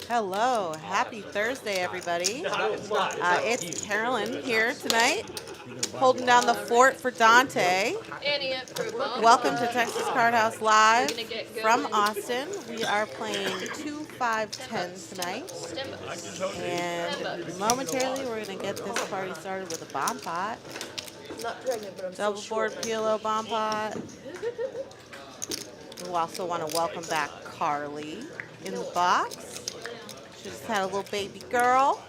Hello, happy Thursday, everybody. It's Carolyn here tonight, holding down the fort for Dante. Welcome to Texas Card House Live from Austin. We are playing 2-5-10 tonight, and momentarily we're going to get this party started with a bomb pot. Not pregnant, but I'm Double board PLO bomb pot. We also want to welcome back Carly in the box. She just had a little baby girl.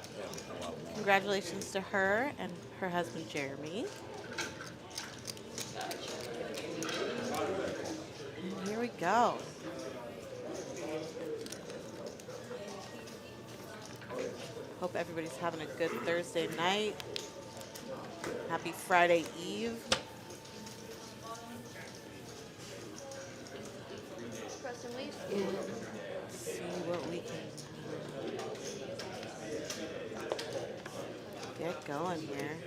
Congratulations to her and her husband, Jeremy. And here we go. Hope everybody's having a good Thursday night. Happy Friday Eve. Preston, See what we can get going here.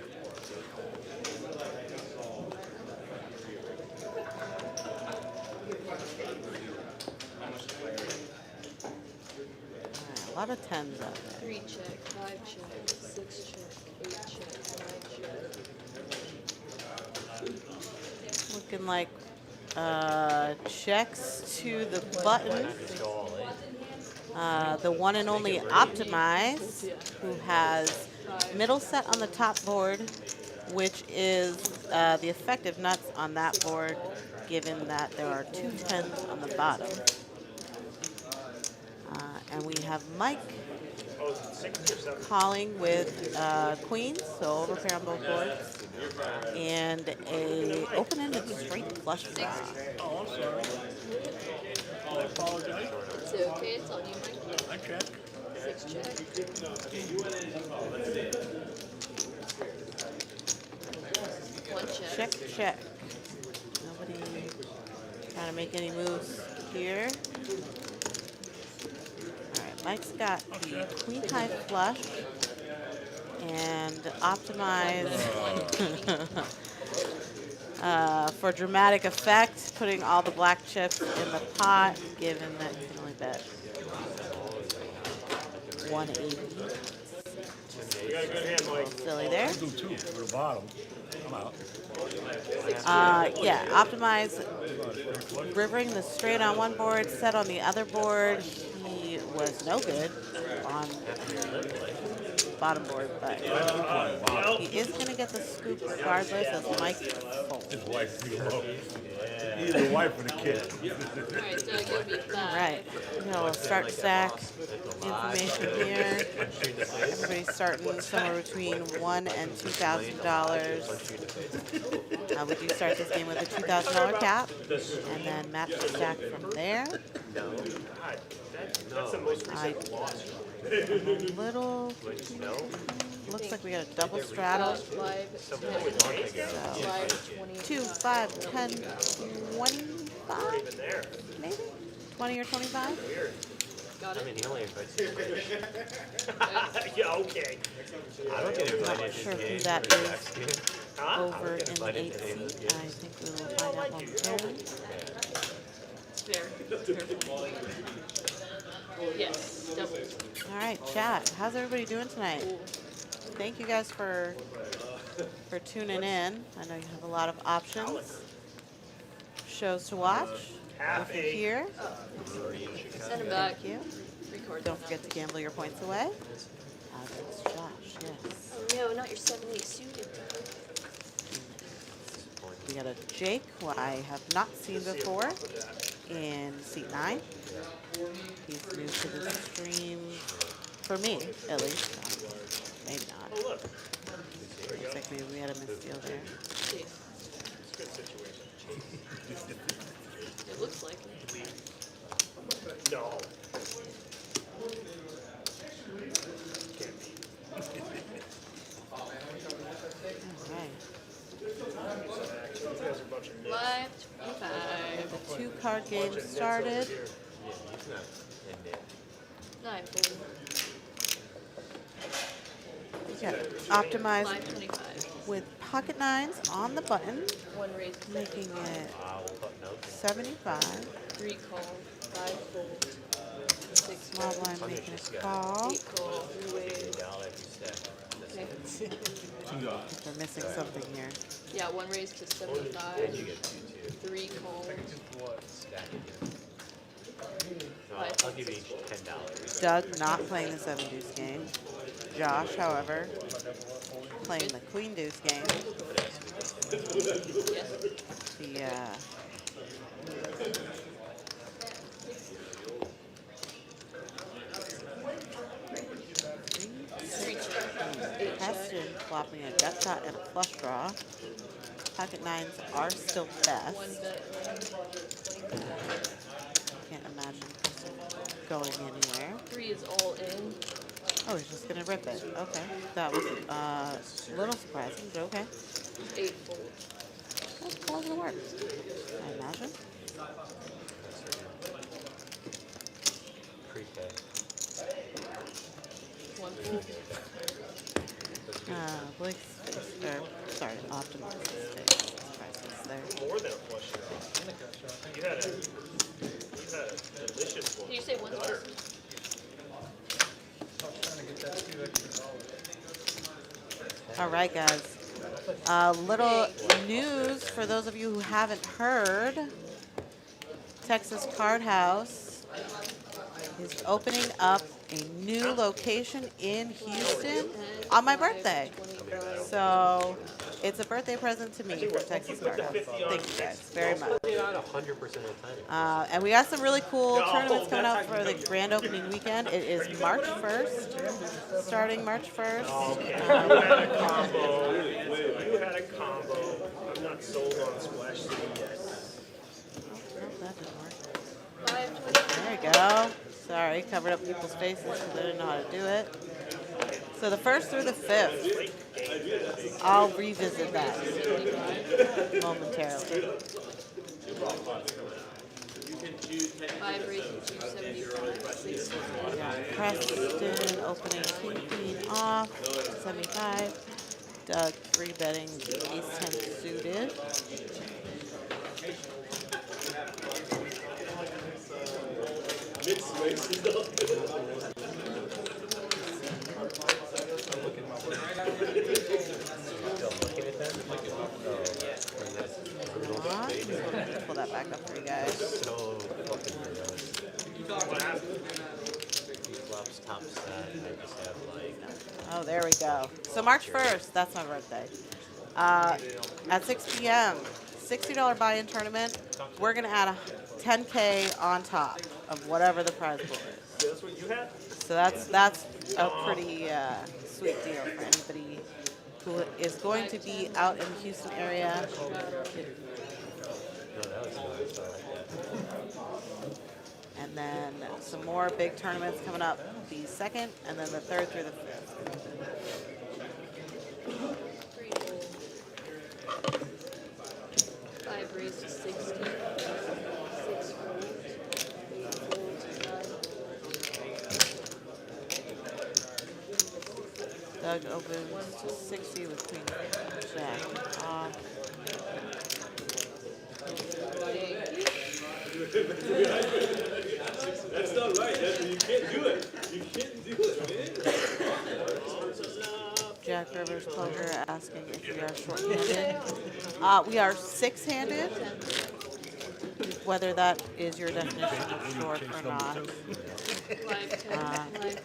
A lot of tens out there. 3 check, 5 check, 6 check, 8 check, 9 check. Looking like checks to the button. The one and only Optimize, who has middle set on the top board, which is the effective nuts on that board, given that there are 2 tens on the bottom. And we have Mike calling with queens, so overpair on both boards, and a open-ended straight flush draw. Oh, I'm sorry. I apologize. It's okay, it's on you, Mike. I check. 6 check. One check. Check, check. Nobody trying to make any moves here. All right, Mike's got the queen high flush and Optimize for dramatic effect, putting all the black chips in the pot, given that you can only bet 180. You got a good hand, Mike. Silly there. I'll do 2 for the bottom. I'm out. Yeah, Optimize rivering the straight on one board, set on the other board. He was no good on bottom board, but he is going to get the scoop regardless as Mike folds. His wife below. Either the wife or the kid. Alright, so give me 5. All right, we got a little start stack information here. Everybody's starting somewhere between $1,000 and $2,000. We do start this game with a $2,000 cap, and then match the stack from there. A little. Looks like we got a double straddle. 5, 10, 5, 20. 2, 5, 10, 25, maybe 20 or 25. Got it. He only invites you. Yeah, okay. I don't get invited. Not sure who that is over in the 8th seat. I think we will find out momentarily. Fair. Yes, double. All right, chat. How's everybody doing tonight? Thank you guys for tuning in. I know you have a lot of options, shows to watch. If you're here, Send him back. thank you. Record. Don't forget to gamble your points away. That's Josh, yes. Oh no, not your 7-8 suited. We got a Jake, who I have not seen before, in seat 9. He's new to the stream, for me, at least. Maybe not. Looks like maybe we had a misdeal there. See. It looks like it. No. Alright. 5, 25. The 2-card game started. 9, 4. We got Optimized 5, 25. with pocket 9s on the button, 1 raise. making it 75. 3 call. 5 fold. Small blind How much making is a got? call. 8 call, 3 waves. $1 if you stack. Okay. We're missing something here. Yeah, 1 raise to And 75. you get 2 too. 3 call. Stack it here. No, I'll give you each $10. Doug not playing the 7 deuce game. Josh, however, playing the queen deuce game. Yes. The 3 check. 8 check. Preston flopping a gut shot and a flush draw. Pocket nines are still 1 best. bet. Can't imagine Preston going anywhere. 3 is all in. Oh, he's just gonna rip it. Okay, that was a little surprising, but okay. 8 fold. That's probably gonna work, I imagine. Prepay. 1 fold. Blake's face, or sorry, Optimus' face. Prices there. More than a flush draw. You had a delicious one. Did you say 1 Butter. All right, guys. Little news for those of you who haven't heard. Texas Card House is opening up a new location in Houston on my birthday. So it's a birthday present to me from Texas Card House. Thank you guys very much. Probably not 100% of the time. And we got some really cool tournaments coming up for the grand opening weekend. It is March 1st, starting March 1st. You had a combo. You had a combo. I'm not sold on Splash City yet. That didn't work. 5, There you go. Sorry, covered up people's faces because I didn't know how to do it. So the 1st through the 5th, I'll revisit that momentarily. 5 raises to 75. 6 We got Preston opening king queen off, 75. Doug 3-betting the ace-10 suited. Pull that back up for you guys. So fucking nervous. He flops top stat. I just have like. Oh, there we go. So March 1st, that's my birthday. At 6 p.m., $60 buy-in tournament. We're going to add a $10K on top of whatever the prize pool is. That's what you had? So that's a pretty sweet deal for anybody who is going to be out in the Houston area. No, that was nice. I like that. And then some more big tournaments coming up the 2nd, and then the 3rd through the 5th. 3 fold. 5 raised to 60. 6 fold. 8 folds. 9. Doug opens to 60 with queen jack off. That's not right. You can't do it. You can't do it, man. Jack Rivers Poker asking if we are short-handed. We are 6-handed, whether that is your definition of short or not. 5, 10, 5,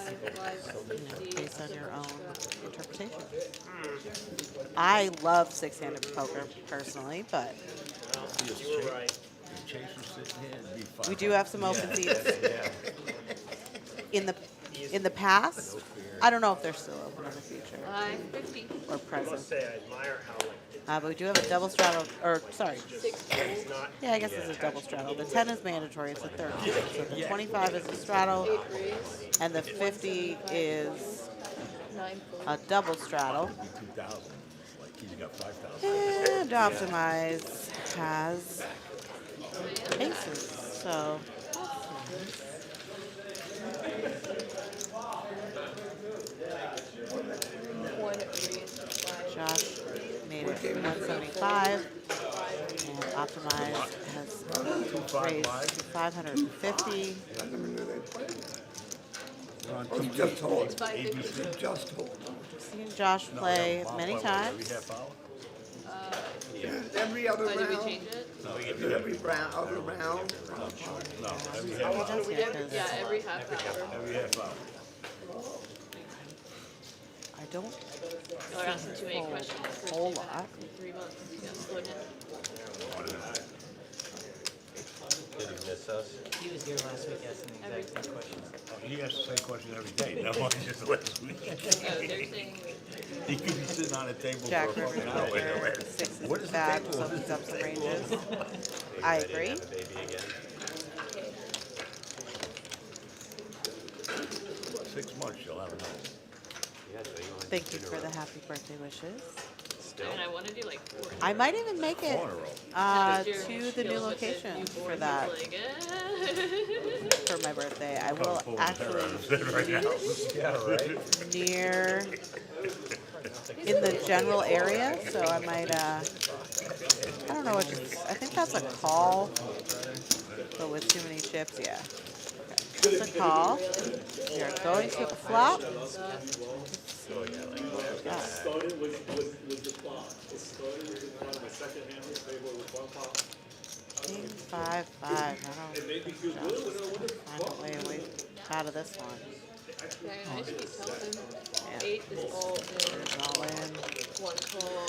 25, 5, Based on your own interpretation. I love 6-handed poker personally, but You were right. we do have some open seats in the past. I don't know if they're still open in the future 5, 50. or I present. must say, I admire how But we do have a double straddle, or sorry, 6 folds. not yeah, I guess it's a double straddle. The 10 is mandatory, it's a third. So the 25 is a straddle, 8 raise. and the 50 is 9 fold. a double straddle. 2,000. Like he's got 5,000. And Optimize has aces, so. 1 raise. 5. Josh made it 175, and Optimize has raised to 550. Oh, you just told. It's 550. You just told. Seen Josh play many times. Every other Why did we round. change it? Every round, other round. Yeah, every half hour. I don't Oh, we're asking too many questions for whole 3 lot. months. 3 months. Yeah, slow down. Did he miss us? He was here last week asking the exact same questions. He asks the same question every day. No, just last week. Oh, they're saying He could be sitting on a table Jack for a River fucking hour. Poker, 6 What is is the bad, table? so he's up some ranges. Maybe I they didn't agree. have a baby again. 6 months, you'll have enough. Yeah, so you want Thank you for the happy birthday wishes. Still? and I want to do like 4. I might even make it to the new location for that Like, for my birthday. I will Pulling his hair out actually of his head right now. Yeah, right. near in the general area, so I might I don't know what I think that's a call, but with too many chips, yeah. Okay. That's a call. We are going to a flop. Started with the flop. It started with the flop. My second hand was table with one pop. King 5-5. I It made me feel don't good when I won it. find a way away out of this one. yeah, I just keep telling them. Yeah. 8 is all in. It's all in. 1 call.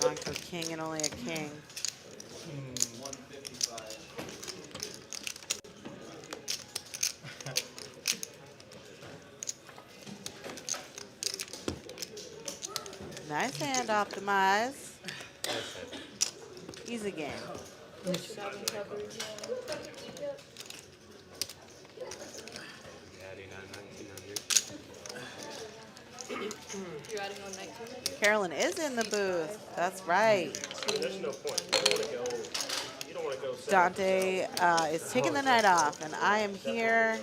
Going to a king and only a king. Nice hand, Optimize. Easy game. 7 coverage. Adding on 1900. You're adding on 19. Carolyn is in the booth. That's right. There's no point. You don't want to go. Dante is taking the night off, and I am here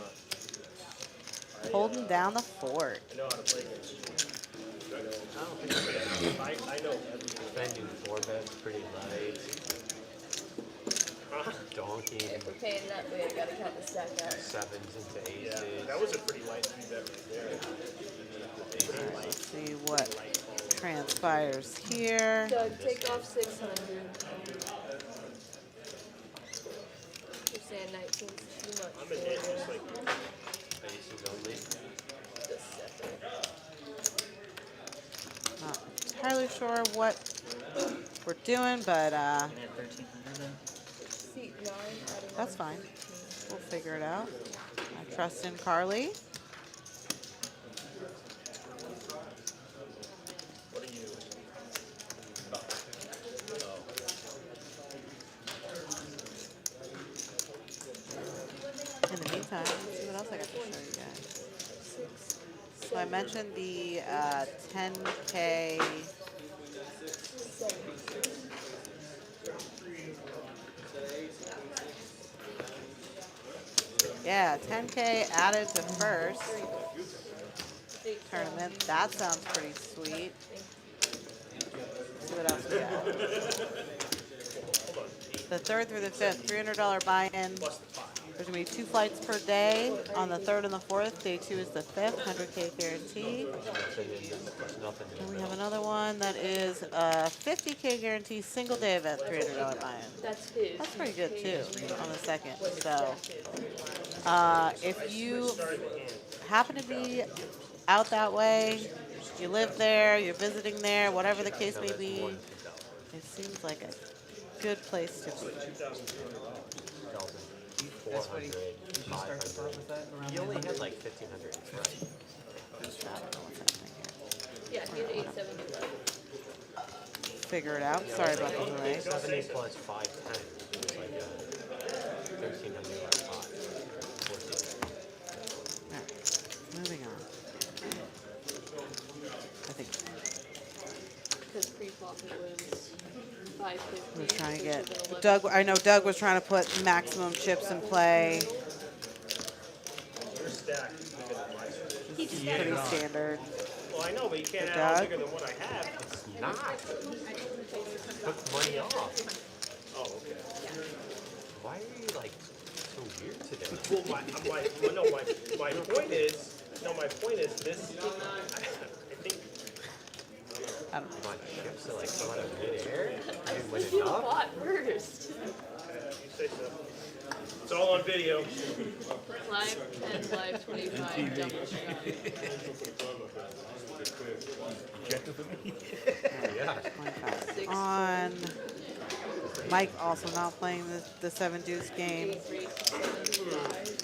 holding down the fort. I know how to play this. I know everything. Spending 4 bets pretty light. Donkey If we're paying that way, I gotta count the stack out. 7s into 8s. Yeah, that was a pretty light 3-bet right there. Let's see what transpires here. Doug, take off 600. You're saying 19's too much. I'm in it just like Aces only. Just separate. Not entirely sure what we're doing, but Can I have 1300 then? Seat 9, adding that's fine. We'll figure it out. I trust in Carly. what are you? In the meantime, let's see what else I got to show you guys. So I mentioned the 10K. Yeah, 10K added to first tournament. That sounds pretty sweet. Let's see what else we got. The 3rd through the 5th, $300 buy-in. There's gonna be 2 flights per day on the 3rd and the 4th. Day 2 is the 5th, 100K guarantee. Nothing. And we have another one that is a 50K guarantee single day event, $300 buy-in. That's his. That's pretty good too on the 2nd. So if you happen to be out that way, you live there, you're visiting there, whatever the case may be, it seems like a good place to be. That's what you should start the pot with that around He only the had like 1500 in front. I don't know what's happening here. Yeah, he had 870 left. Figure it out. Sorry about the delay. 70 plus 510 was like a 1300 pot. 14. Alright, moving on. I think Because pre-flop it was 550. we're trying to which get would've been 11. Doug. I know Doug was trying to put maximum chips in play. Your stack is bigger than my stack. Which is pretty standard. Well, I know, but you can't For add on Doug? bigger than what I have. It's not. Took money off. Oh, okay. Why are you like so weird today. Well, my point is, this, I think, I don't know. My chips are like come out of midair. I didn't win You enough. fought first. you say so. It's all on video. Live 10, live 25, double shot. Yeah. 25. On. Mike also not playing the 7 deuce game. 3, 6, 7, 5,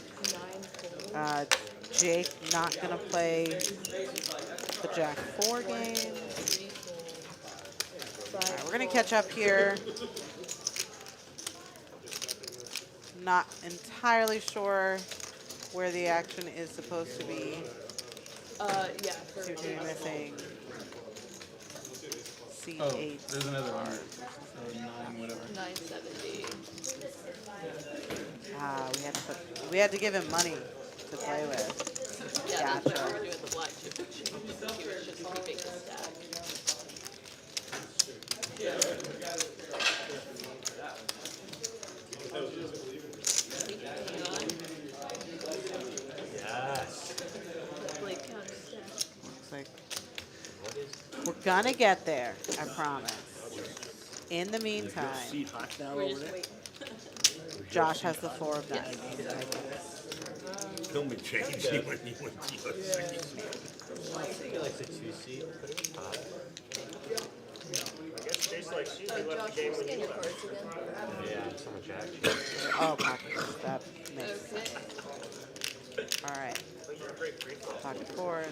9, 4. Jake not gonna play the Jack 4 game. All right, we're gonna catch up here. Not entirely sure where the action is supposed to be. Yeah, for Seems to be missing C8. Oh, there's another one. So 9, whatever. 970. We had to give him money to play with. Yeah, that's Gotcha. what we're doing the black chip exchange. He was just keeping the stack. Hang on. Yes. Blade count stack. Looks like we're gonna get there, I promise. In the meantime, Seat hot now We're over just there? waiting. Josh has the 4 of diamonds. Film me change when you went to your seat. I feel like the 2 seat. Put it in top. I guess Chase like she left the Josh, game you when scan you your left. cards again. Yeah, so much action. Oh, pockets. That makes sense. Okay. All right. But you're a great free throw. Pocket 4.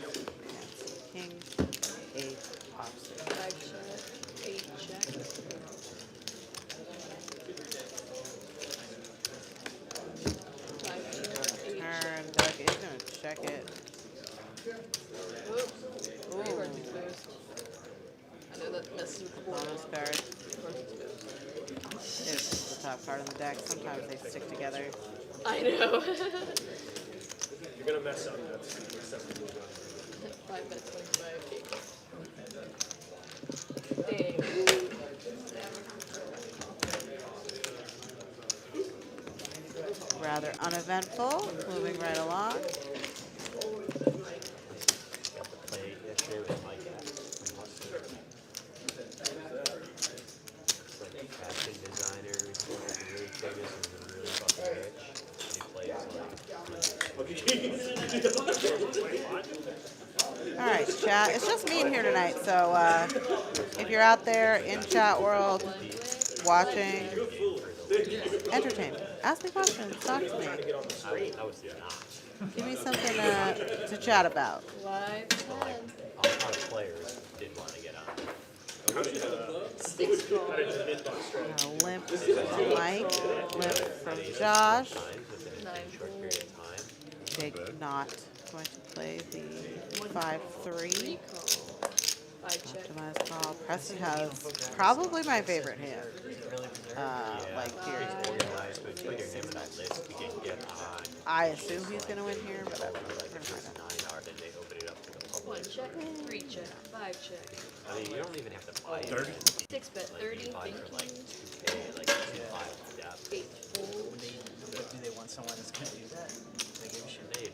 King, 8, pops. 5 check, 8 check. 5 check, 8 check. Turn. Doug is gonna check it. Oops. Three cards exposed. I know that messes with the board. Bonus card. Three cards exposed. It's the top card in the deck. Sometimes they stick together. I know. You're gonna mess up. That's acceptable. 5 bet 25 cake. Dang. Rather uneventful. Moving right along. Got to play yesterday with Mike from Austin. Like fashion designer, he's really famous and really fucking rich. And he plays like All right, chat. It's just me in here tonight, so if you're out there in chat world watching, entertain me. Ask me questions. Talk to me. I was not. Give me something to chat about. Live 10. A lot of players did want to get on. 6 call. Limp from Mike. Limp from Josh. Times within a 9 short full. period of time. Jake not going to play the 5-3. 3 call. 5 check. Optimized call. Preston has probably my favorite hand. Like here. Organized, but put your name on that list. We can get on. I assume he's gonna win here, but Like we're the gonna first find out. 9 hour, then they open it up to the 1 public. check. 3 check. 5 check. I mean, you don't even have to buy it. 6 bet Like, 30. you buy Thank for like you. 2K, like 2.5 depth. 8 full. Do they want someone that's gonna do that? They give a shit. They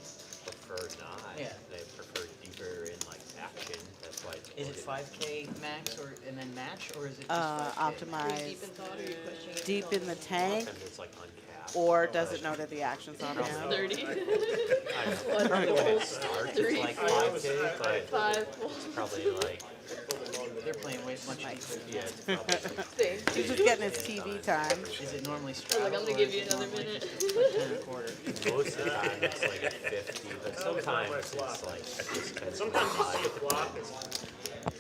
prefer not. Yeah. They prefer deeper in like action. That's why. Is it 5K max or and then match, or is it just 5K? Are you Optimize deep in thought or are you questioning deep in the tank, Sometimes it's like uncapped. or does it know that the action's on yourself? hand? 30. I don't know when it starts. It's 3 like full. 5K, but 5 full. probably like They're playing way much deeper. yeah, it's probably Thank He's you. just getting his TV time. Is it normally I was straddle? like, I'm gonna or give is you it another normally minute. just like 10 and a quarter? most of the time it's like 50, but sometimes it's like it's Sometimes you see a flop.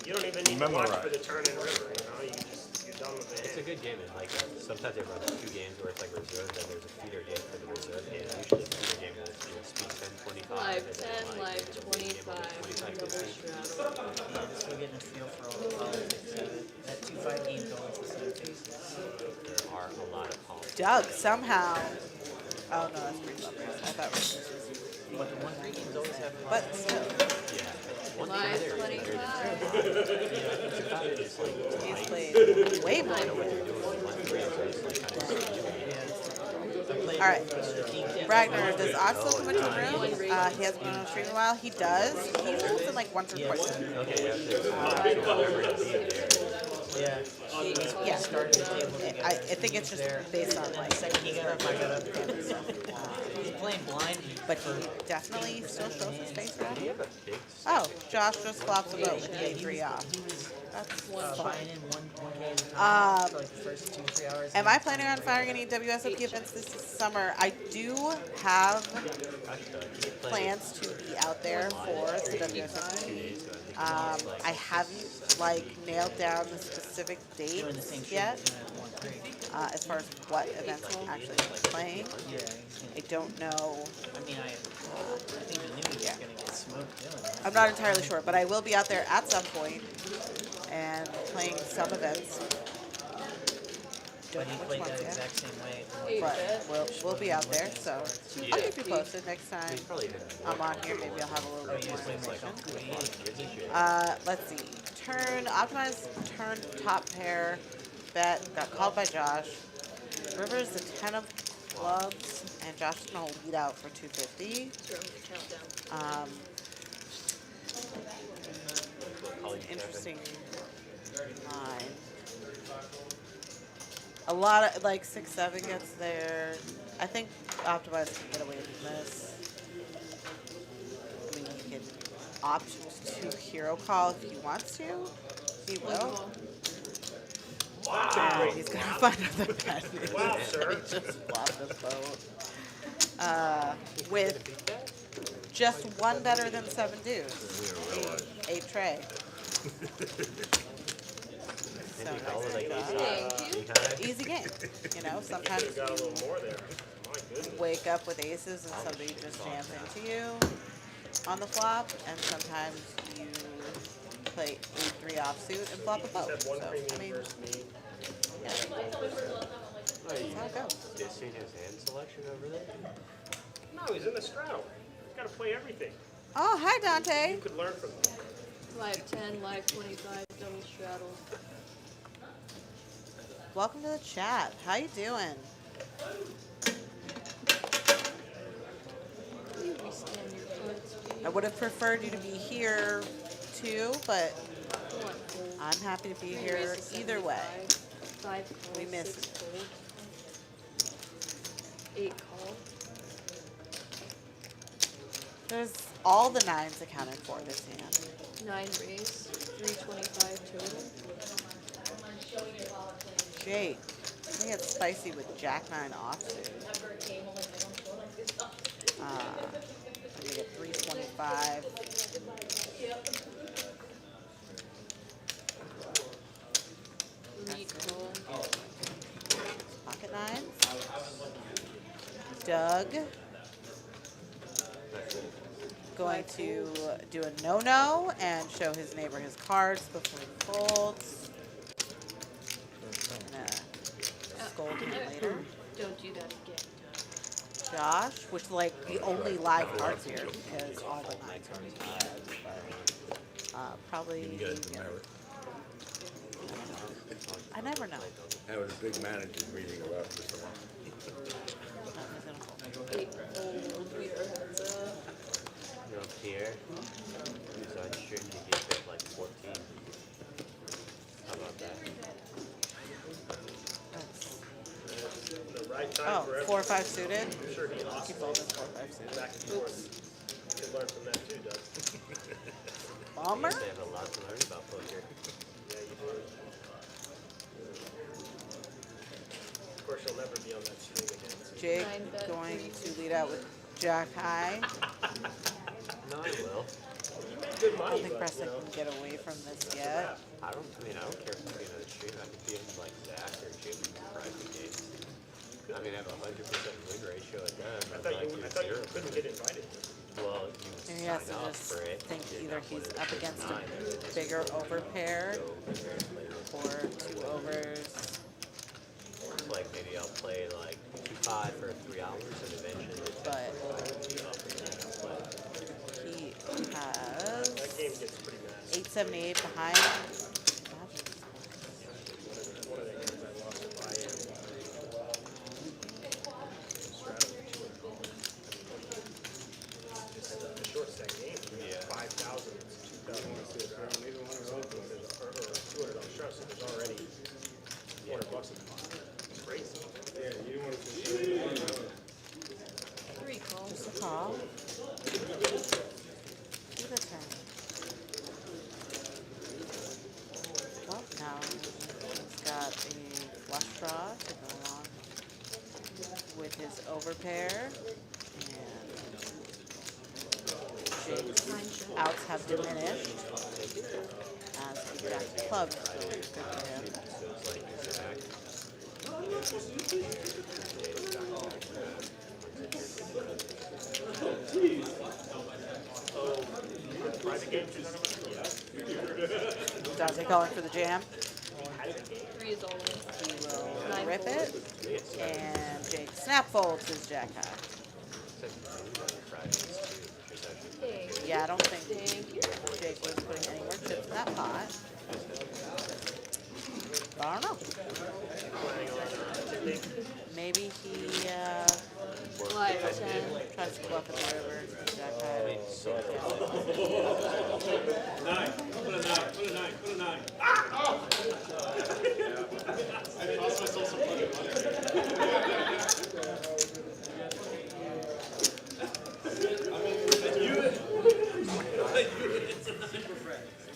You don't even need to watch for the turn in river. You know, you're done with It's it. a good game, and like sometimes they run 2 games where it's like reserve, then there's a feeder game for the reserve game. Usually the feeder game is speed 10, 25, Live and 10, then like live there's a win game on 25, 25, double 50. straddle. Yeah, still getting a feel for all the politics of it. That 2-5 game's always the same faces. There are a lot of politics. Doug somehow. Oh no, that's Green Lovers. I thought. But the 1-3 games always have But politics. still, Yeah. One thing Live there is 25. it's like he's played way more. what they're doing with 1-3, so it's like kind of Yeah. I play All right. Ragnar, does Odd still come into the room? He hasn't been on stream in a while. He does. He holds in like once or twice. Okay, yeah, Yeah. Yeah. Started the table together. I think it's just based on like. Second he got up, I got up. He's playing blind. But he definitely still shows his face around do you here. have a big Oh, Josh just flops a vote with the 3 off. He was That's buying fun. in one game for like the first 2-3 hours. Am I planning on firing any WSOP events this summer? I do have plans to be out there for the WSOP. I haven't like nailed down the specific doing the dates same shit yet at 1-3. as far as what events I'm actually playing. Yeah. I don't know. I mean, I think the new is gonna get smoked doing that. I'm not entirely sure, but I will be out there at some point and playing some events. But Don't he know which played ones that yet. exact same way. But we'll be out there, so I'll keep you posted next time I'm on here. Maybe I'll have a little bit more information. Let's see. Turn, optimize turn top pair. Bet, got called by Josh. River's the 10 of clubs, and Josh is going to lead out for 250. Interesting line. A lot of, like, 6-7 gets there. I think Optimize can get away from this. I mean, he can opt to hero call if he wants to. He will. And he's going to find another bad news. Wow, sir. He just flopped a vote. With just one better than 7 dudes. 8 tray. So easy game. You know, sometimes Got a you little more there. My goodness. wake up with aces and somebody just jams into you on the flop, and sometimes you play 8-3 offsuit and flop a boat. Had one So, I premium mean, versus me. yeah, that's how it goes. You seen his hand selection over there? No, he's in the straddle. He's got to play everything. Oh, hi, Dante. You could learn from him. Live 10, live 25, double straddle. Welcome to the chat. How you doing? You restand your cards, please. I would have preferred you to be here too, but One fold. I'm happy to be Three here raise to either way. 75. 5 call. We missed 6 fold. 8 call. There's all the 9s accounted for this hand. 9 raise. 325 total. Jake, I think it's spicy with Jack-9 offsuit. Let me get 325. Recall. Pocket 9s. Doug. Going to do a no-no and show his neighbor his cards before he folds. And scold him later. Don't do that again. Josh, which like the only live cards here because all the 9s are live, but probably. Yeah. I never know. That was a big managers meeting about this one. 8 fold. Reader heads up. You know, Pierre, who's on stream, he gave it like 14. How about that? The right time Oh, for everything. 4 or 5 suited. I'm sure he lost He folded 4 or 5 suited. back and forth. You could learn from that too, Doug. Bomber. They have a lot to learn about poker. Yeah, you do. Of course, you'll never be on that stream again. So. Jake 9 bet, going 32. to lead out with Jack high. No, I will. You made good I money, don't think but, Preston you know, can get away from this yet. I don't care if I'm being on the stream. I could be in like Zach or Jim private games. I mean, I have a 100% win ratio at that. I thought you couldn't get invited. Well, you And he sign has to up just for it. think You're either not one he's of the up first against a 9, and then bigger overpair go over later. or 2 overs. Like maybe I'll play like 2-5 for 3 hours and eventually it's But be up and then I'll play. he has That game gets pretty nasty. 878 behind. One of the games I lost to buy-in. Straddle. $200 in the box. It's crazy. Three calls. Just a call. Do the turn. Well, now he's got a flush draw to go along with his overpair. And Jake's outs have diminished as the jack of clubs is going good for him. Private games you're talking about? Dante calling for the jam. Three is always. He will Nine rip folds. it, and Jake snap folds his jack high. Thank Yeah, I don't think Thank you. Jake was putting any more chips in that pot. But I don't know. Maybe he Live 10. tries to bluff in the river. Jack high. Nine. Put a nine. Put a nine. Put a nine. I cost myself some fucking money.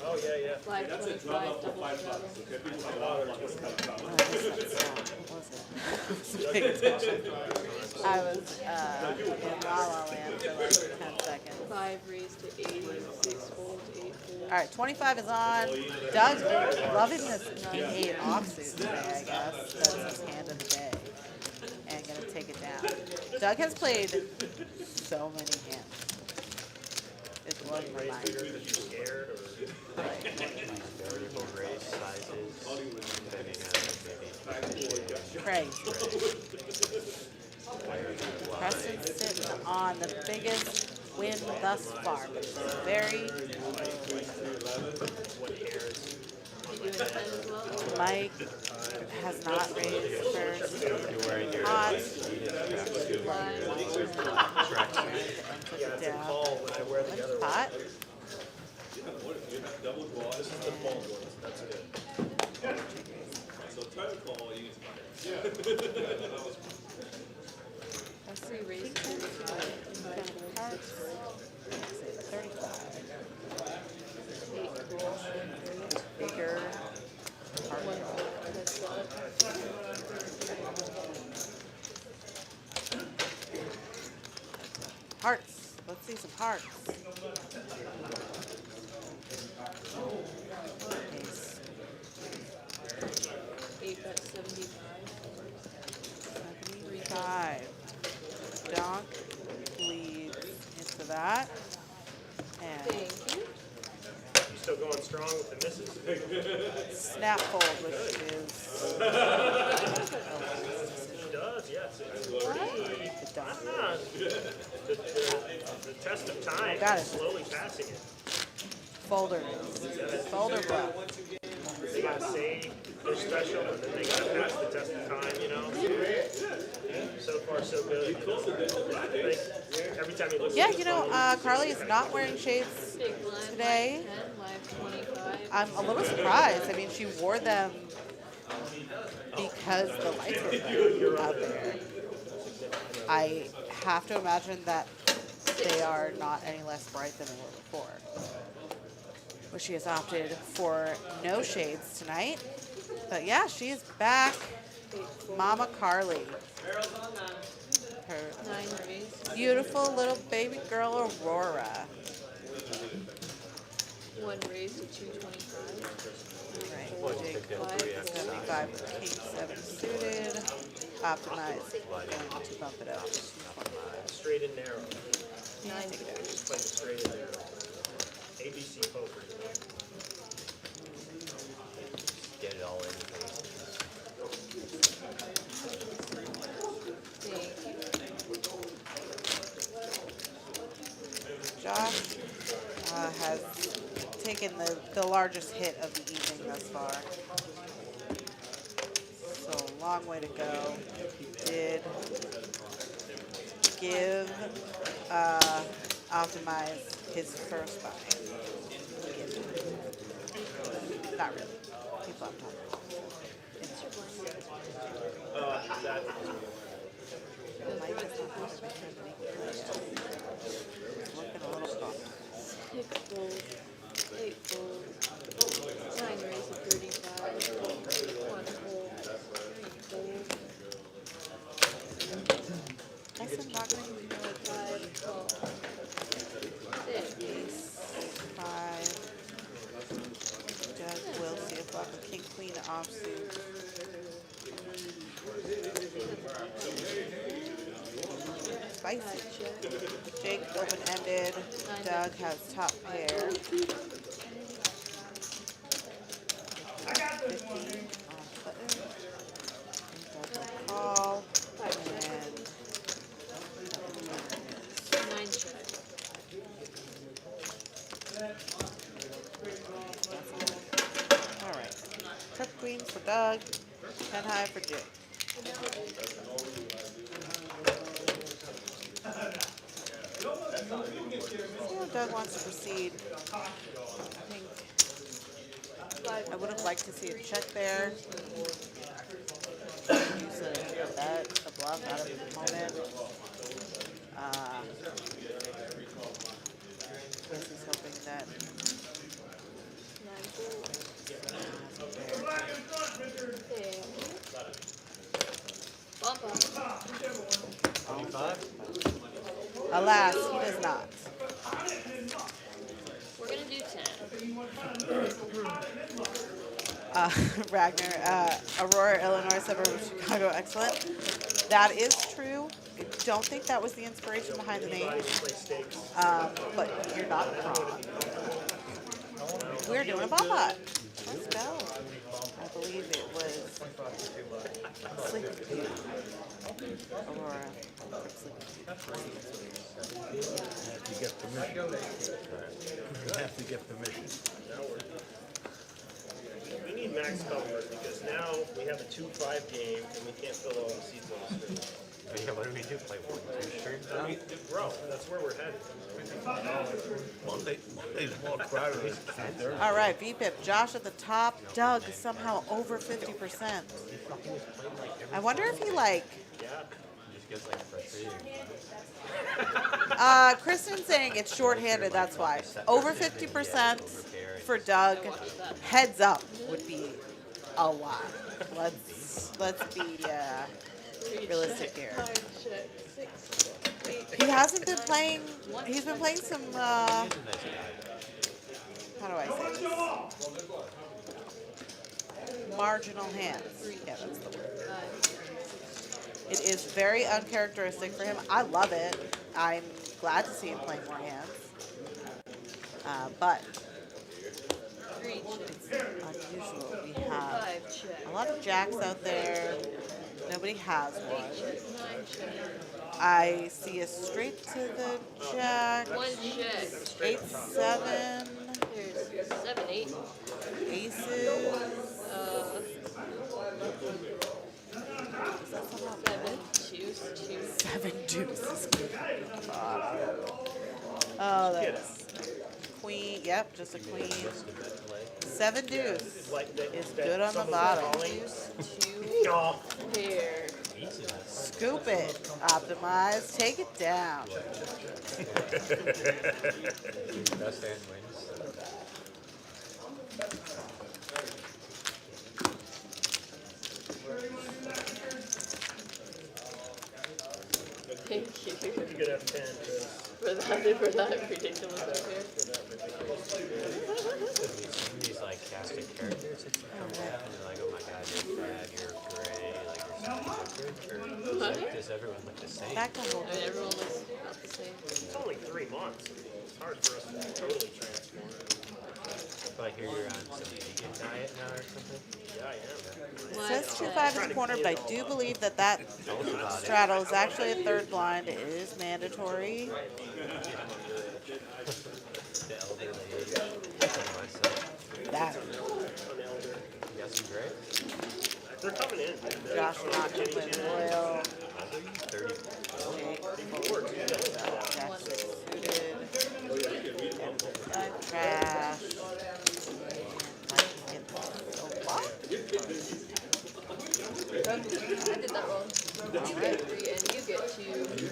Oh, yeah. Live That's a 25, drop off for double $5. double. Okay, people say, oh, like, what's that about? What was it? Paying attention. I was in La La Land for like 10 seconds. 5 raised to 80, 6 folds, 8 folds. All right, 25 is on. Doug's loving this King 8 offsuit today, I guess. That's his hand of the day. And gonna take it down. Doug has played so many hands. It's blowing my mind. Scared or Variable race sizes, depending on maybe Crazy. Preston's sitting on the biggest win thus far, but it's very You doing 10 as well? Mike has not raised first. Hot. Live. Down. call when I wear the other one. Hot. Double draw. This is the fall one. That's good. So try to call you. That's 3 raised to 35. 8 folds. Bigger. 1 fold. That's what. Hearts. Let's see some hearts. Ace. 8 bet 75. 75. Donk leads into that. And Thank you. You still going strong with the misses? snap fold, which is She does, yes. It's the donk. the test of time Got is it. slowly passing it. Folder. Folder bluff. They gotta say they're special, and then they gotta pass the test of time, you know? So far, so good. You know? Every time you look Yeah, at you know, Carly is not wearing shades Big blind. today. Live 10, live 25. I'm a little surprised. I mean, she wore them because the lights were bright out there. I have to imagine that they are not any less bright than they were before. But she has opted for no shades tonight. But yeah, she is back. Mama Carly. Her 9 raised. beautiful little baby girl Aurora. 1 raised to 225. Right, Fold, Jake 5 folds. 75 King 7 suited. Optimized. Going to bump it up. straight and narrow. 9 Just play straight and narrow. ABC poker. get it all in. Thank you. Josh has taken the largest hit of the evening thus far. So long way to go. He did give Optimize his first buy. Not really. people I'm talking about. That Mike is not going to make him make it yet. He's looking a little bumped. 6 gold, 8 gold, 9 raise of 35, 1 gold, 3 gold, Preston not going to 5, 12, 6, ace, 5. Doug will see a flop of king, queen, offsuit. Spicy. Jake open-ended. Doug has top pair. 15 on button. Doug will call. And 9 check. all right. Tuck queen for Doug. 10 high for Jake. See how Doug wants to proceed. I would have liked to see a check there. Use a bet, a bluff out of his opponent. This is hoping that 9 gold. Okay. Bump up. 25? alas, he does not. We're gonna do 10. Ragnar, Aurora, Illinois, suburb of Chicago, excellent. That is true. I don't think that was the inspiration behind the name, but you're not wrong. We're doing a ball pot. Let's go. I believe it was Sleeping Beauty. Aurora. Have to get permission. You have to get permission. we need max comfort because now we have a 2-5 game and we can't fill all the seats on the screen. Yeah, what do we do? Play 1, 2 strings I now? mean, bro, that's where we're headed. Monday's more crowded than Thursday. All right, VPIP. Josh at the top. Doug somehow over 50%. I wonder if he Yeah. Just gets like frustrated. Kristen's saying it's shorthanded, that's why. Over 50% for Doug. Heads up would be a lot. Let's be realistic here. 5 check. 6, 8. He hasn't been playing. He's been playing some. How do I say this? Marginal hands. Yeah, that's the word. 5. It is very uncharacteristic for him. I love it. I'm glad to see him playing more hands. But 3 check. it's unusual. We have 5 check. a lot of jacks out there. Nobody has 8 one. check. 9 check. I see a straight to the jack. 1 check. 8, 7. There's 7, 8. Aces. Is that somehow 7, good? 2, 2. 7 deuces. Oh, that's queen. Yep, just a queen. 7 deuce is good on the bottom. Deuce, 2, Oh, pair. Scoop it. Optimize. Take it down. Best hand wins. Thank you you could have 10. for that ridiculous pair. These like casting characters that come down and like, oh my god, you're bad, you're gray, like you're so different. Or does everyone look the same? Back to hold. I mean, everyone looks about the same. It's only 3 months. It's hard for us to totally transform. But I hear you're on some vegan diet now or something. Yeah, I am. It says 2-5 in the corner, but I do believe that straddle is actually a third blind. It is mandatory. The elder lady and myself. That An elder. You got some gray? They're coming in. Josh not going to win Royal. How old are you? 34? Jake fold. Jack 6 suited. And Doug trash. And Mike gets a lot. did that wrong. You get 3 and you get 2.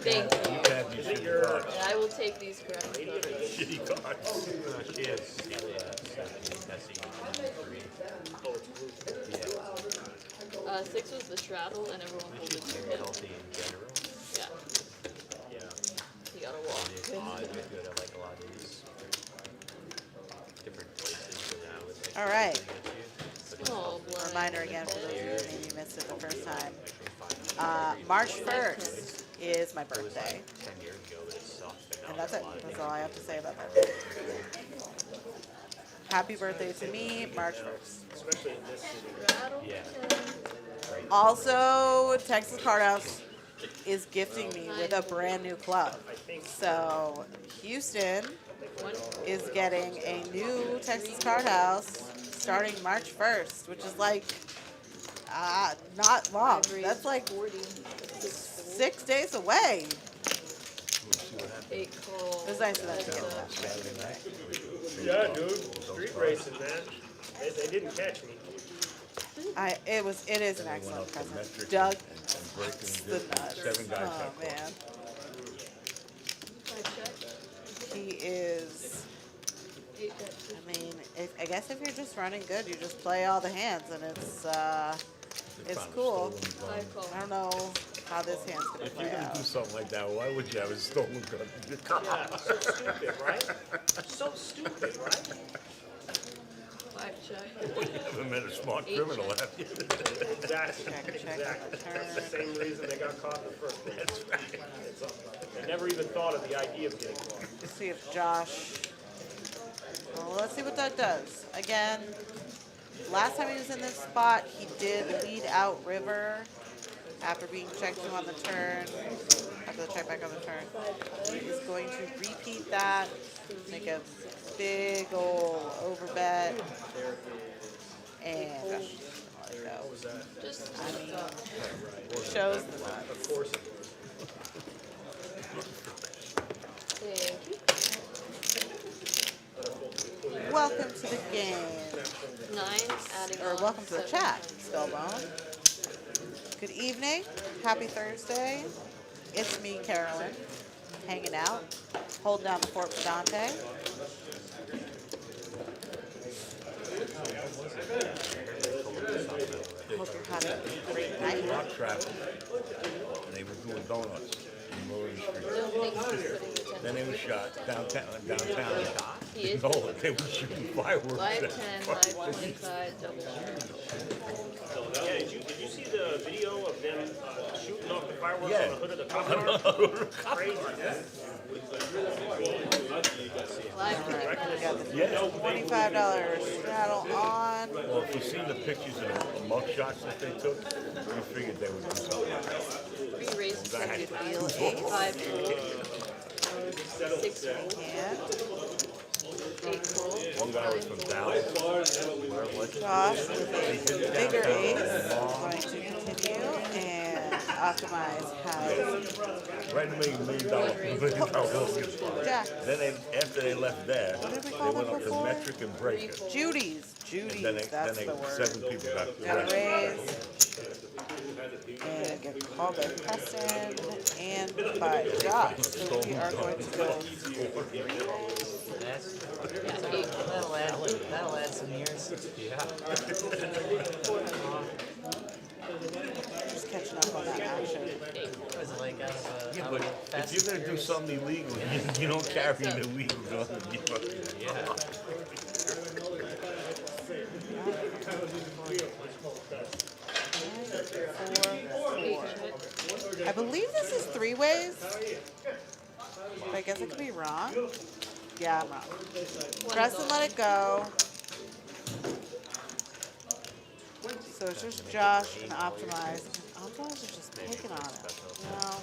Thank you. You have these shitty cards. And I will take these correct cards. Shitty cards. She has 3. Yeah. 6 was the straddle, and everyone pulled it She's to very him. healthy in general. Yeah. Yeah. He got a walk. It's odd. You're good at like a lot of these different places. And now it's All right. Oh, blind. Reminder again for those of you who maybe missed it the first time. March 1st is my birthday. 10 years ago, but it's soft. And that's it. That's all I have to say about that. Happy birthday to me, March 1st. Especially in this city. Straddle. Yeah. Also, Texas Card House is gifting me with a brand new club. So, Houston is getting a new Texas Card House starting March 1st, which is like not long. That's like 6 days away. 8 call. It was nice of them to get that. Yeah, dude. Street racing, man. They didn't catch me. It is an excellent present. Doug, the nuts. 7 guys Oh got man, he is. I mean, I guess if you're just running good, you just play all the hands, and it's cool. I don't know how this hand's gonna If you're play gonna out. do something like that, why would you have a stolen gun in your car? Yeah, so stupid, right? So stupid, right? 5 check. You haven't met a smart criminal, have you? Exactly. Check on the Exactly. turn. The same reason they got caught in the first place. That's right. They never even thought of the idea of getting caught. Let's see if Josh. Well, let's see what Doug does. Again, last time he was in this spot, he did lead out river after being checked to on the turn. After the check back on the turn, he is going to repeat that, make a big ol' overbet, and let it go. Just I mean, shows the nuts. Of course. thank you. Welcome to the game, 9, adding or on welcome to the 7. chat, Spellbone. Good evening, happy Thursday. It's me, Carolyn, hanging out, holding down the fort for Dante. Hope you're having a great night. Rock traffic, and they were doing donuts in Mullen Street. No, thanks for putting the 10. Then they were shot downtown. He is No, they were shooting fireworks. 5, at 10, fucking 5, 25, double check. Yeah, did you see the video of them shooting off the fireworks Yeah. on the hood of the cop car? Crazy. 5, 10, We got the Yeah. $25 straddle on. Well, if you see the pictures of the mug shots that they took, you figured they would do something like that. 3 raises, Good 7, deal, ace. 5, 6, And 8, call. One guy was from Dallas. Where was it? Josh with a bigger ace, going to continue, and optimize has Right in the $1 million. Jack. Then after they left there, What did we they call went them up to before? metric and breaker. Judy's. Then Judy's, that's the word. 7 people got Got a arrested. raise, and get called by Preston and by Josh. So we are going to go That's, Yeah, 8. that'll add some years. Yeah. just catching up on that action. Was it like out of Yeah, a, but if you're gonna do something illegal, you don't carry an illegal gun. Yeah. I believe this is 3 ways. But I guess I could be wrong. Yeah, I'm wrong. Press and let it go. So it's just Josh and Optimize. Optimize is just picking on it. You know,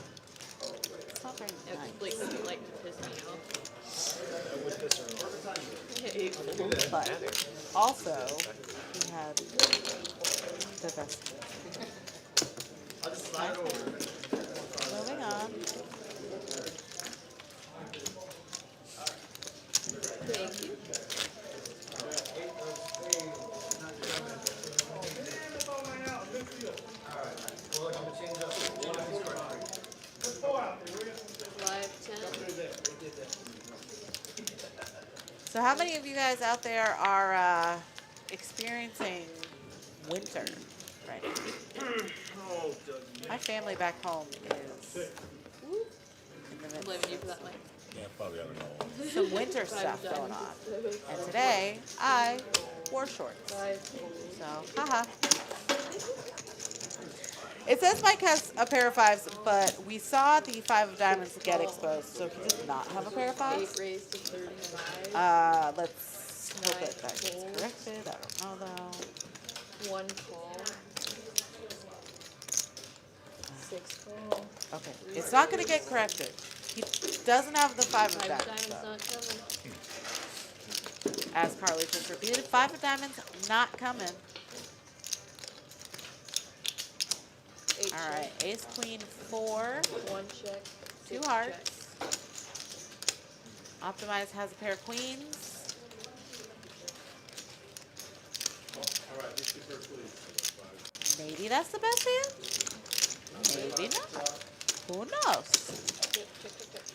it's not very Yeah, nice. Blake doesn't like to piss me off. But also, he had the best. Moving on. Thank you. So how many of you guys out there are experiencing winter right now? My family back home is in the midst Blaming you for of that, Mike. Yeah, probably, I don't know. some winter stuff going on. And today, I wore shorts. So, haha. It says Mike has a pair of fives, but we saw the 5 of diamonds get exposed, so he does not have a pair of 8 fives. raised to 35. Let's hope that that gets corrected. I don't know though. 1 call. 6 call. Okay, it's not going to get corrected. He doesn't have the 5 of 5 diamonds, diamonds though. not coming. As Carly just repeated, 5 of diamonds not coming. 8 All right, check. ace, queen, 4, 1 check. 2 6 hearts. check. Optimize has a pair of queens. Maybe that's the best hand? Maybe not. Who knows? Check, check, check, check.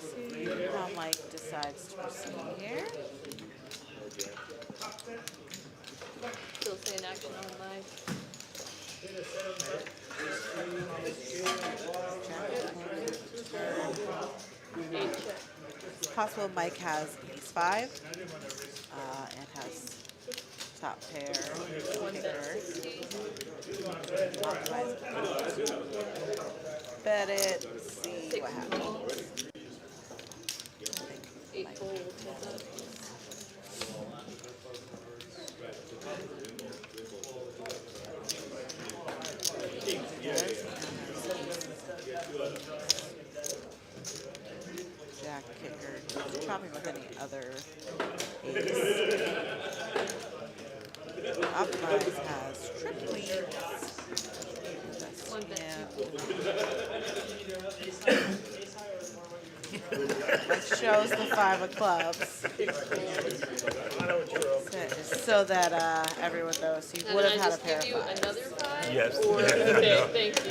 See how Mike decides to proceed here. Still saying action on live. Eight check. It's possible Mike has ace 5 and has top pair One bet kicker. 60. Optimize. Bet it. See what happens. 8 full. Will take that. Jack kicker. Chopping with any other ace. Optimize has trip queens. That's 1 bet him. 2. Mike shows the 5 of clubs. So that everyone knows he Now, would did have I had a just pair give of you 5s. another 5? Yes. Or, okay, thank you.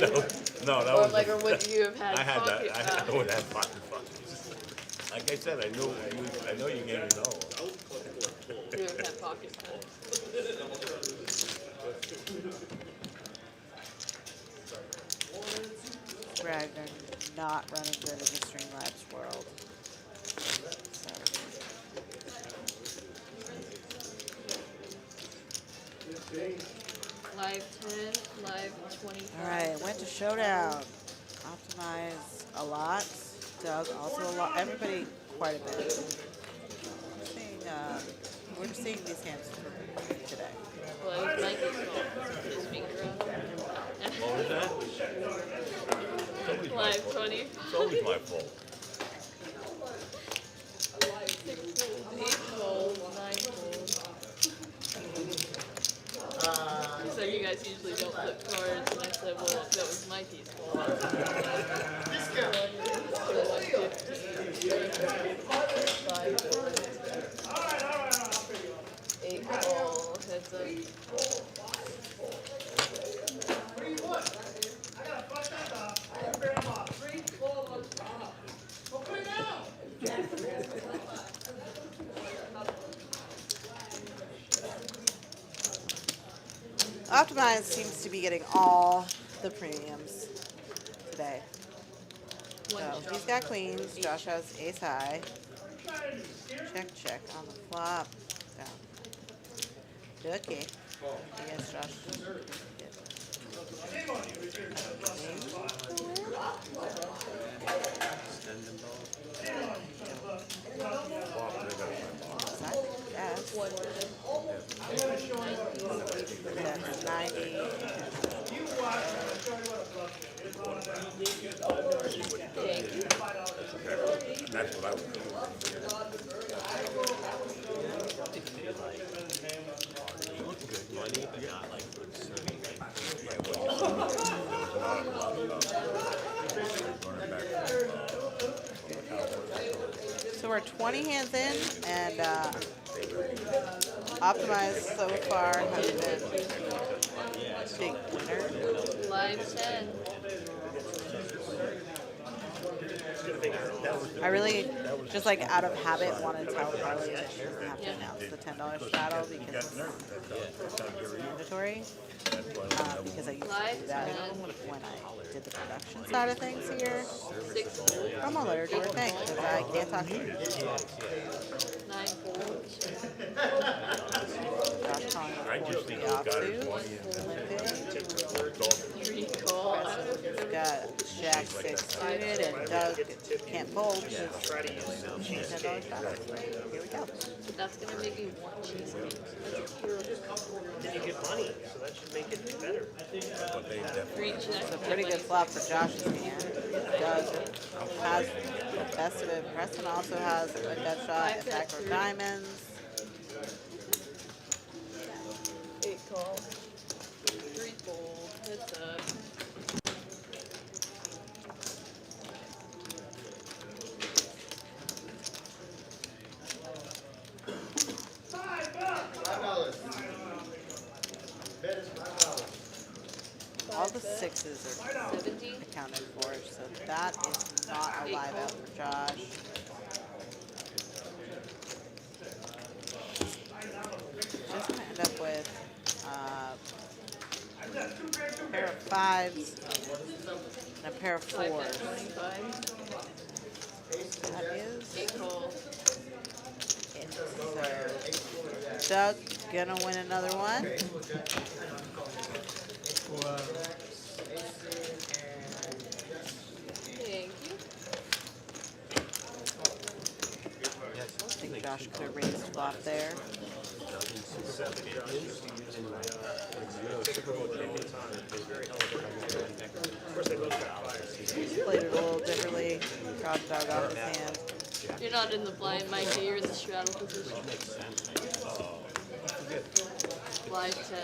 No, that Or was. like, or would you have had I had that. pocket I would have pocket fives. Like I said, I know you gave me no. You would have had pocket fives. Ragnar not running good in the Streamlabs world. So. Live 10, live 25. All right, went to showdown. Optimize a lot. Doug also a lot. Everybody quite a bit. We're seeing these hands for today. Well, it was Mikey's fault. His finger up. What was that? It's always my Live fault. 20. It's always my fault. 6 folds, 8 folds, 9 folds. So you guys usually don't flip cards, and I said, well, that was Mikey's fault. So 8 call, heads up. Optimize seems to be getting all the premiums today. So he's got queens. Josh has ace high. Check, check on the flop. Down. Okay. Yes, Josh. Yes. 1 That's 90. Thank you. That's what I would do. You look good money, but not like good serving. So we're 20 hands in, and Optimize so far has been big winner. Live 10. I really, just like out of habit, want to tell Carly that she doesn't have to announce the $10 straddle because it's mandatory. Because I used to do that when I did the production side of things here. 6 I'm gonna let her do her thing because I can't talk to her. 9 folds. Josh calling I it just for think the those guys offsuit. want Limping. 3 call. We've got Jack 6 suited and Doug can't fold because Try to use $10 straddle. Here we go. But that's gonna make me want cheesecake. That's terrible. Then you get money, so that should make it better. but they definitely. Reach that. It's a pretty good flop for Josh's hand. Doug has the best of it. Preston also has a gut shot at backdoor diamonds. 8 call. 3 fold. Heads up. All the sixes are 70. accounted for, so that is not a live out for Josh. Just gonna end up with a pair of fives and a pair of 5 bet fours. 25. That is 8 call. it. So Doug gonna win another one. Thank you. I think Josh could have raised flop there. Played it a little differently. Dropped Doug off his hand. You're not in the blind, Mikey. You're in the straddle position. Live 10.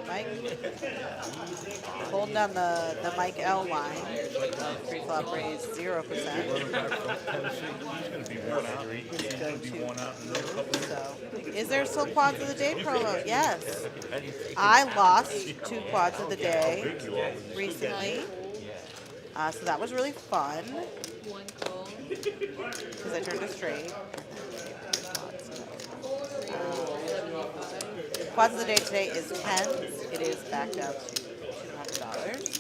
Mike holding down the Mike L line. Pre-flop raise 0%. He's gonna be one out. He's gonna be one out in another couple. So, is there still quads of the day promo? Yes. I lost 2 quads of the day recently. So that was really fun 1 call. because I turned a straight. Quads of the day today is 10s. It is back down to $200.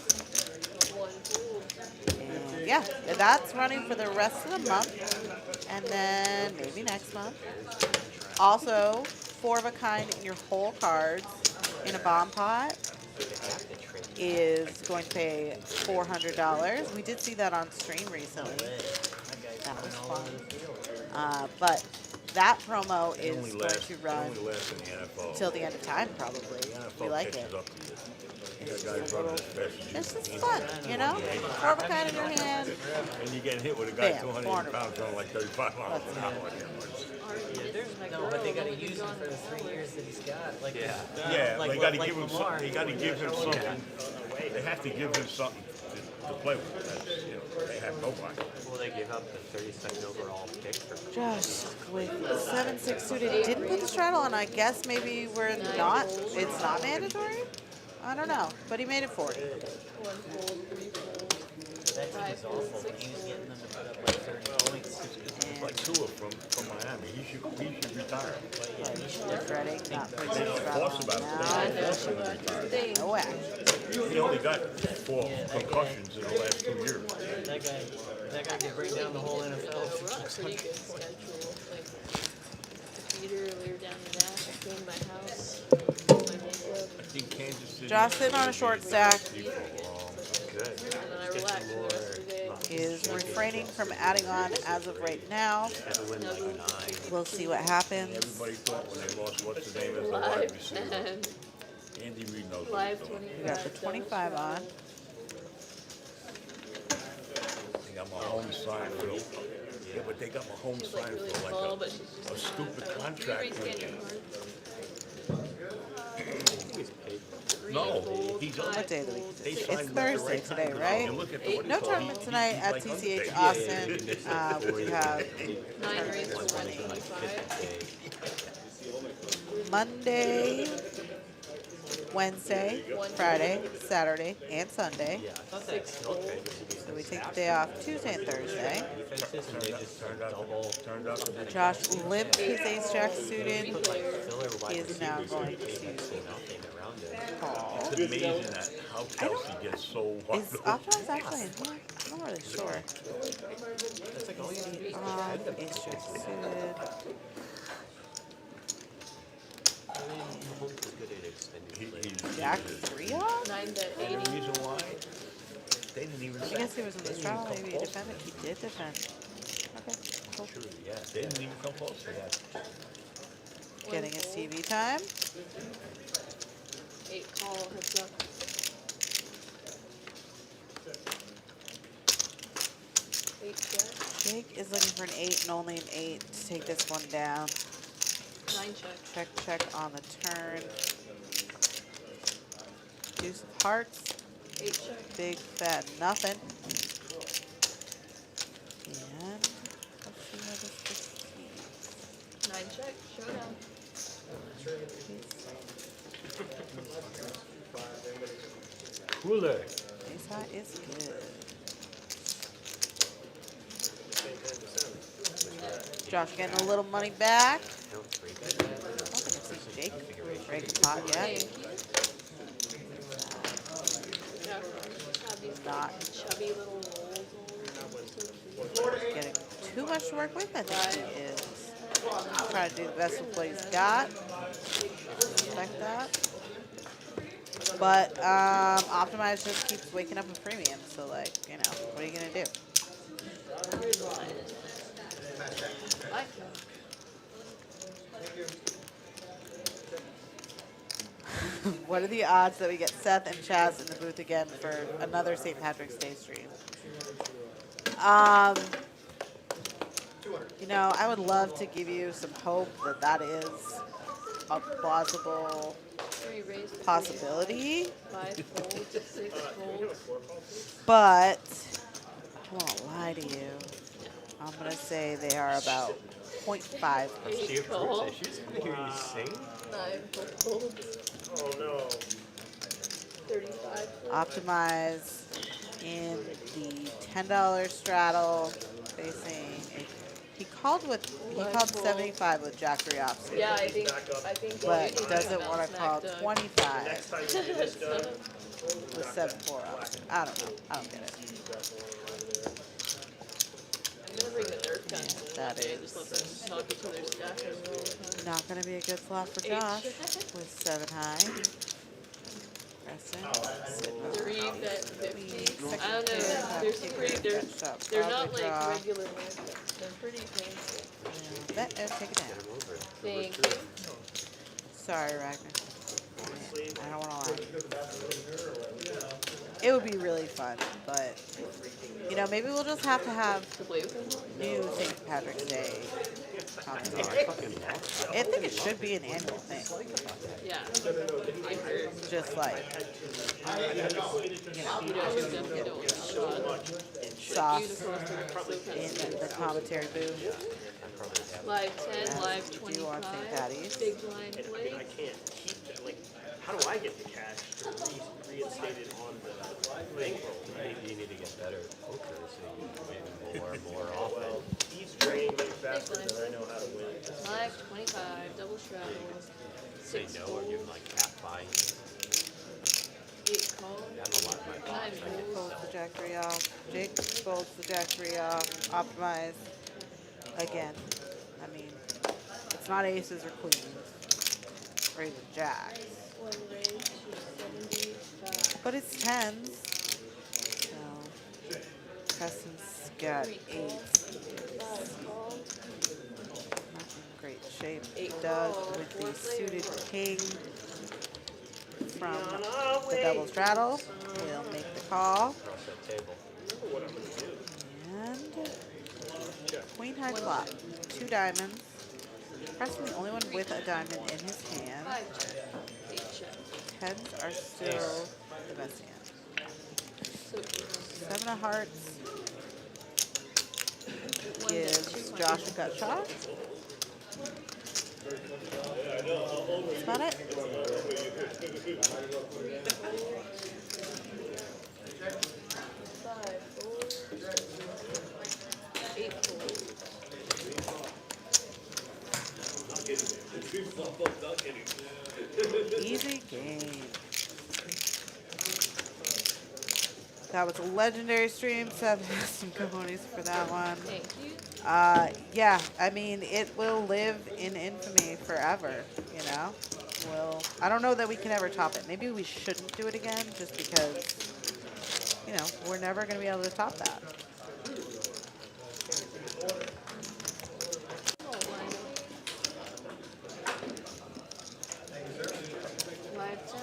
1 fold. And yeah, that's running for the rest of the month. And then maybe next month. Also, 4 of a kind in your whole cards in a bomb pot is going to pay $400. We did see that on stream recently. That was fun. But that promo is going to run Only lasts in the NFL. until the end of time, probably. We like it. Catches up to you. You got guys running as fast as you It's just fun, you know? 4 of a kind in your hand. And you get hit with a guy Bam, 200 pounds running like 35 miles an hour. No, but they gotta use him for the 3 years that he's got. Like, Yeah, like, they got to like give him Lamar. something. They got to give him something. They have to give him something to play with. That's, you know, they have nobody. Well, they gave up the 32nd overall pick for Josh with 7-6 suited didn't put the straddle on. I guess maybe we're not. It's not mandatory. I don't know, but he made it 40. 1 fold. 3 fold. That team is awful. He was getting them to put up like 30 points. It's like Tua from Miami. He should retire. Regretting not putting the straddle Talks on. about it. Now, They forced him to retire. no action. He only got 4 concussions in the last 2 years. That guy could bring down the whole NFL. We're on a pretty good schedule. Like, Peter, we were down in Nash. I cleaned my house. My makeup. I think Kansas City. Josh sitting on a short stack good. And then I relaxed the rest of the day. is refraining from adding on as of right now. Had to win like 9. We'll see what happens. Everybody thought when they lost, what's his name, as the wide Live receiver. 10. Andy Reid knows what Live he's doing. 25. We got the 25 on. They got Mahomes signed for, yeah, but they got Mahomes She's like signed really for small, like but she's just a stupid contract. rescan your cards. No, he's on. What day of the week is They it? signed It's him at the Thursday right today, time. right? You look at the- what No he called, tournament he- tonight he's at like TCH Undertaker. Austin. We have 9 raised to 125. Monday, Wednesday, Friday, Saturday, and Sunday. Yeah, I thought that snow trade was to be So we take the day off Tuesday and Thursday. defenses, and they just double. Josh limped his ace-jack suited. Put like filler wide He is now receivers going and paid like to nothing around it. call. It's amazing that how Kelsey gets so wide Is open. Optimus actually in here? I'm not really sure. That's like all you need to Ace-jack suited. Holmes was good at extending plays. Jack 3 off? 9 bet And 80. the reason why, they didn't even I guess he was in the straddle. Maybe he defended. He did defend. Okay, cool. True, yeah. They didn't even come close to that. Getting his TV time. 8 call, heads up. 8 check. Jake is looking for an 8 and only an 8 to take this one down. 9 check. Check, check on the turn. Deuce of hearts. 8 check. Big fat nothing. And let's see how this proceeds. 9 check. Showdown. Cooler. Ace high is good. Josh getting a little money back. I don't break I don't think I've seen Jake break a pot yet. Thank you. Yeah, have these Not chubby little rolls on. getting too much to work with. I think he is trying to do the best with what he's got. Respect that. But Optimize just keeps waking up with premium. So, like, you know, what are you going to do? Like What are the odds that we get Seth and Chaz in the booth again for another St. Patrick's Day stream? You know, I would love to give you some hope that that is a plausible 3 raised. possibility, 5 folds. 6 folds. but I won't lie to you. I'm going to say they are about 0.5%. 8 call. She's gonna hear you sing. 9 folds. Oh no. 35. Optimize in the $10 straddle facing a, he called 75 with Jack 3 off, Yeah, I think. but he doesn't want to call Next 25 time you get this done, with 7-4 off. I don't know. I don't get it. I'm gonna bring the Nerf gun. That Just is let them talk each other's stack and roll. not going to be a good flop for Josh with 7 high. Preston sitting with 3 bet 50. Second I don't know. pair, They're take pretty. it, They're catch up, they're not probably like draw. regular ones. They're pretty fancy. Bet and take it down. Thank you. Sorry, Ragnar. I don't want to lie. It would be really fun, but you know, maybe we'll just have to have To play with them? new St. Patrick's Day content. I think it should be an annual thing. Yeah. I heard. Just like, You definitely don't want sauce Beautiful. in the commentary booth. Live 10, As live we do on St. 25. Patty's. Big blind I play. can't keep that. Like, how do I get the cash reinstated on the bankroll? Right? You need to get better at poker so you win more often. Well, he's draining me faster than I know how to win. Live 25, double straddle. Say 6 no or fold, you're like half buying. 8 call, I'm a lot of my 9 Folds folds. the Jack 3 off. Jake folds the Jack 3 off. Optimize again. I mean, it's not aces or queens or even jacks, 1 raise to 75. but it's tens. So Preston's got 8s. 5 call, Not in great shape. 8 Doug call, with 4 the suited players. king from the double straddle. He'll make the call. Across that table. And queen high flop. 2 diamonds. Preston the only one with a diamond in his hand. 5 check, 8 check. Tens are still the best hand. So 7 of hearts 1 bet gives 200. Josh a gut shot. That's about it. Five fold. Eight fold. Easy game. That was a legendary stream. Seth has some cojones for that one. Thank you. Yeah, I mean, it will live in infamy forever, you know? I don't know that we can ever top it. Maybe we shouldn't do it again just because, you know, we're never going to be able to top that. Oh, line. Live 10.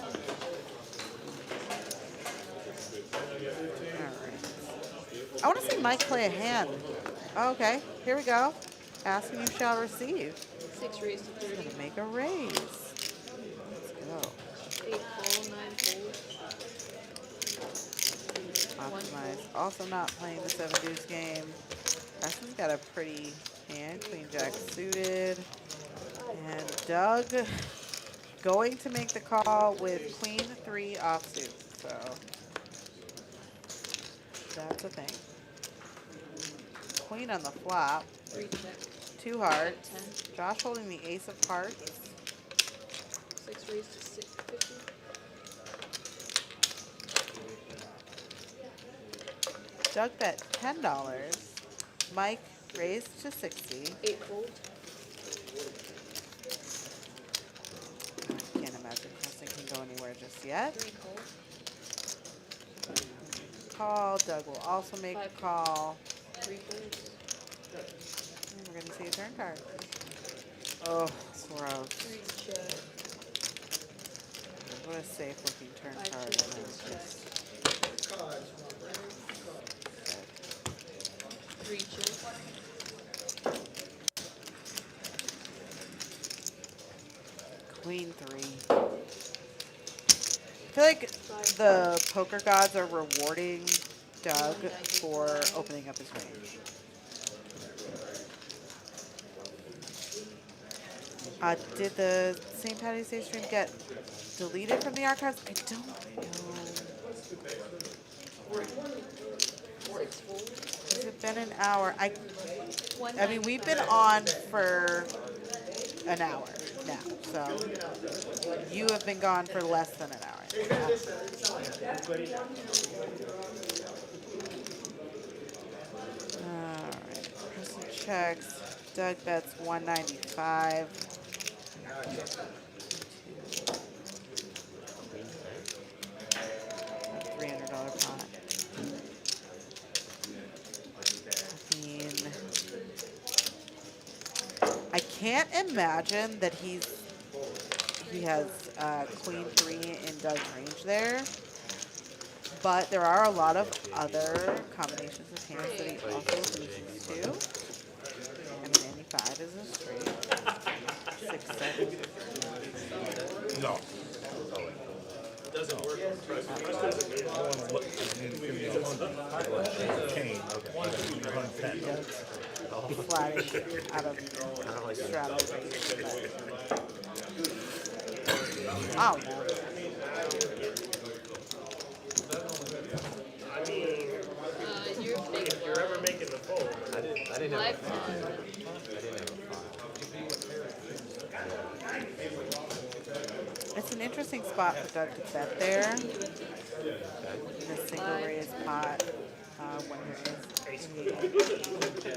All right. I want to see Mike play a hand. Oh, okay, here we go. Ask and you shall receive. 6 raised to 30. Gonna make a raise. Let's go. 8 fold, 9 fold. Optimize. Also not playing the 7 deuce game. Preston's got a pretty hand. Queen jack suited. And Doug going to make the call with queen 3 offsuit. So that's a thing. Queen on the flop. 3 check. 2 hearts. 10. Josh holding the ace of hearts. 6 raised to 650. Doug bet $10. Mike raised to 60. 8 fold. Can't imagine Preston can go anywhere just yet. 3 call. Call. Doug will also make a call. 3 folds. And we're gonna see a turn card. Oh, gross. 3 check. What a safe looking turn 5 card. check. And then 6 just- check. 3 check. Queen 3. I feel like the poker gods are rewarding Doug for opening up his range. Did the St. Patty's Day stream get deleted from the archives? I don't know. 6 fold. Has it been an hour? I mean, we've been 195. on for an hour now, so you have been gone for less than an hour. All right, Preston checks. Doug bets 195. $300 pot. I can't imagine that he has queen 3 in Doug's range there, but there are a lot of other combinations of hands that he also loses to. I mean, 95 is a straight. 6, 7. No. Doesn't work. Cane. Flatting out of strategy. Oh, no. I mean, You're big. if you're ever making the fold, I didn't have Live a 10. I didn't have a It's an interesting spot for Doug to bet there. In a single raise pot. When there is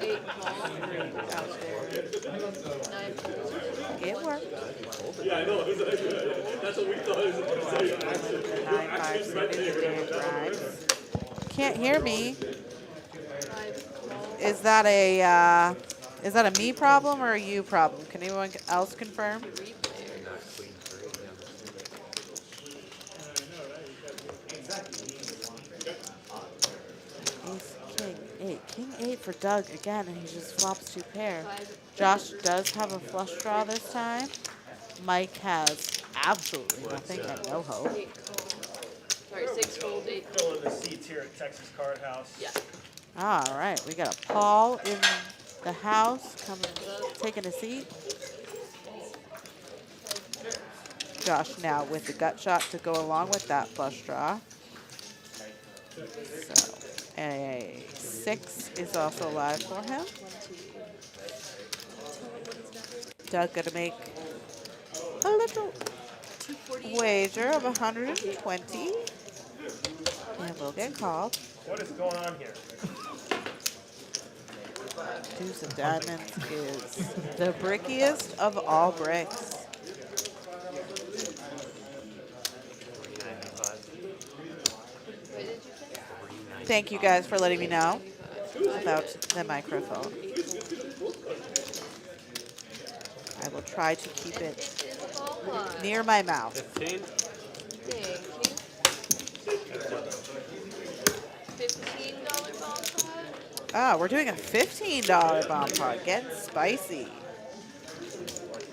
8 call. out there. 9 fold. It worked. Yeah, I know. That's what we thought. The 9-5 suited Dan drives. Can't hear me. 5 call. Is that a me problem or a you problem? Can anyone else confirm? 3 player. not queen 3. Ace, king, 8. King 8 for Doug again, and he just flops 2 pair. 5. Josh does have a flush draw this time. Mike has absolutely nothing and no hope. 8 call. Sorry, 6 fold, 8 call. filling the seats here at Texas Card House. Yeah. All right, we got a Paul in the house, coming, taking a seat. Josh now with the gut shot to go along with that flush draw. So a 6 is also live for him. Doug gonna make a little wager of 120. And we'll get called. What is going on here? Deuce of diamonds is the brickiest of all bricks. Thank you guys for letting me know about the microphone. I will try to keep it near my mouth. 15? Thank you. $15 ball pot. Ah, we're doing a $15 bomb pot. Getting spicy.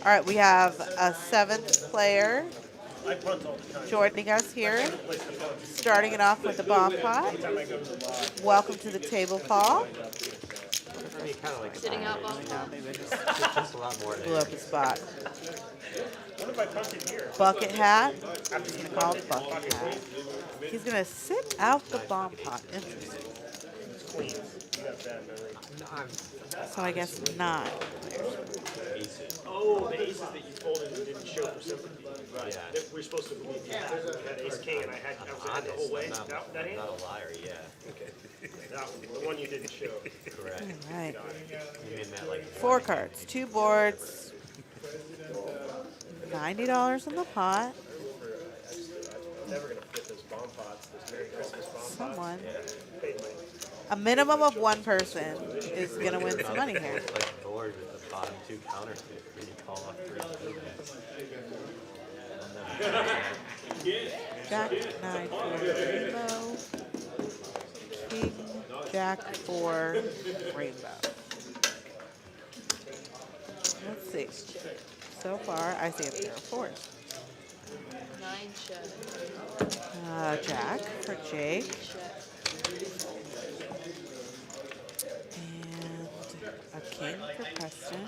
All right, we have a 7th player I punt all the time. joining us here, starting it off with the bomb pot. Anytime I go to the lodge. Welcome to the table, Paul. I mean, kind of like Sitting out ball pot. Maybe I just just a lot more than blew up the spot. What if I punted here? Bucket hat. After He's you gonna call punted, it bucket hat. He's gonna sit out the bomb pot. Interesting. it's clean. You got bad memory. So I guess 9. Oh, the aces that you folded and didn't show for sympathy. Right. Yeah. That we're supposed to believe you had ace king and I was the whole way. I'm not, That I'm hand? not a liar, yeah. The one you didn't show. Correct. All right. You mean that like 4 cards, 2 boards, $90 in the pot. I'm never gonna forget those bomb pots, those Merry Christmas bomb pots. Someone. Paid money. A minimum of 1 person is gonna win some money here. it's like board with the bottom 2 counters where you call off 3 Jack 9 for rainbow. King Jack for rainbow. Let's see. So far, I see a pair of 4s. 9 check. Jack for Jake. Check. And a king for Preston.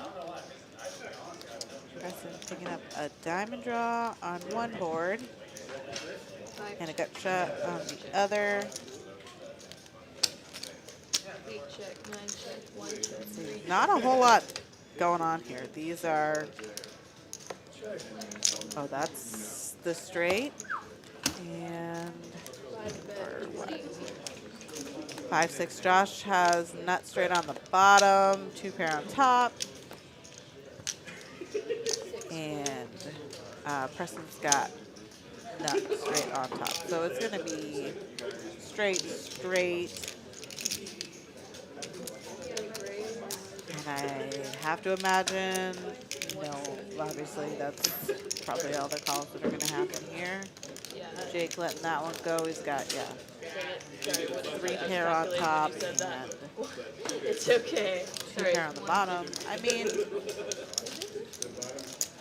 Preston picking up a diamond draw on one board 5 and a gut shot on the other. 8 check. 9 check. 1 check. 3 Not a whole lot going on here. These are, oh, that's the straight. And 5 bet. It's easy. 5-6 Josh has nut straight on the bottom, 2 pair on top. And Preston's got nut straight on top. So it's going to be straight, straight. And I have to imagine, no, obviously that's probably all the calls that are going to happen here. Yeah. Jake letting that one go. He's got, yeah, Sorry, what is 3 that? I was pair on calculating top when you said that. and It's okay. 2 pair on the bottom. I mean,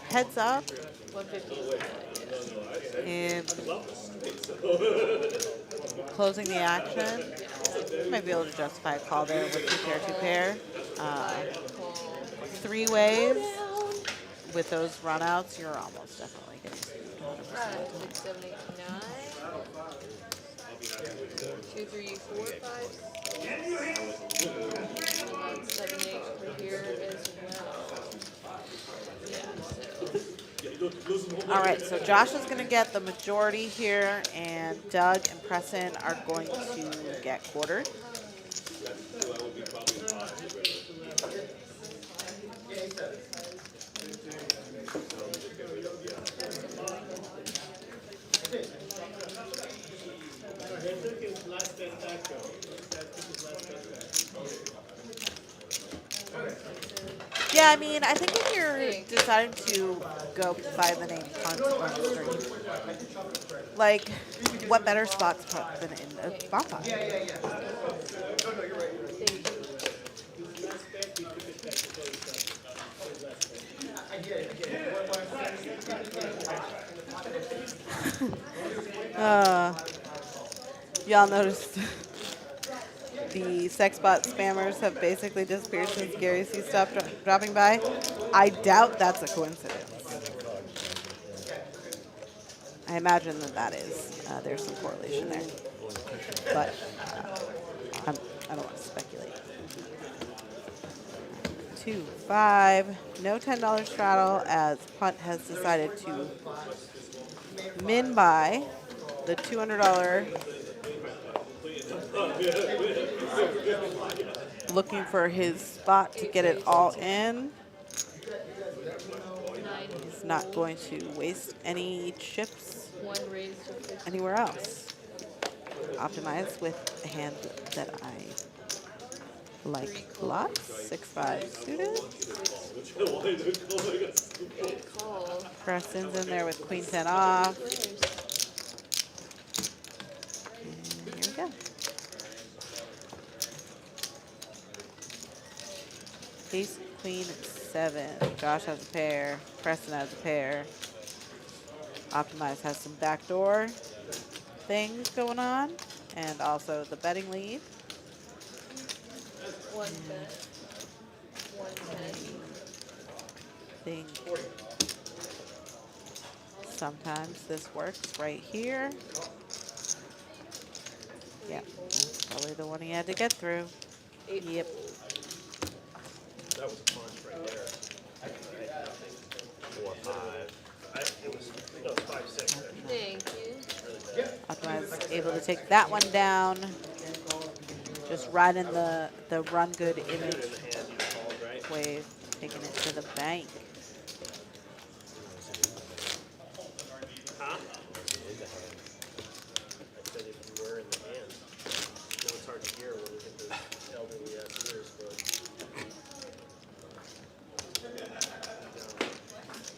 heads up 150. in closing the action. Might be able to justify a call there with 2 pair. 3 ways with those runouts, you're almost definitely getting 100%. 6, 7, 8, 9. 2, 3, 4, 5. And then 7, 8 over here as well. Yeah, so. All right, so Josh is going to get the majority here, and Doug and Preston are going to get quartered. Yeah, I mean, I think if you're deciding to go by the name punt on the stream, like, what better spot to put than in a bomb pot? Y'all noticed the sex bot spammers have basically disappeared since Gary C stopped dropping by. I doubt that's a coincidence. I imagine that is. There's some correlation there. But I don't want to speculate. 2-5. No $10 straddle as Punt has decided to min buy the $200. Looking for his spot to get it all in. He's not going to waste any chips One raised to 50. anywhere else. Optimize with a hand that I like lots. 6-5 suited. Call. Preston's in there with queen 10 off. And here we go. Ace, queen, 7. Josh has a pair. Preston has a pair. Optimize has some backdoor things going on. And also the betting lead. One bet. 110. Think sometimes this works right here. Yeah, that's probably the one he had to get through. Yep. That was a punch right there. 4-5. It was, no, 5-6. Thank you. Optimize able to take that one down. Just right in the run good image In the hand you called, right? wave, taking it to the bank. Huh? I said if you were in the hand. No, it's hard to hear when you get those elderly ears, but.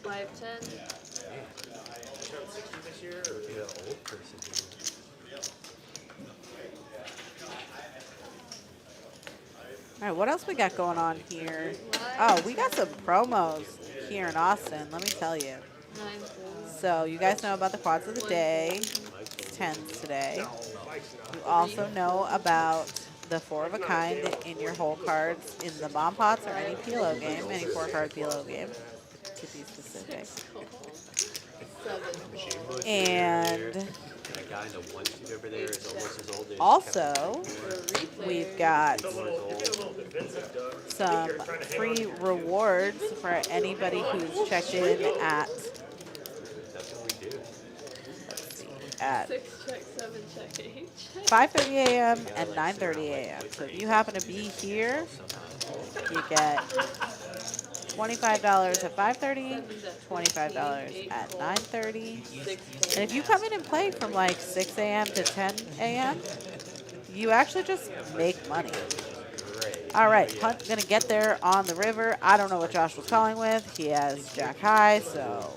510. Turned 60 this year, or? You're an old person, dude. All right, what else we got going on here? Oh, we got some promos here in Austin, let me tell you. 9-4. So you guys know about the quads of the day. It's 10s today. You also know about the 4 of a kind in your hole cards in the bomb pots or any PLO game, any 4-card PLO game, to be specific. 7. And That guy in the one suit over there is almost as old as also, Replay. we've got You're a little defensive, Doug. some free rewards for anybody who's checked in at That's what we do. at 6 check, 7 check, 8 check. 5:30 a.m. and 9:30 a.m. So if you happen to be here, you get $25 at 5:30, $25 at 9:30. And if you come in and play from like 6 a.m. to 10 a.m., you actually just make money. All right, Punt's gonna get there on the river. I don't know what Josh was calling with. He has Jack High, so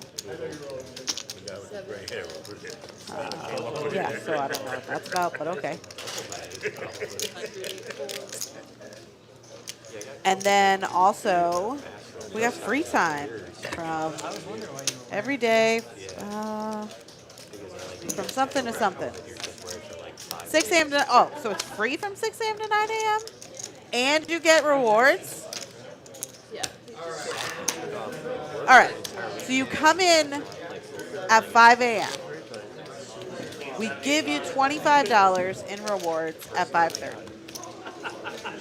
yeah. So I don't know what that's about, but okay. And then also, we got free time from every day, from something to something. 6 a.m. to, oh, so it's free from 6 a.m. to 9 a.m.? And you get rewards? Yeah. All right, so you come in at 5 a.m. We give you $25 in rewards at 5:30.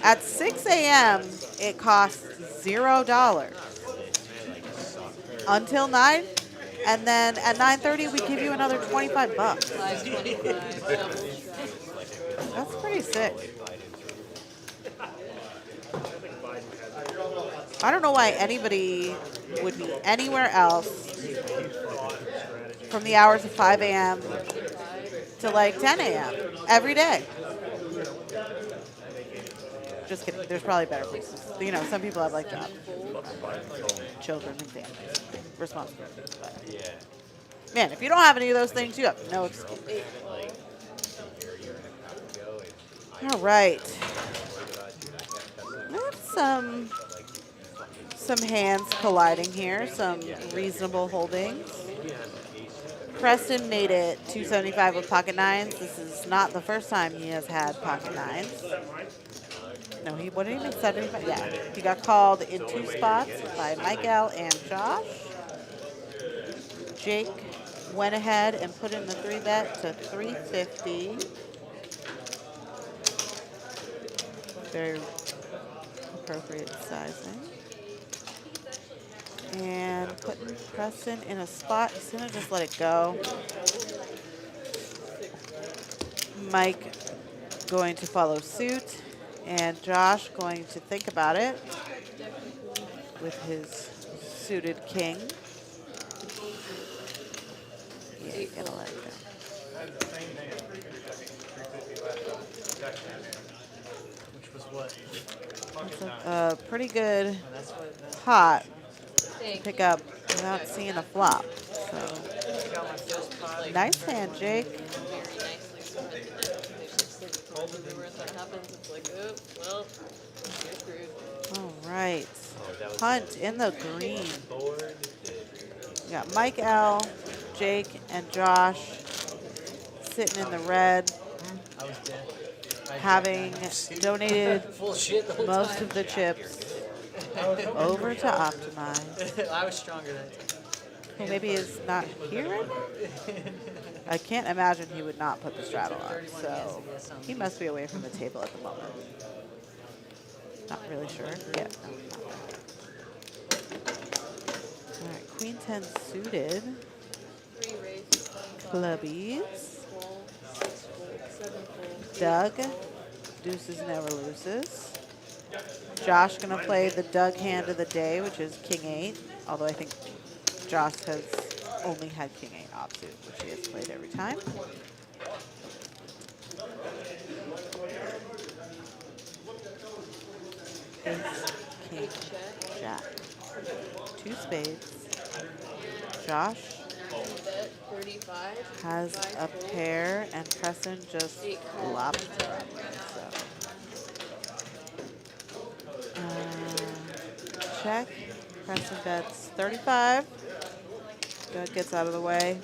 At 6 a.m., it costs $0 until 9, and then at 9:30 we give you another $25. 525. That's pretty sick. I don't know why anybody would be anywhere else from the hours of 5 a.m. to like 10 a.m. every day. Just kidding. There's probably better places. You know, some people have like jobs, children, and families, responsibilities. But man, if you don't have any of those things, you have no excuse. All right. Let's some hands colliding here. Some reasonable holdings. Preston made it 275 with pocket nines. This is not the first time he has had pocket nines. No, he wouldn't even 75. Yeah, he got called in 2 spots by Michael and Josh. Jake went ahead and put in the 3-bet to 350. Very appropriate sizing. And putting Preston in a spot. He's going to just let it go. Mike going to follow suit. And Josh going to think about it with his suited king. Yeah, you gotta let it go. Which was what? Pretty good That's what. pot Thank pick up without seeing a flop. So Got my first pot. nice hand, Jake. very nicely put. They just like fold everywhere that happens. It's like, oh, well, you're screwed. All right. that was Hunt in the green. board. We got Mike L, Jake, and Josh sitting in the red, I was dead. I having donated full shit the whole most time. of the chips over to Optimize. I was stronger that time. Who maybe is not here? I can't imagine he would not put the straddle on, so he must be away from the table at the moment. Not really sure. Yeah. No, not there. All right, Queen 10 suited. 3 raises, 5, Clubbies. full, 6 full, 7 full. Doug. Deuces never loses. Josh gonna play the Doug hand of the day, which is King 8. Although I think Josh has only had King 8 offsuit, which he has played every time. Ace, King, Jack. 2 spades. Josh Bet 35. has a pair, and Preston just lopped it. So. Check. Preston bets 35. Doug gets out of the way.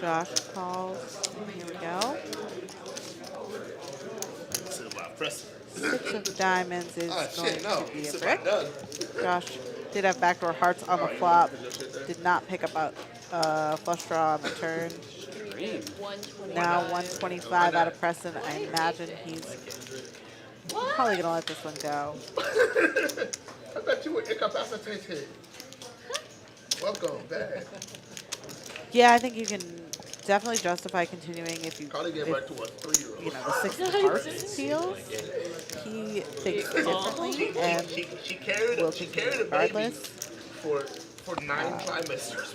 Josh calls. Here we go. 6 of diamonds is going to be a brick. Josh did have backdoor hearts on the flop. Did not pick up a flush draw on the turn. Now 125 out of Preston. I imagine he's probably going to let this one go. I thought you were incapacitated. Welcome back. Yeah, I think you can definitely justify continuing if you, Carly gave back to us 3-year-old. you know, the 6 of hearts feels. He thinks differently and She carried will she continue carried a baby regardless. for 9 trimesters.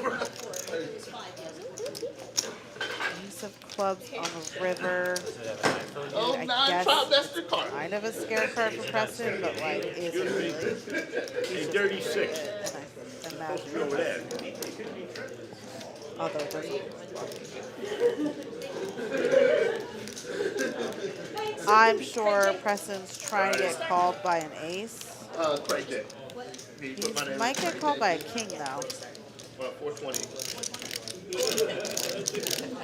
Ace of clubs on the river. Oh, I 9 guess trimester card. kind of a scare card for Preston, but like, is it really? A dirty 6. And I imagine, Over there. although it doesn't. I'm sure Preston's trying to get called by an ace. Craig J. He put my He name might get called by a king though. 420.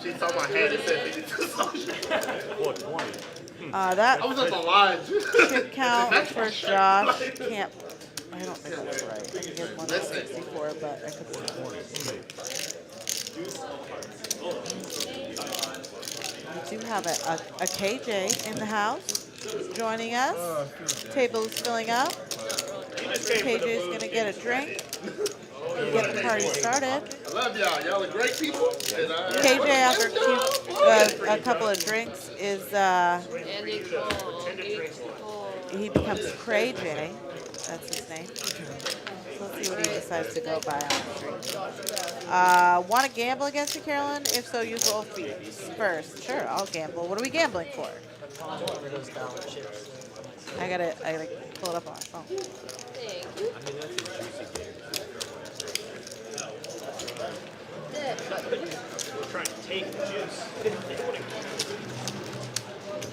She saw my hand and said 52 social. 420. That I was on the line. chip count for Josh can't. I don't think that's right. I think it's 164, but I could be wrong. We do have a KJ in the house joining us. Table is filling up. KJ is going to get a drink. Get the party started. I love y'all. Y'all are great people. And KJ, after a couple of drinks, is Andy Cole. he becomes Cray J. That's his name. So let's see what he decides to go by on the street. Want to gamble against you, Carolyn? If so, use roll feet first. Sure, I'll gamble. What are we gambling for? Over those dollar chips. I gotta pull it up on my phone. Thank you. I mean, that's a juicy game. We're trying to take the juice.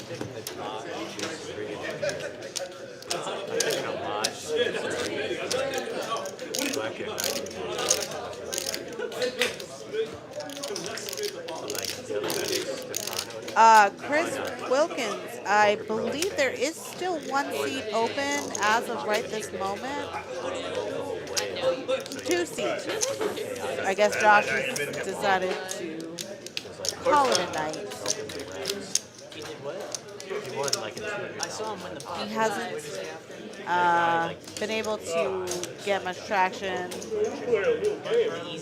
Taking the pot, juice is really good. I'm taking a lot. So I could not do Chris Wilkins, I believe there is still one seat open as of right this moment. 2 seats. I guess Josh has decided to call it a night. He did what? He won like in 200. I saw him win the He pot. hasn't been able to get much traction,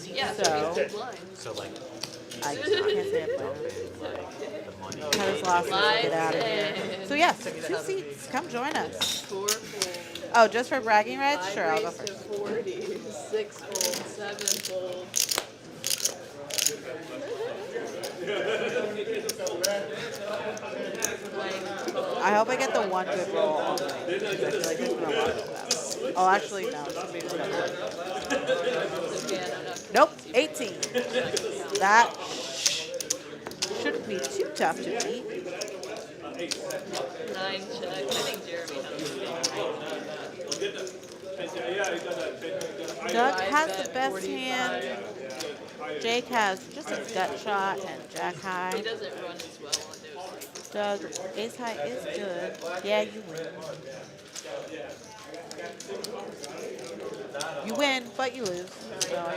Yeah, So- so he's blind. So like I can't say it, but like the money. cut his losses and get out of here. Live So yes, 2 seats. Come join us. 4 fold. Oh, just for bragging rights? 5 Sure, I'll go raised to first. 40. 6 fold. 7 fold. I hope I get the one good roll all night. I feel like there's been a lot of that. Oh, actually, no. Somebody just got it. Nope, 18. That shouldn't be too tough to beat. 9 check. I think Jeremy has Doug has the best hand. Jake has just a gut shot and jack He high. doesn't run as well on those. Doug, ace high is good. Yeah, you win. You win, but you lose. So, I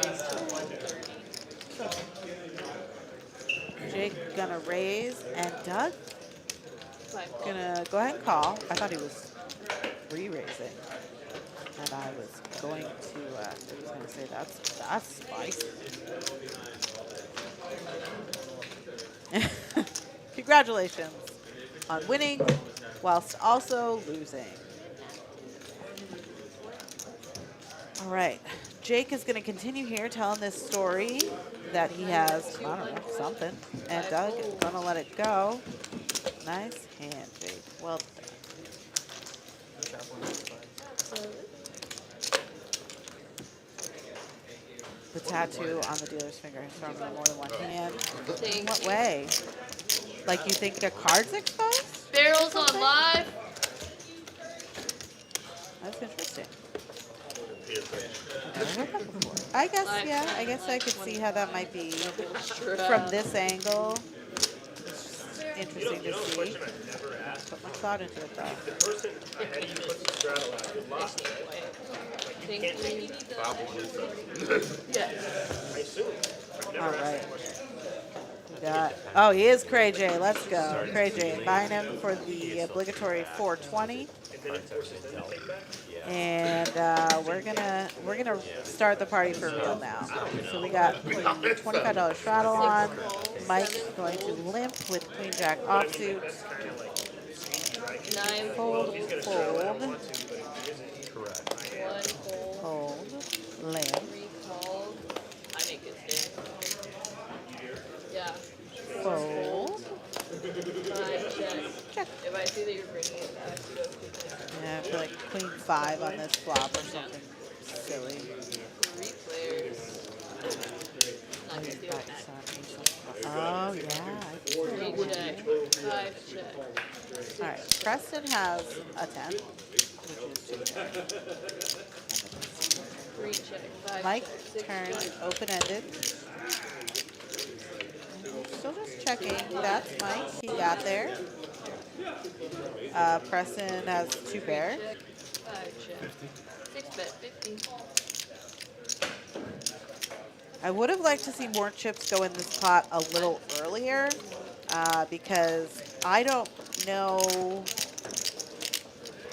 mean, Jake gonna raise, and Doug 5 fold. gonna go ahead and call. I thought he was re-raising, and I was going to say that's spicy. Congratulations on winning whilst also losing. All right, Jake is going to continue here telling this story that he has, I don't know, something, and Doug is going to let it go. Nice hand, Jake. Well done. The tattoo on the dealer's finger is from more than one hand. In what way? Like you think the card's exposed? Barrels on live. That's interesting. Never heard that before. I guess, yeah, I guess I could see how that might be from this angle. Interesting to see. Put much thought into it though. The person ahead of you puts the straddle out, you lost, right? Think Can't we take need it. Yes. I assume. I've never All asked right. that question. We got, oh, he is Cray J. Let's go. Cray J. Buying him for the obligatory 420. And then it forces them to take back. And we're gonna start the party for real now. So we got $25 straddle on. Mike going to limp with Queen Jack offsuit. 9 Fold, fold, Correct. 1 fold. fold, limp. 3 called. I think it's good. Yeah. Fold. 5 check. Check. If I see that you're bringing it back, you go to Yeah, I feel like Queen 5 on this flop or something silly. 3 players. Not gonna do it. Oh yeah. 3 check. 5 check. All right. Preston has a 10, which is 2. 3 check. 5 Mike check. 6 turn check. open-ended. Still just checking. That's Mike. He got there. Preston has 2 pairs. 5 check. 6 bet 50. I would have liked to see more chips go in this pot a little earlier because I don't know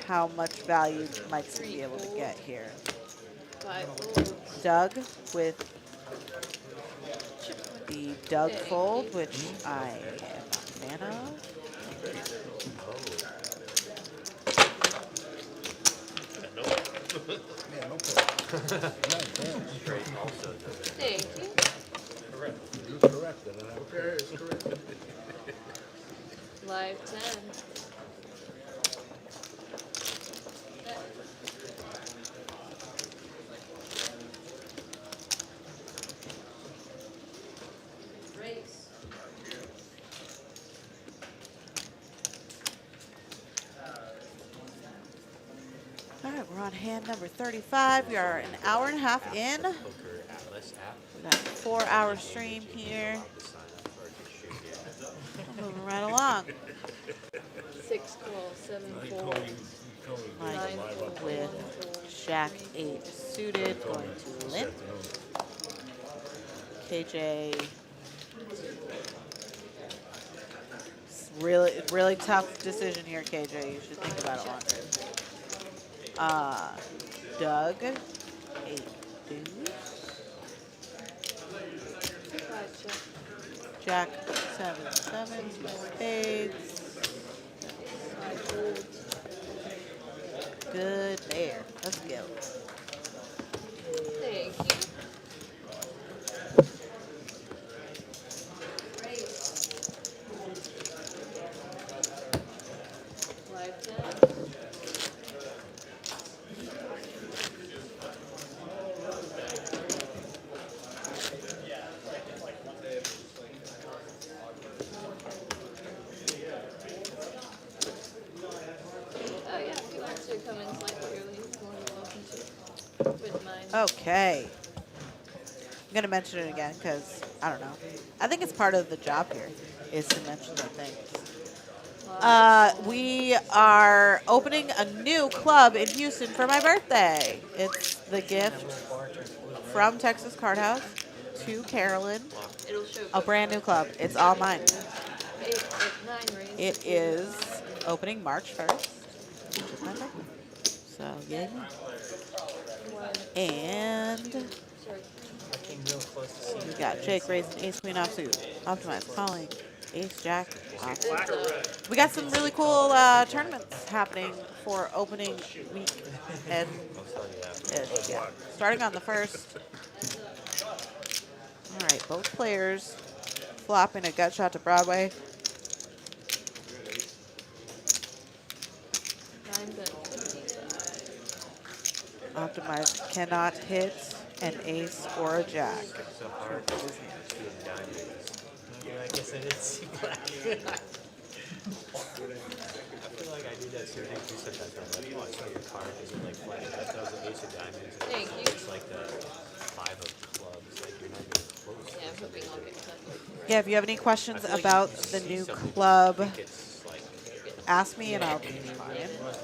how much value Mike's going to be able to get here. 5 folds. Doug with the Doug fold, which I am not a fan of. Thank you. Live 10. Race. All right, we're on hand number 35. We are an hour and a half in. Poker Atlas app. We got a 4-hour stream here. Moving right along. 6 call. 7 fold. Mike with Jack 8 suited going to limp. KJ. Really tough decision here, KJ. You should think about it longer. Doug, 8 deuce. Jack, 7, 2 spades. Good there. Let's go. Thank you. Live 10. Oh yeah, if you want to come in slightly early, you're more than welcome to. Wouldn't mind. Okay. I'm going to mention it again because, I don't know. I think it's part of the job here is to mention the things. We are opening a new club in Houston for my birthday. It's the gift from Texas Card House to Carolyn. It'll show A brand new club. It's all mine. 9 raised. It is opening March 1st, which is my birthday. So, yay. And Sorry. Looking real close to seeing we got Jake raising ace queen offsuit. Optimized calling ace jack off. Black or red? We got some really cool tournaments happening for opening week and yeah, starting on the 1st. All right, both players flopping a gut shot to Broadway. 9 bet 55. Optimized cannot hit an ace or a jack. So hard to see diamonds. Yeah, I guess I didn't see black. I feel like I do that sort of thing sometimes. I'm like, oh, I saw your card. Is it like flat? That was an ace of diamonds. And Thank you. It's like the 5 of clubs. Like you're not even close. Yeah, I'm hoping I'll get cut. Yeah, if you have any questions I feel like about you the see new something, club, I think it's like, ask me and I'll try and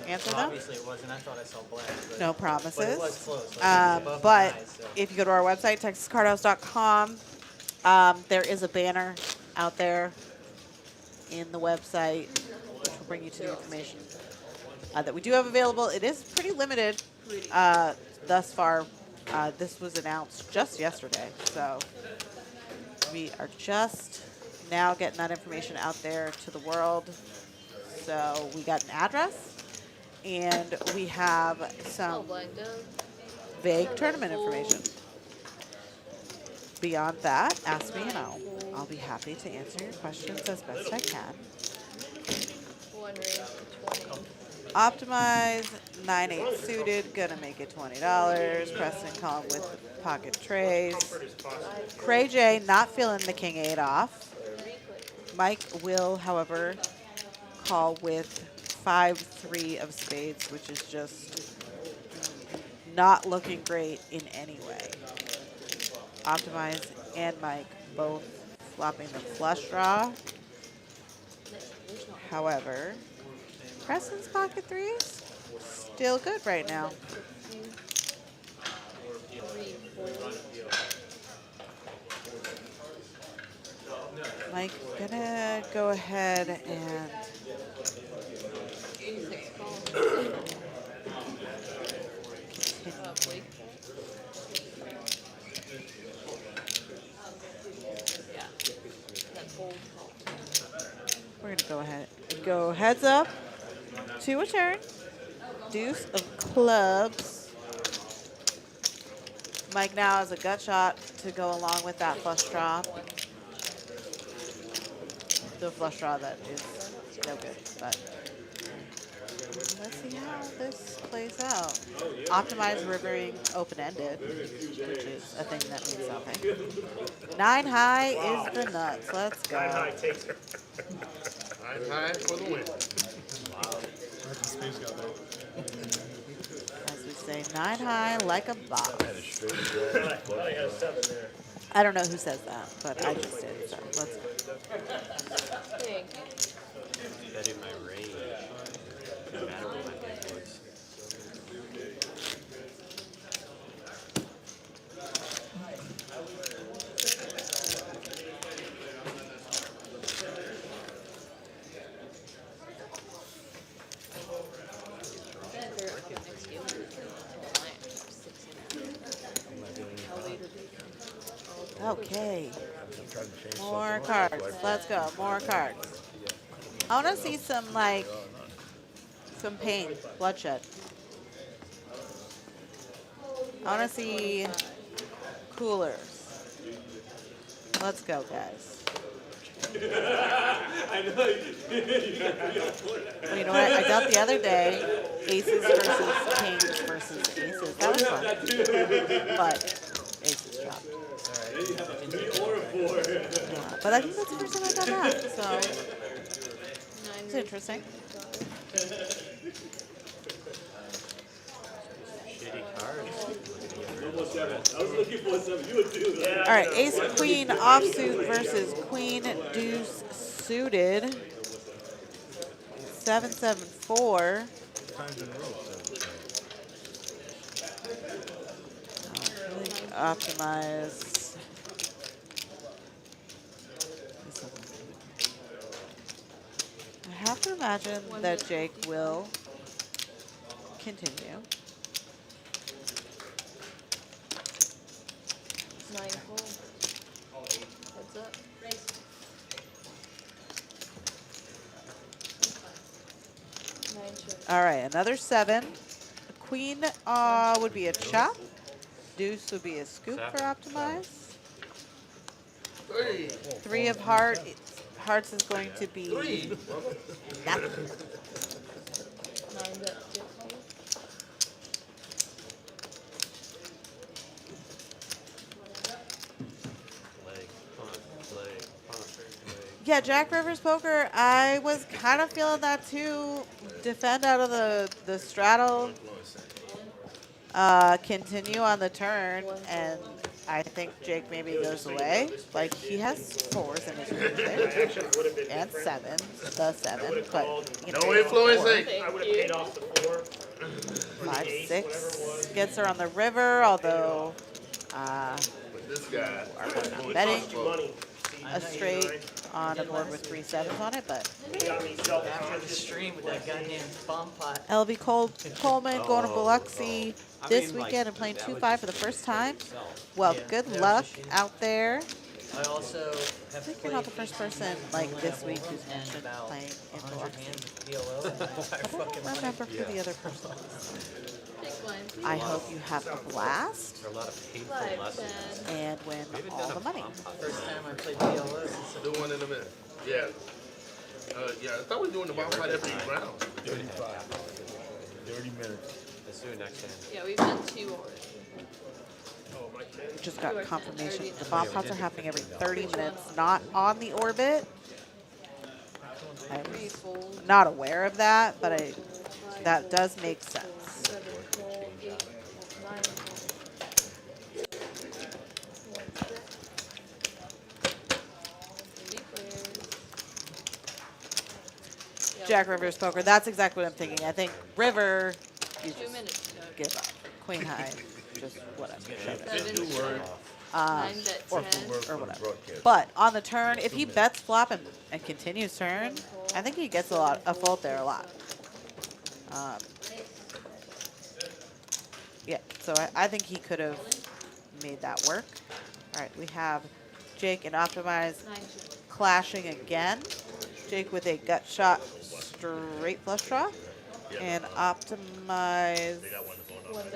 answer them. Obviously it wasn't. I thought I saw black. But, No but it promises. was close. Like, it was above my But eyes, so. if you go to our website, texascardhouse.com, there is a banner out there in the website which will bring you to the information that we do have available. It is pretty limited thus far. This was announced just yesterday, so we are just now getting that information out there to the world. So we got an address, and we have All some blanked out. vague tournament information. Beyond that, ask me and I'll be happy to answer your questions as best I can. 1 raised 20. Optimize, 9-8 suited, gonna make it $20. Preston calling with the pocket trays. Cray J not feeling the king 8 off. Mike will, however, call with 5-3 of spades, which is just not looking great in any way. Optimize and Mike both flopping the flush draw. However, Preston's pocket threes still good right now. 3, 4. Mike gonna go ahead and 6 calls. Blake. Yeah. That bold call. we're gonna go ahead and go heads up to a turn. Deuce of clubs. Mike now has a gut shot to go along with that flush draw. The flush draw that is no good, but let's see how this plays out. Optimized rivering open-ended, which is a thing that means nothing. 9 high is the nuts. Let's go. 9 high takes her. 9 high for the win. As we say, 9 high like a box. I thought he had a 7 there. I don't know who says that, but I just did, so let's go. Thank you. that in my range, no matter what my hand was. Okay. I'm trying to change More something up, cards. so I- Let's go. More cards. I want to see some, like, some pain, bloodshed. I want to see coolers. Let's go, guys. Well, you know what? I dealt the other day, aces versus kings versus aces. That was fun. But aces dropped. But I think that's the first time I've done that. So it's interesting. Shitty cards. I was looking for something you would do. All right, ace queen offsuit versus queen deuce suited. 774. Times in a row, so- Optimize. I have to imagine that Jake will continue. 9 full. Heads up. Nine check. All right, another 7. Queen would be a chop. Deuce would be a scoop for optimize. Hey, 3 of hearts is going to be nothing. 9 bet 50. Leg, punt, leg, punt, leg. Yeah, Jack Rivers Poker, I was kind of feeling that too. Defend out of the straddle. Continue on the turn, and I think Jake maybe goes away. Like, he has 4s in his range there. Actually would have been And different. 7, the 7, but you know, no influencing. I would have paid off the 4. 5, 6 gets her on the river, although But this guy, betting Cost you money. a straight on a board with 3 7s on it, but It got me After the self-conscious. stream with that goddamn bomb pot. LB Coleman going to Biloxi I this mean, like, weekend and playing that 2-5 was for the just first for time. himself. Well, Yeah, good that was luck a shame. out there. I also I have think you're not the first person like this week who's mentioned playing in 100 Biloxi. hands of PLO. And I don't remember who the other person was. Take mine. I hope you have a blast There are a lot of painful 5, lessons. 10. and win We haven't all done the a money. pump pot. First time I played PLO since do one in a minute. Yeah. Yeah, I thought we were doing the bomb fight every round. 35. 30 minutes. Let's do it next hand. Yeah, we've done 2 already. Just got confirmation. The bomb pots are happening every 30 minutes, not on the orbit. 3 I'm full. not aware of that, but that does make sense. 7 full. 8 full. 9 full. 1 set. 3 players. Yeah, Jack Rivers Poker, that's exactly what I'm thinking. I think River, you 2 just minutes ago. give up. Queen high, just whatever. 7 check. Uh, 9 bet or 10. or whatever. Broadcast. But on the turn, if he bets flop and continues turn, I think he gets a fold there a lot. Yeah, so I think he could have made that work. All right, we have Jake and Optimize 9 check. clashing again. Jake with a gut shot straight flush draw. And Optimize,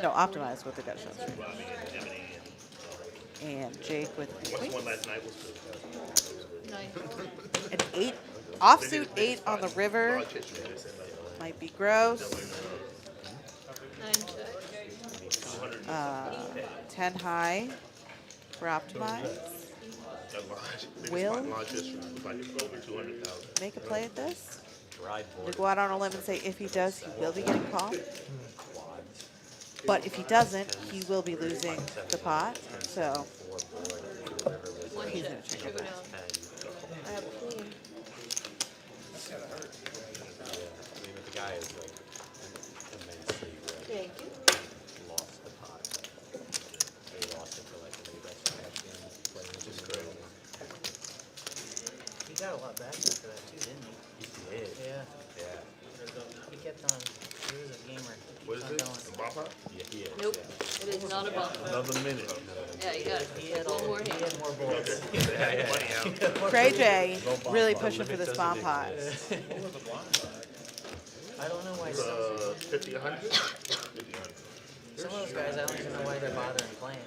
no, Optimize with a gut shot straight. And Jake with the queen. 9 full. An 8, offsuit 8 on the river. Might be gross. 9 check. 10 high for Optimize. Will make a play at this. Ride To board. go out on a limb and say if he does, he will be getting called. But if he doesn't, he will be losing the pot. So 1 he's check. gonna check Go it back. down. I have a queen. Yeah, I mean, the guy is like immensely Thank you. lost the pot. They lost it for like maybe that's the next game. Playing just great. He got a lot back after that too, didn't he? He did. Yeah. Yeah. He kept on. He was a gamer. He What is kept it? on going. A ball pot? Yeah, he is. Nope. Yeah. It is not a bomb. Another minute. Yeah, you got it. He had One more He hand. had more bullets. Yeah, yeah. Cray J really pushing for this bomb pot. I don't know why some of 50, 100? those guys, I don't even know why they're bothering playing.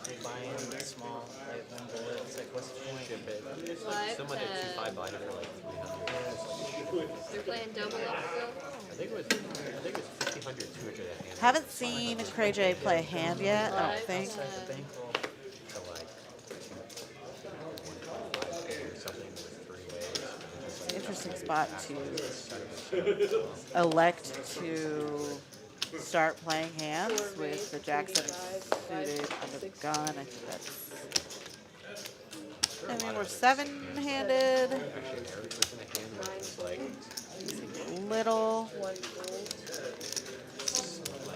They buy in small, like one bullet. It's like, what's the point? Someone at 2.5 bought it for like 300. They're playing double up still. I think it was 50, 100, 200 at hand. Haven't seen Cray J play a hand yet, I don't think. Outside the bankroll. To like 1.5 or something with 3 ways. Interesting spot to elect to start playing hands with the Jack 7 suited under the gun. I think that's. I mean, we're 7-handed. Actually, Eric was in a hand where it was like Little One fold.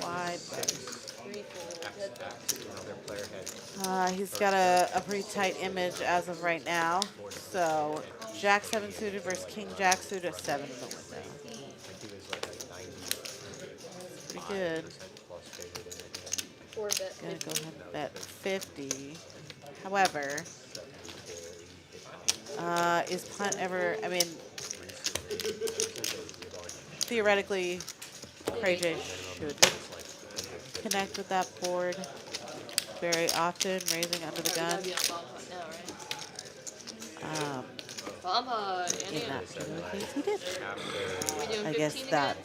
wide. But, Three fold. another player had he's got a pretty tight image as of right now. So Jack 7 suited versus King Jack suited, 7 in the window. I think he was like a 90. Pretty good. Plus favored in the hand. Four bet. Gonna go ahead and bet 50. However, is punt ever? I mean, theoretically, Cray J should connect with that board very often, raising under the gun. That'd be on bomb pot now, right? Bomb pot. In that particular case, he did. We doing I guess 15 again?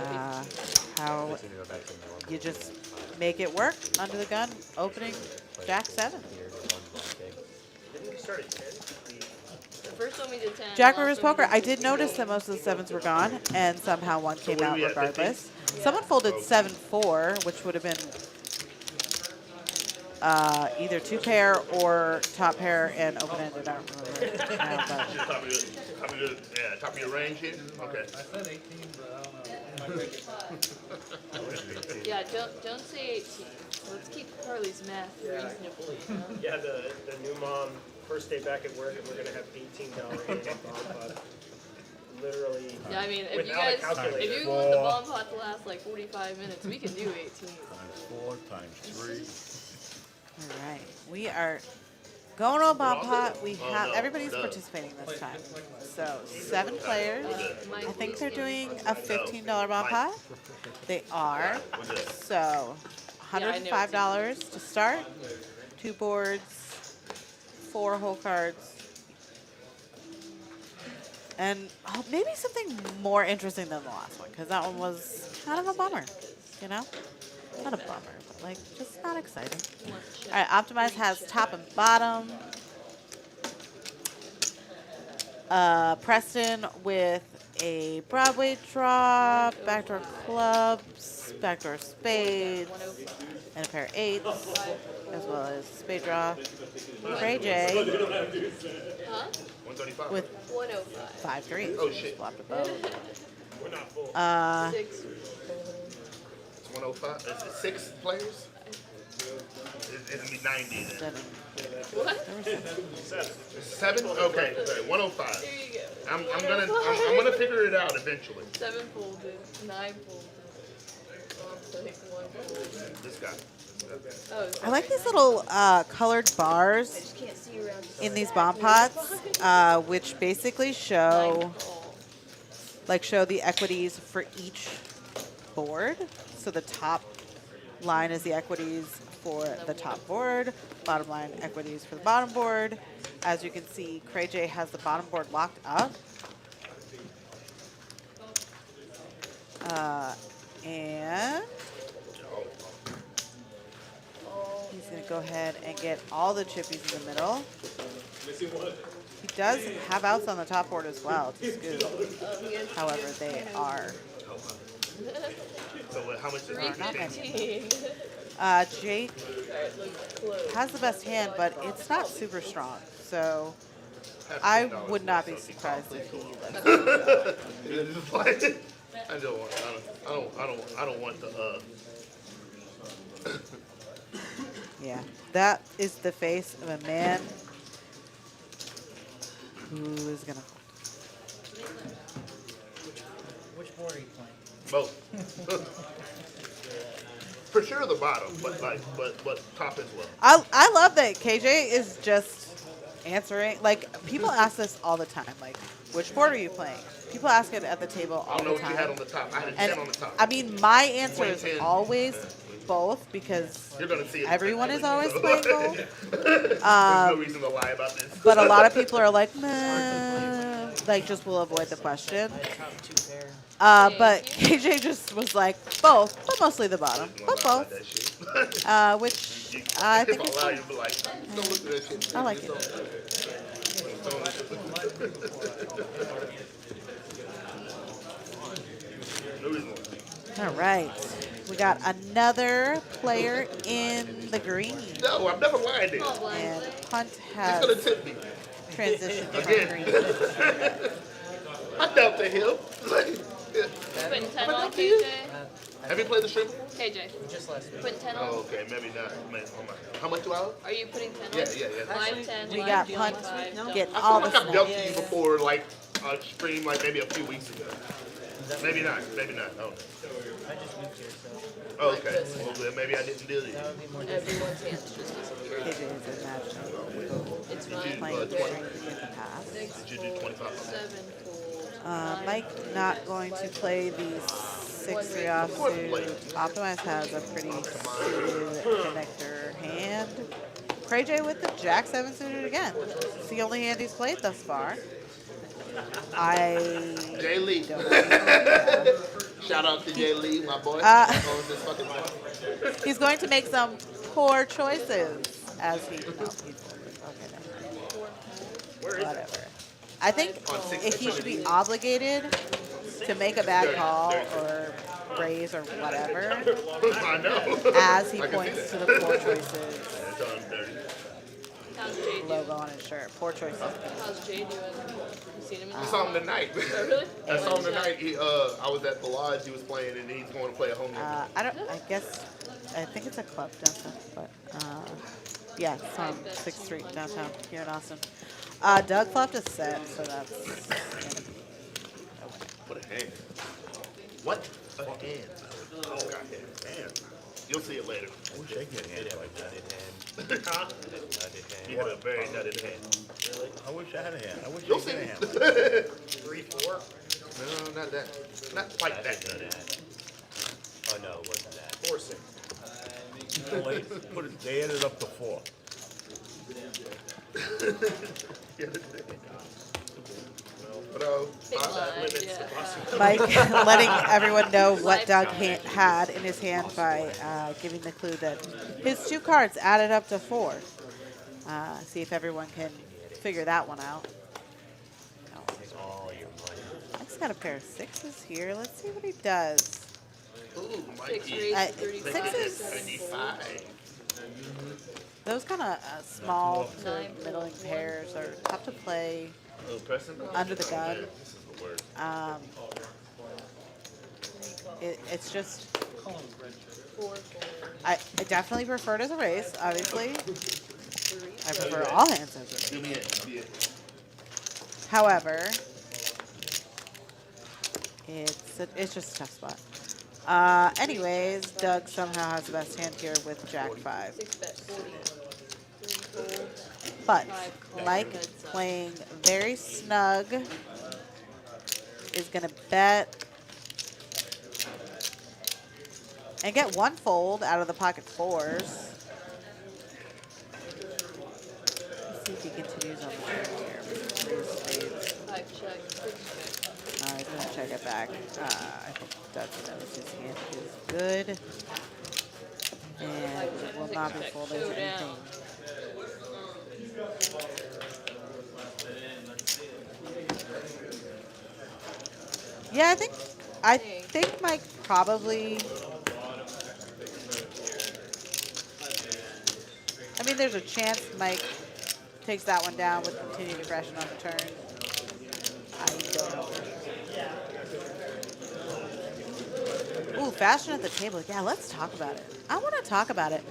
that's how you just make it work under the gun, opening Jack 7. Didn't we start at 10? The first one we did 10. Jack the last Rivers one we Poker, did I did notice that most of the 7s were gone, and somehow one came what are out we at, 15? regardless. Someone folded 7-4, which would have been either 2-pair or top pair and open-ended. I don't remember now, but Top of your range here? Okay. I said 18, but I don't know. Yeah, don't say 18. Let's keep Carly's math reasonable. You know? Yeah, the new mom, first day back at work, and we're gonna have $18 hands on bomb pot. Literally. Yeah, I mean, if you Without a guys, calculator. if you want the bomb pot to last like 45 minutes, we can do 18. Times 4 times 3. all right. We are going to a bomb pot. We Oh, have no, everybody's no. participating this time. So 7 players. I think they're doing a $15 bomb pot. They are. So $105 to start. 2 boards, 4 whole cards. And maybe something more interesting than the last one, because that one was kind of a bummer, you know? Not a bummer, but like just not exciting. All right, Optimize has top and bottom. Preston with a Broadway draw, backdoor clubs, backdoor spades, and a pair of 8s, as well as spade draw. Cray J Huh? 135. with 105. 5 3s. Oh, shit. Flopped a boat. We're not full. 6. It's 105. Is it 6 players? It'll be 90 then. 7. What? 7? Okay, 105. There you go. I'm gonna figure it out eventually. 7 folded. 9 folded. Like 1 folded. This guy. Oh, I like these little colored bars can't see around. in these bomb pots, which basically show the equities for each board. So the top line is the equities for the top board, bottom line equities for the bottom board. As you can see, Cray J has the bottom board locked up. And he's going to go ahead and get all the chippies in the middle. He does have outs on the top board as well to scoop. However, they are So how much is it? not many. 315. Jake Alright, look close. has the best hand, but it's not super strong. So I would not be surprised if he lets it. I don't want the Yeah, that is the face of a man Who is gonna hold? Which board are you playing? Both. For sure the bottom, but top as well. I love that KJ is just answering. Like, people ask this all the time. Like, which board are you playing? People ask it at the table I all don't know the what you had on time. the top. I had a And 10 on the top. I mean, my answer is Playing 10. always both because You're gonna see it. everyone is always So- playing gold. There's no reason to lie about this. But a lot of people are like, meh, like just will avoid the question. My top 2 pair. But KJ just was like, both, but mostly the bottom, but both. Which I If think I is lie, fun. you'd be like, don't look at that shit. I like it. No reason why. All right. We got another player in the green. No, I've never lied to you. Oh, blind And play. Punt He's gonna has tip me. transitioned from Again. green. I doubt to him. Putting 10 on to you? KJ. Have you played the stripper? KJ. Just last week. Putting 10 on. Oh, okay, maybe not. How much do I owe? Are you putting 10 on? Yeah. Live 10. We live got dealing Punt 5, double. getting I all feel the like I've dealt snaps. to you before, like a stream, like maybe a few weeks ago. Maybe not. Oh, I just moved here, so oh okay. Well, then maybe I didn't deal to you. that would be more Everyone's hands just disappear. KJ is imagining It's Did fine. you, playing uh, strength in the past. Did you do 25? 7 full. Mike not going to play the 6-3 offsuit. Optimize has a pretty suited connector hand. KJ with the Jack 7 suited again. It's the only hand he's played thus far. Jay Lee. Don't know. Shout out to Jay Lee, my boy. Owns this fucking thing. He's going to make some poor choices as he. No, he's okay. Whatever. I think if he should be obligated to make a bad call or raise or whatever, I know. as he I can see points to that. the poor choices It's on dirty. How's Jay doing? logo on his shirt. Poor choices. How's Jay doing? You seen him in I the saw him tonight. Oh, really? I saw him tonight. I was at the lodge. He was playing, and he's going to play a home game. I think it's a club downtown, but yeah, it's on 6th Street downtown here in Austin. Doug flopped a set, so that's gonna be What a hand. What a hand. Oh, goddamn hand. You'll see it later. I wish I could hand like that. Huh? You had a very nutted hand. I wish I had a hand. I wish You'll I see. could have a hand. 3, 4. No, not that. Not quite that nutted. Oh no, it wasn't that. 4, 6. They added up to 4. But Big five. blind, yeah. Mike letting everyone know what Doug had in his hand by giving the clue that his 2 cards added up to 4. See if everyone can figure that one out. No. Take all your money. Mike's got a pair of 6s here. Let's see what he does. Ooh, 6 Mikey. raised, Sixes. 35. 75. Those kind of small to middling pairs are tough to play Oh, Preston? under the gun. Man, this is the worst. It's just, 4, 4. I definitely prefer it as a race, obviously. 3. I prefer all hands as a race. Do me in. However, it's just a tough spot. Anyways, Doug somehow has the best hand here with Jack 5. 6 bet 40. 3 fold. But 5 call. Mike Heads up. playing very snug is going to bet and get 1 fold out of the pocket 4s. Let's see if he continues on the turn here. With 3 spades. 5 check. 6 check. He's going to check it back. I think Doug knows his hand is good. And it will not be folding to anything. Yeah, I think Mike probably. I mean, there's a chance Mike takes that one down with continued aggression on the turn. I don't know. Ooh, fashion at the table. Yeah, let's talk about it. I want to talk about it.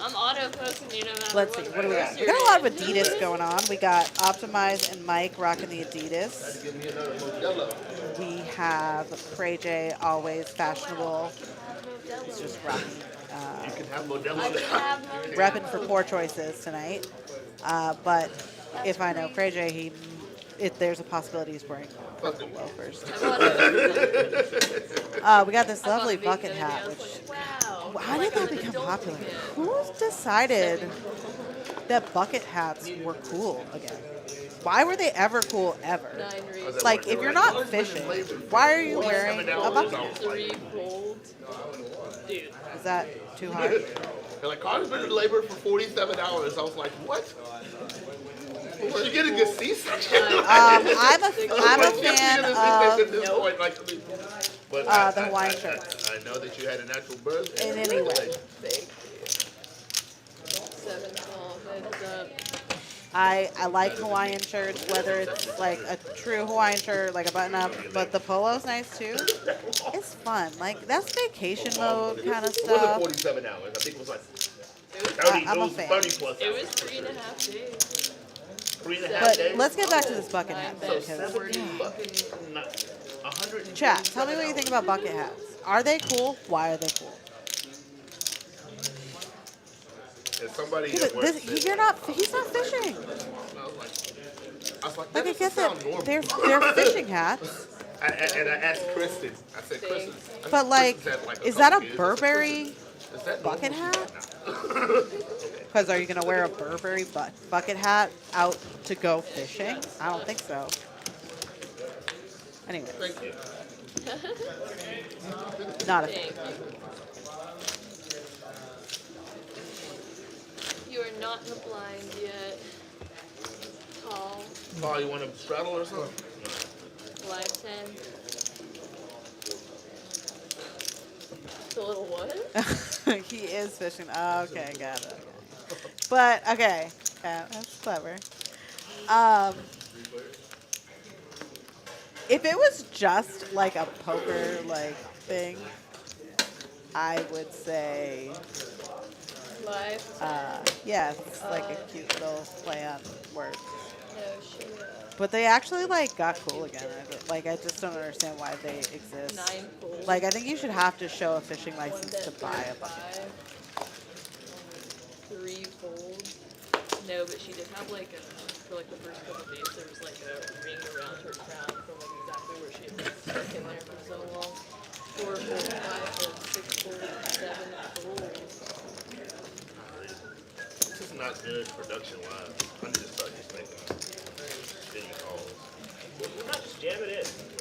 I'm auto posting you no matter Let's see, what do we got? We got a lot of Adidas going on. We got Optimize and Mike rocking the Adidas. Give me another Modelo. We have Cray J, always fashionable. He's just rocking, You can have Modelo. I can have no repping for Poor Choices tonight. But if I know Cray J, there's a possibility he's wearing purple loafers. We got this lovely bucket hat, which, wow. how did that become popular? Who decided that bucket hats were cool again? Why were they ever cool ever? 9 reasons. Like, if you're not fishing, why are you wearing a bucket hat? 3 gold. Dude. Is that too hard? They're like, Carter's been in labor for 47 hours. I was like, what? Well, you get a good C-section. I'm a fan of the Hawaiian shirts. I know that you had a natural birth. In any way. Thank you. 7 tall, heads up. I like Hawaiian shirts, whether it's like a true Hawaiian shirt, like a button-up, but the polo's nice too. It's fun. Like, that's vacation mode kind of It wasn't stuff. 47 hours. I think it was like 30, I'm a it was fan. 30 plus It hours. was 3.5 days. 3.5 But days. let's get back to this bucket hat thing. So 'Cause- 70 fucking 100. Chat, tell me what you think about bucket hats. Are they cool? Why are they cool? And somebody Dude, at work said, he's not fishing. I was like, Like, I that get doesn't that. sound normal. They're fishing hats. And I asked Kristen. I said, Kristen. But, like, Kristen's had, is that a couple kids. Burberry Is that bucket normal? hat? Because are you going to wear a Burberry bucket hat out to go fishing? I don't think so. Anyway, Thank you. not a Thank fan. you. You are not in the blind yet. Tall, Oh, you want to straddle or something? live 10. The little what? He is fishing. Oh, okay, got it. But, okay. Yeah, that's clever. If it was just like a poker like thing, I would say, Live 10. yeah, it's like a cute little play on words. No shit. But they actually like got cool again. Like, I just don't understand why they exist. 9 gold. Like, I think you should have to show a fishing license to buy a bucket. 3 gold. No, but she did have like for like the first couple of days there was like a ring around her crown from like exactly where she had been stuck in there for so long. 4 gold, 5 gold, 6 gold, 7 gold. This is not good production-wise. I need to start just making shitty calls. We're not just jam it in. You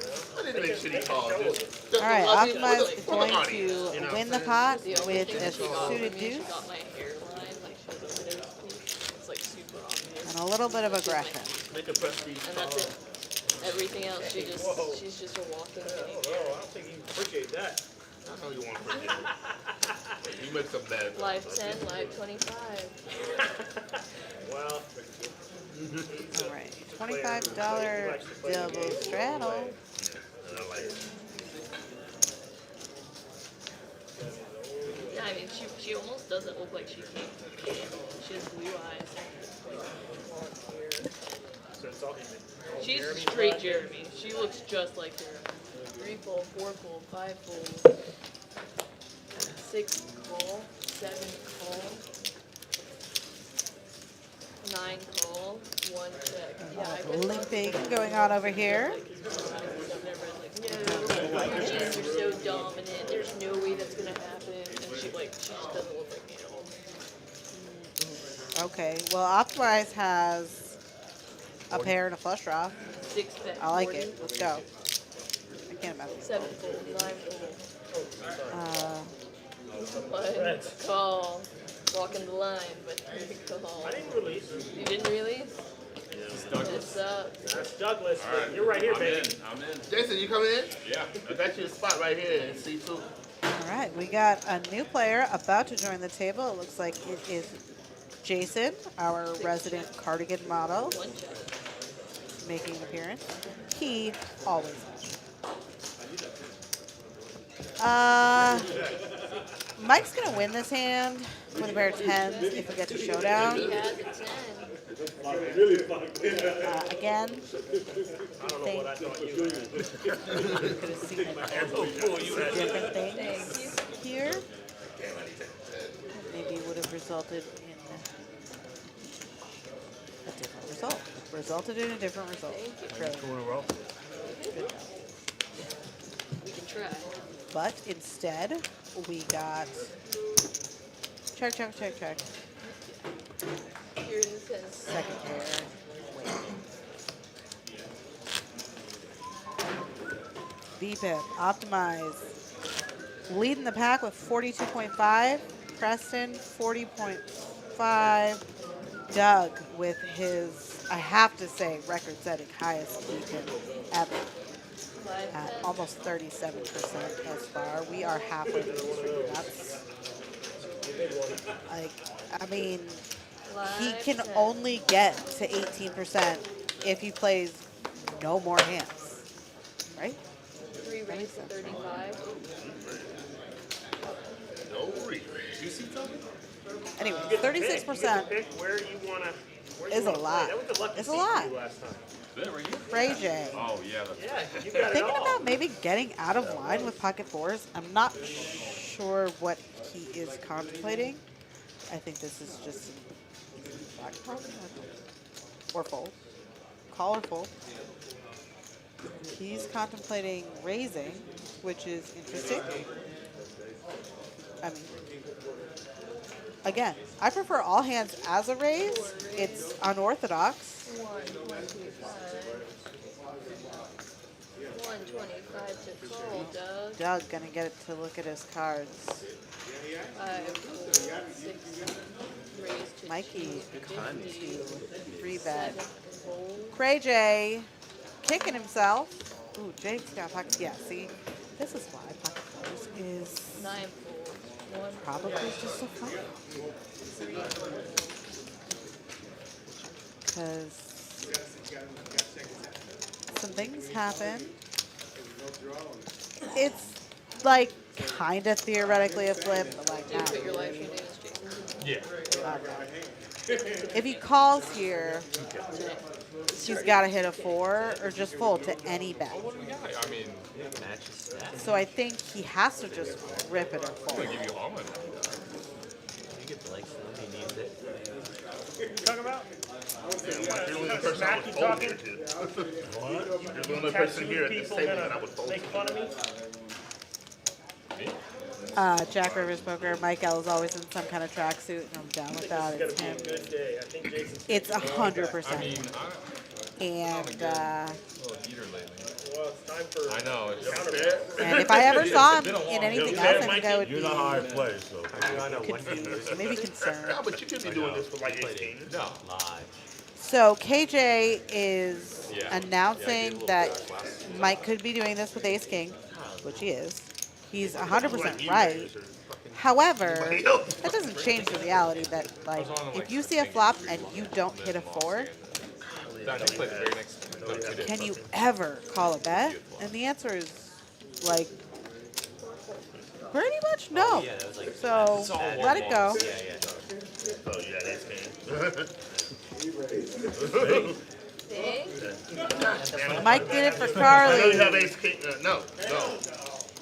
know? I need to make shitty calls. All right, Optimize is for the going audience, to you know win what the I'm pot The only with thing a that she got suited from me, she deuce got my hairline, like she has a widow's peak. It's like super obvious. and a little bit of aggression. Make a prestige And that's it. Everything else, she's just a walking mini. Whoa, I don't think you appreciate that. I know you want to forget it. You make some bad. Live 10, live 25. Well, All right, $25 double straddle. And I like it. Yeah, I mean, she almost doesn't look like she came from the game. She has blue eyes and like blonde hair. so it's all She's Jeremy straight Black. Jeremy. She looks just like Jeremy. 3 full, 4 full, 5 full, 6 full, 7 full, 9 call, 1 check. Yeah, I've been Limping going on over here. I've never been like, no, your genes are so dominant. There's no way that's gonna happen. And she just doesn't look like me at all. Okay, well, Optimize has a pair and a flush draw. 6 bet. I like 40, it. Let's go. I can't imagine. 7 full, 9 full. Uh, 1 call. Walking the line, but 3 call. I didn't release. You didn't release? What's up? That's Douglas. But you're right here, baby. I'm in. Jason, you coming in? Yeah. I got you a spot right here in C2. all right, we got a new player about to join the table. It looks like it is Jason, our resident cardigan model, 1 check. making an appearance. He always has. Mike's gonna win this hand with a pair of 10s if we get to showdown. He has a 10. Again, I don't know what I thought you were. could have seen different things here. Maybe would have resulted in a different result. Resulted in a different result. Really. We can try. But instead, we got check. Here it says Second pair. VPIP, optimize. Leading the pack with 42.5. Preston, 40.5. Doug with his, I have to say, record-setting highest VPIP ever. At almost 37% thus far. We are halfway through the stream. That's like, I mean, he can only get to 18% if he plays no more hands, right? 3 raised to 35. No re. Anyway, You get to 36% pick where you want to. is a lot. That was the lucky It's a seat lot. for you last time. Ray J. Oh, yeah. That's Yeah, you got it Thinking all. about maybe getting out of line with pocket fours. I'm not sure what he is contemplating. I think this is just back or fold. Call or fold. He's contemplating raising, which is interesting. I mean, again, I prefer all hands as a raise. It's unorthodox. 125 to call, Doug. Doug gonna get it to look at his cards. 5, 4, 6, 7. Raised to Mikey, 250. 3-bet. 7, fold. Cray J kicking himself. Ooh, Jake's got pocket. Yeah, see, this is why pocket fours is 9, fold. 1, probably just so fun. 3, Because some things happen. It's like kind of theoretically a flip, but like Did not you put your life really. your names, Jason? If he calls here, he's got to hit a 4 or just fold to any bet. I mean, matches that. So I think he has to just rip it or fold. You get the legs when he needs it. What you talking about? You're the only person I Smack would you fold talking? here to. You're the only person Tattooed here at this people table that I gonna would fold make to. fun of me? Jack Rivers Poker. Mike L is always in some kind of tracksuit, and I'm down with that. It's It's gonna him. be a good day. I think Jason's. It's 100%. I mean, And little heater lately. Well, it's time for. I know. It's and if I ever saw him in anything else, I think I would You be know how I play, so. I know one confused, maybe concerned. No, but you could be doing this for like 18. No. Live. So KJ is Yeah. Yeah, I announcing gave a little that crack last Mike could be doing this with Ace King, which he is. He's 100% right. However, that doesn't change the reality that, like, if you see a flop and you don't hit a 4, I think play the very next. No, 2 days. can you ever call a bet? And the answer is, like, pretty much no. Yeah, that was like. So It's all let it go. Yeah, yeah. Oh, yeah, that's me. Big. Mike did it for I know you Carly. have ace king. No.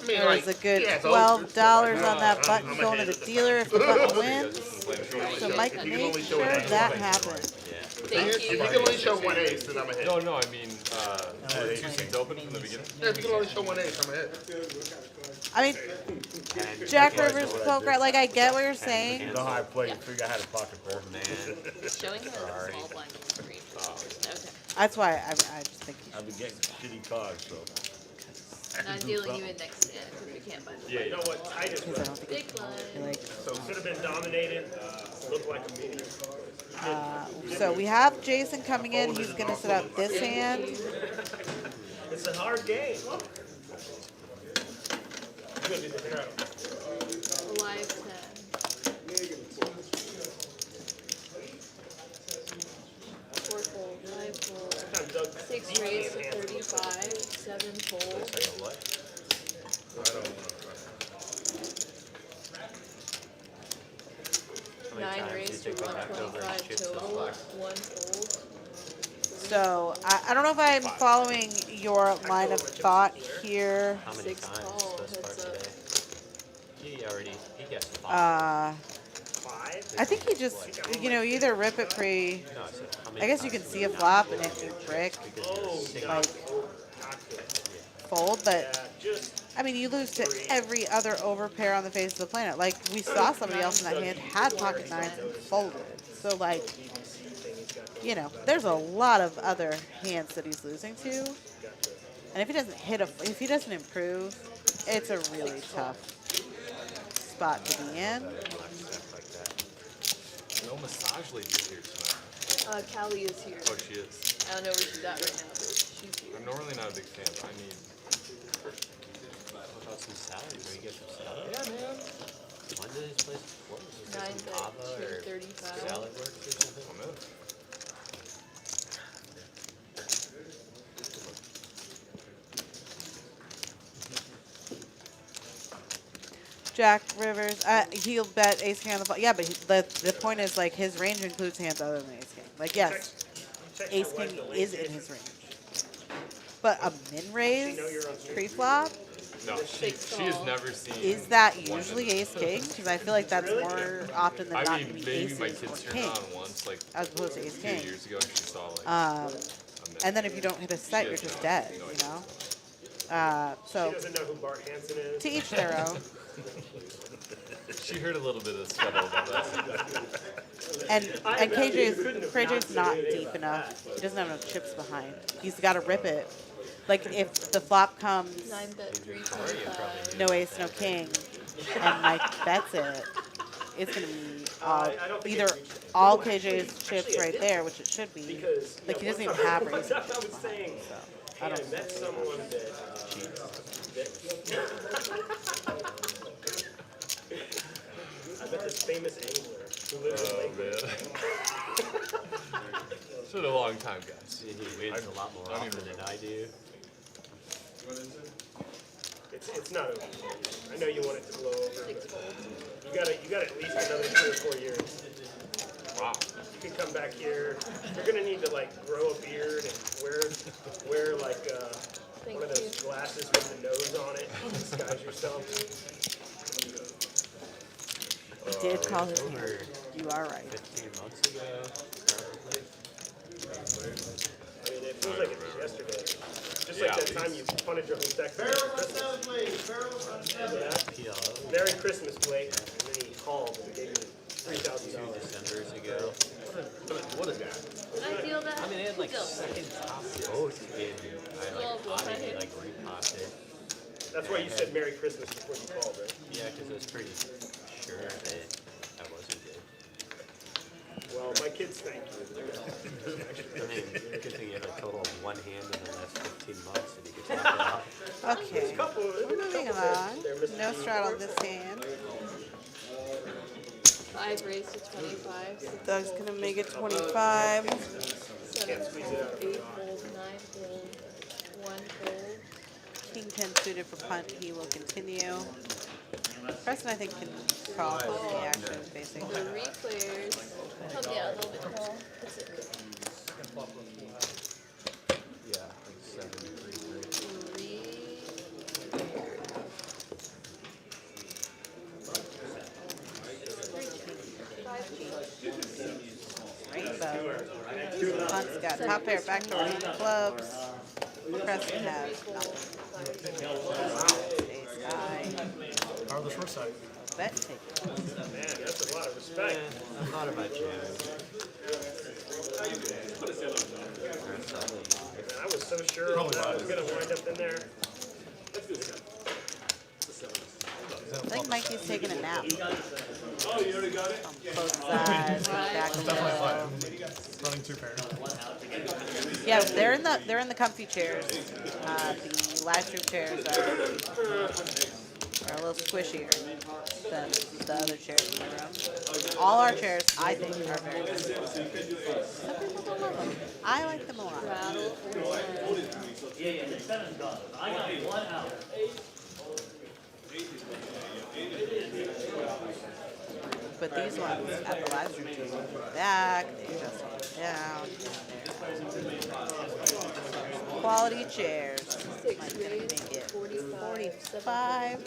I mean, There was a good he has $12 overs. on that button I'm going to ahead. the dealer if the button wins. Wins. So Mike made sure that happened. Thank If you you. can only show one ace, then I'm ahead. No, I mean, 2 seats open from the beginning. Yeah, if you can only show one ace, I'm ahead. I mean, Jack Rivers Poker, like, I get what you're saying. You know how I play, you figure I had a pocket four. Man. Showing her the small blind on the screen. Okay. That's why I just think you I've been getting shitty cards, so. And I'm dealing you in next stand because we can't buy the You know what? Titus should, 'cause I don't think big blind. you like. should have been dominated. Looked like a medium. So we have Jason coming in. He's going to set up this hand. It's a hard game. Good, get the hair out. Live 10. 4 fold, 5 fold. Sometimes Doug 6 raised to 35. 7 fold. stick we knocked over and 125 chips the total, block. 1 fold. So I don't know if I'm following your line of thought here. How many 6 times call, thus far heads up. today? He guessed 5. 5? I think he just, you know, you either rip it pre. No, I said, how many I guess you times can did see we a knock flop over and if you and brick, because you're Oh, sick. like knocked it. fold, but Yeah, just I mean, you lose to every other overpair on the face of the planet. Like we saw somebody else in that hand had pocket nines and folded. So like, you know, there's a lot of other hands that he's losing to, and if he doesn't if he doesn't improve, it's a really tough spot to be in. No massage ladies here tonight. Callie is here. Oh, she is. I don't know where she's at right now, but she's here. I'm normally not a big fan, but I need. What about some salad? Where you get some salad? Yeah, man. When did his place close? Was there 9 some bet, kava or 235. salad works or something? I'm in. Jack Rivers, he'll bet ace king on the flop. Yeah, but the point is like his range includes hands other than ace king. Like yes, ace king is in his range, but a min raise pre-flop, No, she has never seen. is that usually ace king? Because I feel like that's more often than I not mean, gonna be maybe aces my or kids turned kings, on once, like as opposed to ace 2 king. years ago, and she saw like. And then if you don't hit a set, you're just dead. You know. So doesn't know who Bart Hansen is. to each their own. She heard a little bit of scuttle about that. And KJ's not deep enough. He doesn't have enough chips behind. He's got to rip it. Like if the flop comes 9 bet, 325. no ace, no king, and Mike bets it, it's gonna be either all KJ's chips right there, which it should be. Like he doesn't even have raising chips behind. So I don't. met someone that I met this famous angler who lives in Oh Lakewood. man. It's been a long time, guys. He wins a lot more often than I do. It's not over. I know you want it to blow over. But you got at least another 2 or 4 years. Wow. You can come back here. You're gonna need to like grow a beard and wear like one of those glasses with the nose on it. Disguise yourself. He did call his hand. You are right. 15 months ago, probably. I mean, it feels like it was yesterday. Just like that time you punted your whole deck for Christmas. Remember that? PLO. Merry Christmas, Blake. And then he called and gave me $3,000. 2 Decembers ago. What is that? I feel that. I mean, they had like second top both in. I like repopped it. That's why you said Merry Christmas before you called, right? Yeah, because I was pretty sure that I wasn't good. Well, my kids thank you. I mean, good thing you had a total of 1 hand in the last 15 months and you could talk it out. Okay, we're moving along. No strat on this hand. 5 raised to 25. Doug's gonna make it 25. 7 fold, 8 fold, 9 fold, 1 fold. King 10 suited for punt. He will continue. Preston, I think, can call for the action, basically. The replayers come down a little bit more. That's it. Yeah, like 7, 3, 3. Rainbow. Punt's got top pair, back door, clubs. Preston has nothing. Ace high. How are the short side? Bet take. Man, that's a lot of respect. I thought about you. Man, I was so sure that I was going to wind up in there. I think Mikey's taking a nap. Oh, you already got it? Both sides, back a little. Running 2 pairs. Yeah, they're in the comfy chairs. The live stream chairs are a little squishier than the other chairs in the room. All our chairs, I think, are very good. Some people don't love them. I like them a lot. Rattle. but these ones at the live stream table in the back, they adjust it down. Quality chairs. Might gonna make it 45.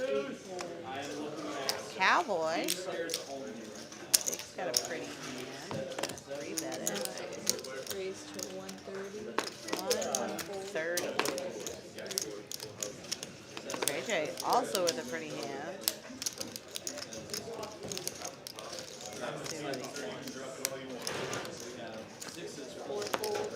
Cowboy. Jake's got a pretty hand. 3-bet it. Raise to 130. 130. JJ also with a pretty hand. Let's see what he says. 4 fold, 5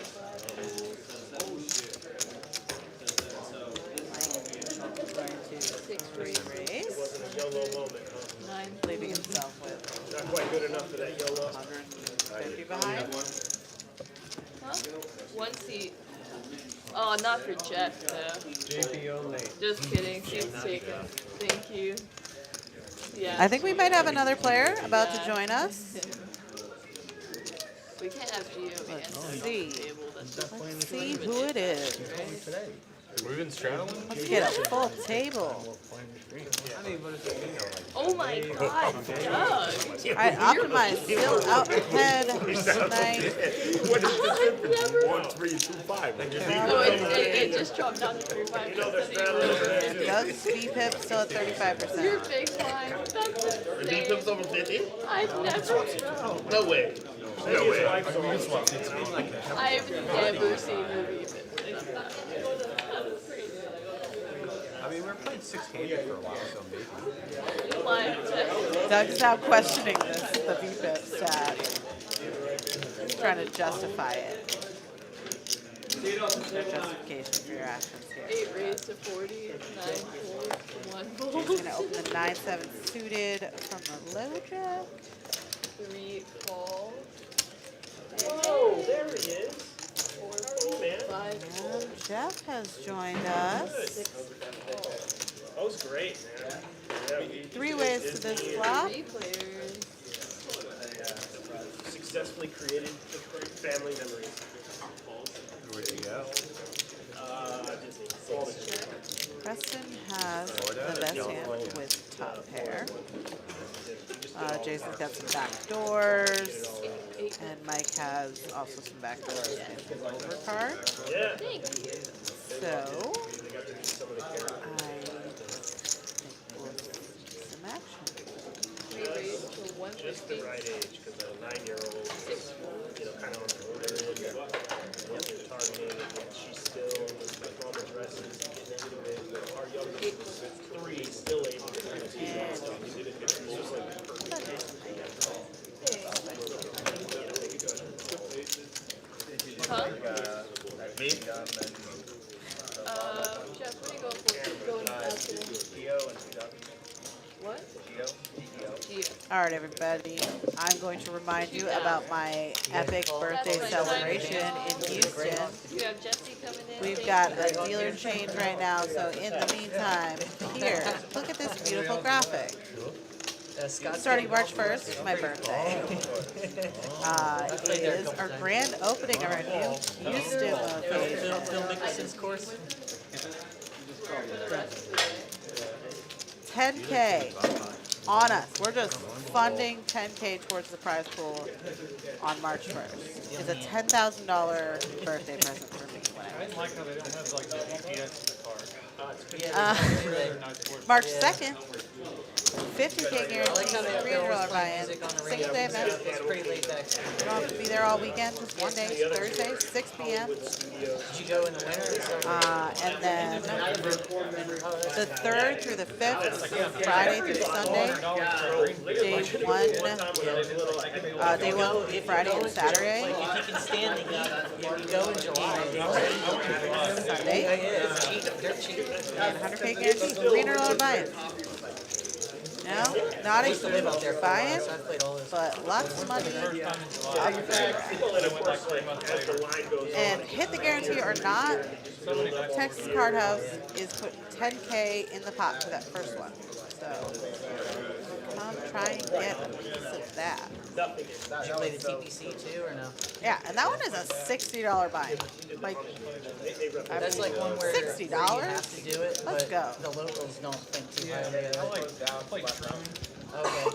Going to 6 raise, raise, Wasn't a YOLO moment, huh? 9 leaving himself with Not quite good enough for that YOLO. 150 behind. Huh? 1 seat. Oh, not for Jeff though. JP only. Just kidding. Seat's taken. Thank you. Yeah. I think we might have another player about to join us. We can't have Gio against Let's the see. table. That's just Let's see who it is. We've been straddling. Let's get a full table. I mean, but it's you know, like, oh my God, Doug. All right, Optimize still out ahead tonight. What is the I've never. 1, 3, 2, 5? Like, Oh, it just dropped down to 35%. You know they're straddling over there. Doug's V-Pip still at Your 35%. big line. That's The deep insane. clip's over 50? I've never. No way. No way. I've never seen the beef. I mean, we're playing 6-handed for a while, so maybe. Doug's now questioning the V-Pip stat. He's trying to justify it. No justification for your actions here. 8 raised to 40, 9 fold, 1 He's fold, going to open the 9-7 suited from the low jack. 3 call, Oh, there he is. 4 Hey, fold, man. 5 fold, And Jeff has joined us. 6 call. That was great, man. Yeah, we 3 ways to this flop. 3 players. successfully created family memories. Where'd you go? Disney. All the Preston has the best hand with top pair. Jason's got some back doors. And Mike has also some back doors in his overcard. Yeah. Thank you. So, I think we'll see some action. 3 raised to Just the 150, right age, because a 9-year-old, 6 fold, you know, kind of on the border, targeting, she's still with all the dresses, getting into it. Our youngest was 3, still able to do it. So he did it. It was just like perfect. Huh? Me? Jeff, what are you going for? Going faster. What? Geo. All right, everybody. I'm going to remind you about my epic birthday celebration in Houston. You have Jesse coming in. We've got a dealer change right now, so in the meantime, here, look at this beautiful graphic. Starting March 1st is my birthday. It is our grand opening of our new Houston location. Phil Mickelson's course. 10K on us. We're just funding 10K towards the prize pool on March 1st. It's a $10,000 birthday present for me. I didn't like how they don't have like the GPS in the car. March 2nd, 50K I like guarantee, how they have $300 buy-in. music on the Single radio. day event. It's pretty laid back. You don't have to be there all weekend, just one day, Thursday, 6 p.m. Did you go in the winter? And then the 3rd through the 5th, Friday through Sunday, day one will be Friday and Saturday. If you can stand the heat, you go in July. Sunday, It's cheap, dirt cheap. and 100K guarantee, $300 buy-in. No, not a I live out there for a while, buy-in, so I've played all this. but lots of money. And hit the guarantee or not, Texas Card House is putting 10K in the pot for that first one. So come try and get a piece of that. Did you play the TPC too, or no? Yeah, and that one is a $60 buy. Like, That's like one where $60. you have to do it, Let's but go. the locals don't think too highly of it. I played Shroom. Okay.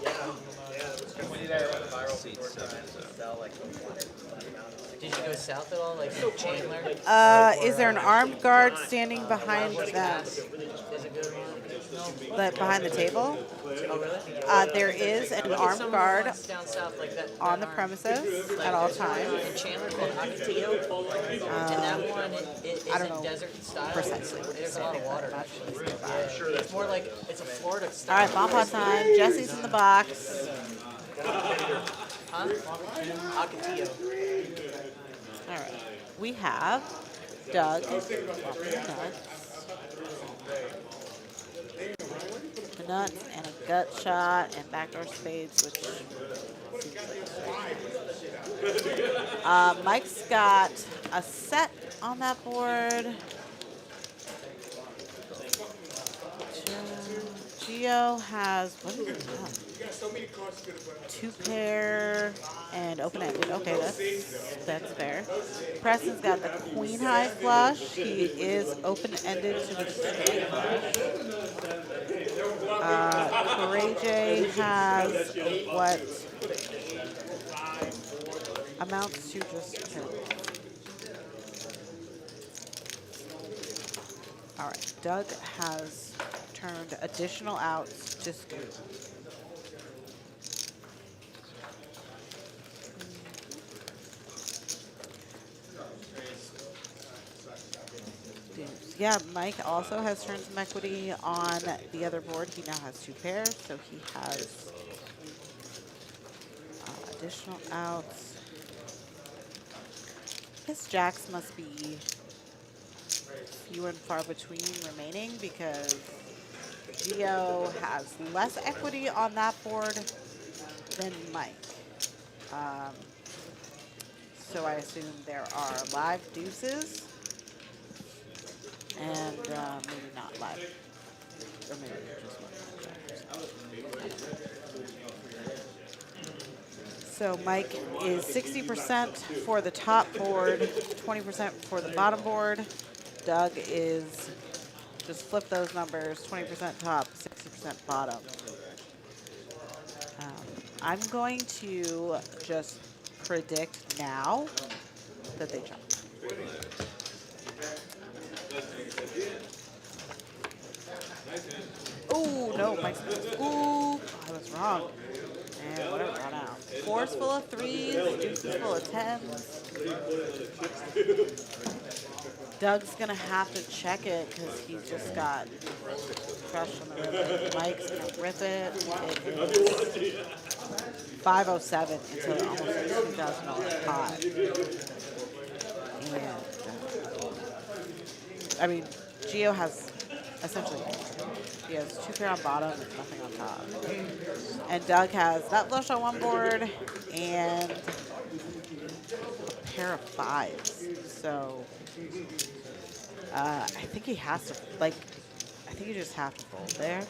Did you go south at all, like Chandler? Is there an armed guard standing behind them? Is a good one. That behind the table? Oh, really? There is an armed Some guard ones down south, like that. on the that premises at all times. in Chandler called Ocotillo, and that one is I don't in know desert style. precisely. There's a lot of water. Actually. Yeah, it's more like it's a Florida All style. right, bomb pot time. Jesse's in the box. Huh? Ocotillo. All right. We have Doug. The nuts and a gut shot and backdoor spades, which seems like Mike's got a set on that board. Gio has, what is it? Two pair and open-ended. Okay, that's fair. Preston's got the queen high flush. He is open-ended to the straight flush. J has what amounts to just two. All right, Doug has turned additional outs to scoop. Yeah, Mike also has turned some equity on the other board. He now has two pairs, so he has additional outs. His jacks must be few and far between remaining because Gio has less equity on that board than Mike. So I assume there are live deuces. And maybe not live. Or maybe just one. So Mike is 60% for the top board, 20% for the bottom board. Doug is, just flip those numbers, 20% top, 60% bottom. I'm going to just predict now that they jump. Ooh, no, Mike's, ooh, I was wrong. And whatever, run out. Fours full of threes, deuces full of tens. Doug's gonna have to check it because he just got crushed on the river. Mike's gonna rip it. It is 507 into almost a $2,000 pot. And, I mean, Gio has essentially, he has two pair on bottom and nothing on top. And Doug has that flush on one board and a pair of fives. So I think he has to, like, I think you just have to fold there.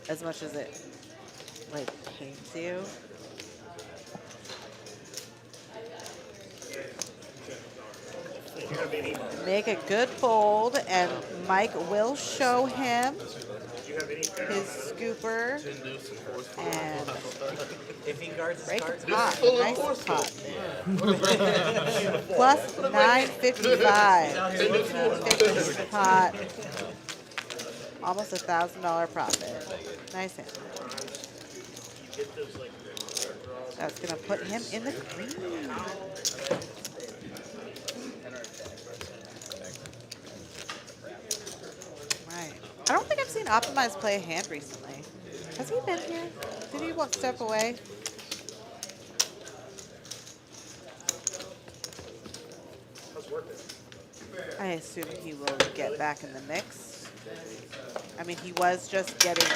As much as it, like, pains you. Make a good fold, and Mike will show him his scooper. And If he guards his break a cards, pot, nice pot. Plus 955. 50 pot. Almost $1,000 profit. Nice hand. That's gonna put him in the green. Right. I don't think I've seen Optimize play a hand recently. Has he been here? Did he step away? I assume he will get back in the mix. I mean, he was just getting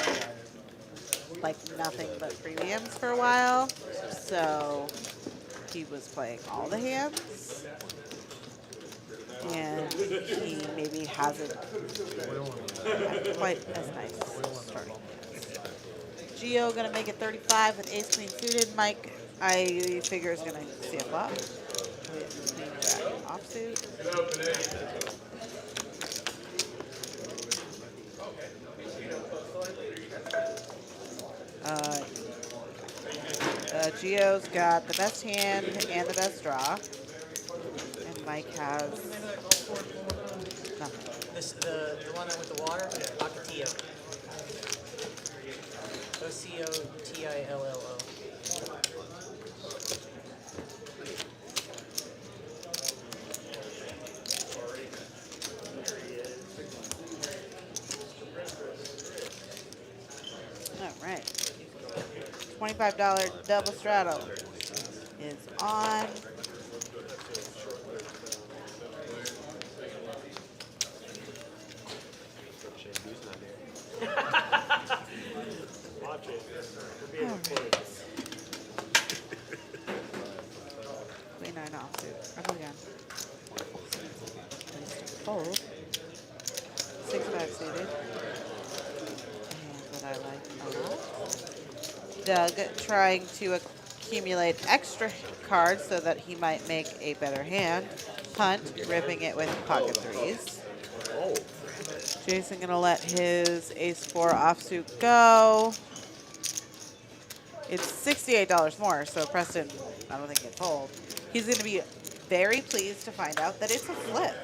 like nothing but premiums for a while, so he was playing all the hands. And he maybe hasn't had quite as nice starting. Gio gonna make it 35 with ace queen suited. Mike, I figure is gonna see a flop. Queen jack offsuit. Gio's got the best hand and the best draw. And Mike has nothing. The one that with the water? Pocketillo. Ocotilloo. All right. $25 double straddle is on. Watch it. We're being recorded. Queen 9 offsuit. Up again. Fold. 6-5 suited. And what I like a lot. Doug trying to accumulate extra cards so that he might make a better hand. Punt, ripping it with pocket threes. Jason gonna let his ace-4 offsuit go. It's $68 more, so Preston, I don't think gets hold. He's gonna be very pleased to find out that it's a flip.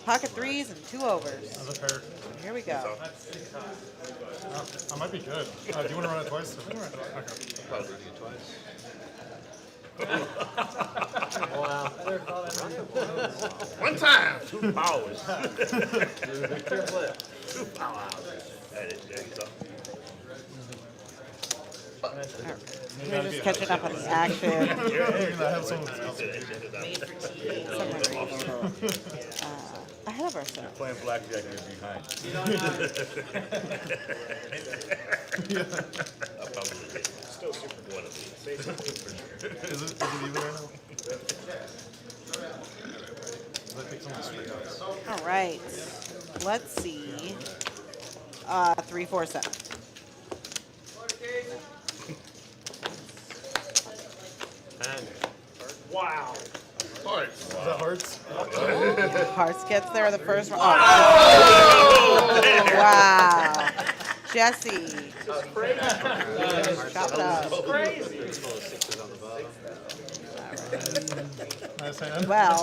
Pocket threes and 2 overs. That's a pair. Here we go. I might be good. Do you want to run it twice? Okay. Probably do it twice. Wow. One time. 2 powers. 2 powers. There you go. We're just catching up on the action. I have some of else. Made for tea. Ahead of ourselves. Playing blackjack, you're behind. I'll probably get Still super one of these. Say something. Is it even right now? I pick some of the straight outs. All right. Let's see. 3, 4, 7. Wow. Hearts. Is that hearts? Hearts gets there the first one. Oh. Wow. Jesse. Chop it up. Nice hand. Well,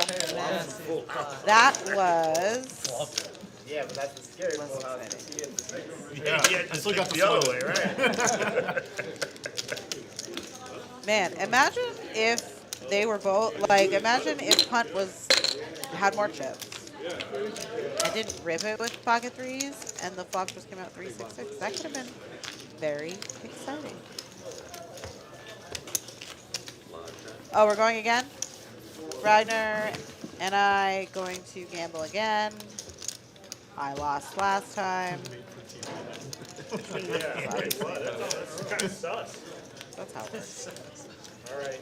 that was. Yeah, but that's the scary Less part. exciting. Yeah, I still got the other way, right? Man, imagine if they were both imagine if Punt had more chips. I didn't rip it with pocket threes, and the flop just came out 3-6-6. That could have been very exciting. Oh, we're going again? Ragnar and I going to gamble again. I lost last time. Yeah, that's kind of sus. That's how it works. All right.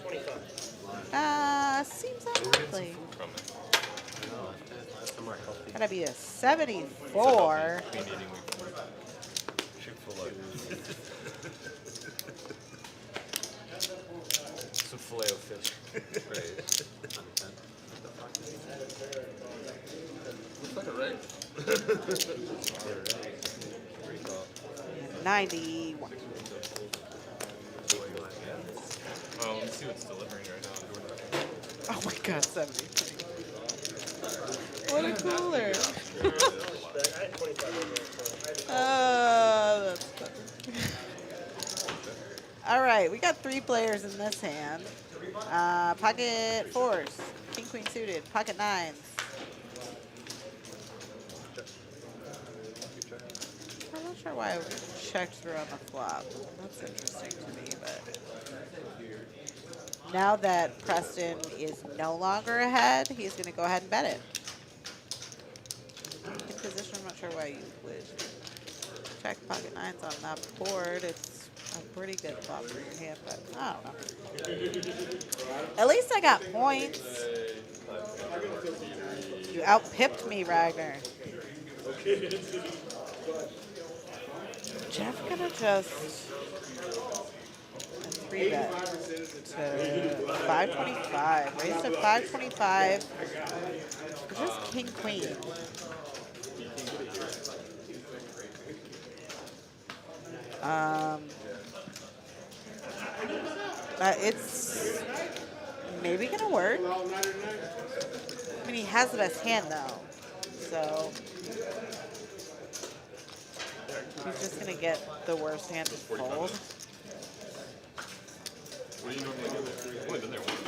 25. Seems unlikely. Gotta be a 74. Some filet of fish. Looks like a ring. 91. Well, let me see what's delivering right now. Oh my god, 70. What a cooler. I had 25 over there, so I That's funny. All right, we got 3 players in this hand. Pocket 4s, king, queen suited, pocket 9s. I'm not sure why I checked through on the flop. That's interesting to me, but now that Preston is no longer ahead, he's going to go ahead and bet it. In position, I'm not sure why you would check pocket 9s on that board. It's a pretty good flop for your hand, but I don't know. At least I got points. You outpipped me, Ragnar. Jeff gonna just 3-bet to 525. Raise to 525. Just king queen. It's maybe gonna work. I mean, he has the best hand though, so he's just gonna get the worst hand to fold. What do you normally do? I've only been there once.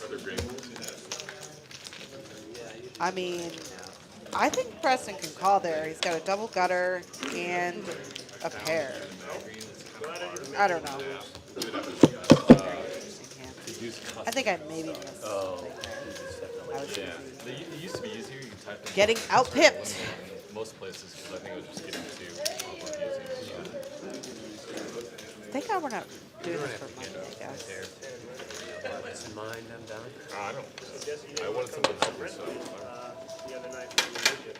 Are there great ones? I mean, I think Preston can call there. He's got a double gutter and a pair. I don't know. I think I maybe missed something there. I was Yeah. It used to be easier. You can type in getting out-pipped. most places because I think it was just getting too confusing. Thank God we're not doing this for money, I guess. What's in mind, I'm done. I don't. I wanted something simple, so The other night when we did it.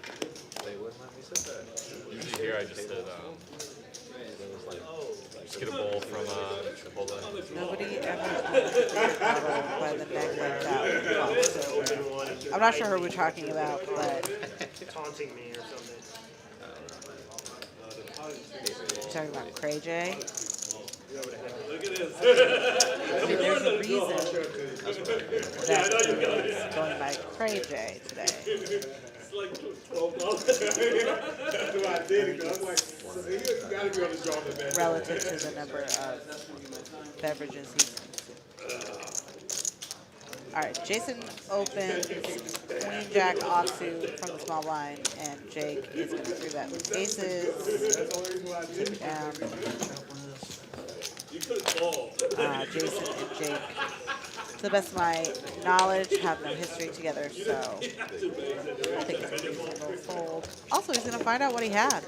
They wouldn't let me sit there. usually here I just did. Just get a bowl from Chipotle. Nobody ever took a bottle by the neck like that. I'm not sure who we're talking about, but Taunting me or something. we're talking about Cray J. Look at this. I mean, there's a reason that he's going by Cray J today. It's like $12. That's why I did it, 'cause I'm like, you gotta be on the draw the man. Relative to the number of beverages he's consumed. All right, Jason opens Queen Jack offsuit from the small blind, and Jake is going to 3-bet with aces. Take it down. You could have called. Jason and Jake, to the best of my knowledge, have no history together, so I think it's a reasonable fold. Also, he's going to find out what he had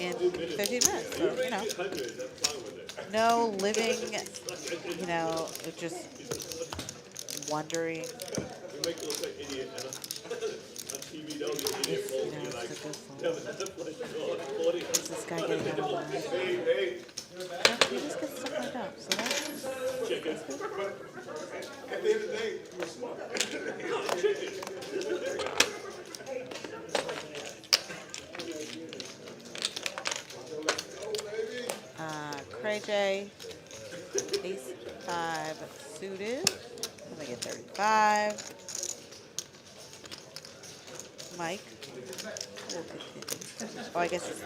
in 15 minutes. So, you know, no living, you know, just wondering You make you look like an idiot. On TV, don't you idiot if, you fold. know, You're like, it's a good fold. "Oh, Is this guy getting out of line? hey, He just gets stuff like that, so that's chicken. At the end of the day, you're smart. Chicken. Cray J, ace 5 suited. Let me get 35. Mike will continue. Oh, I guess it's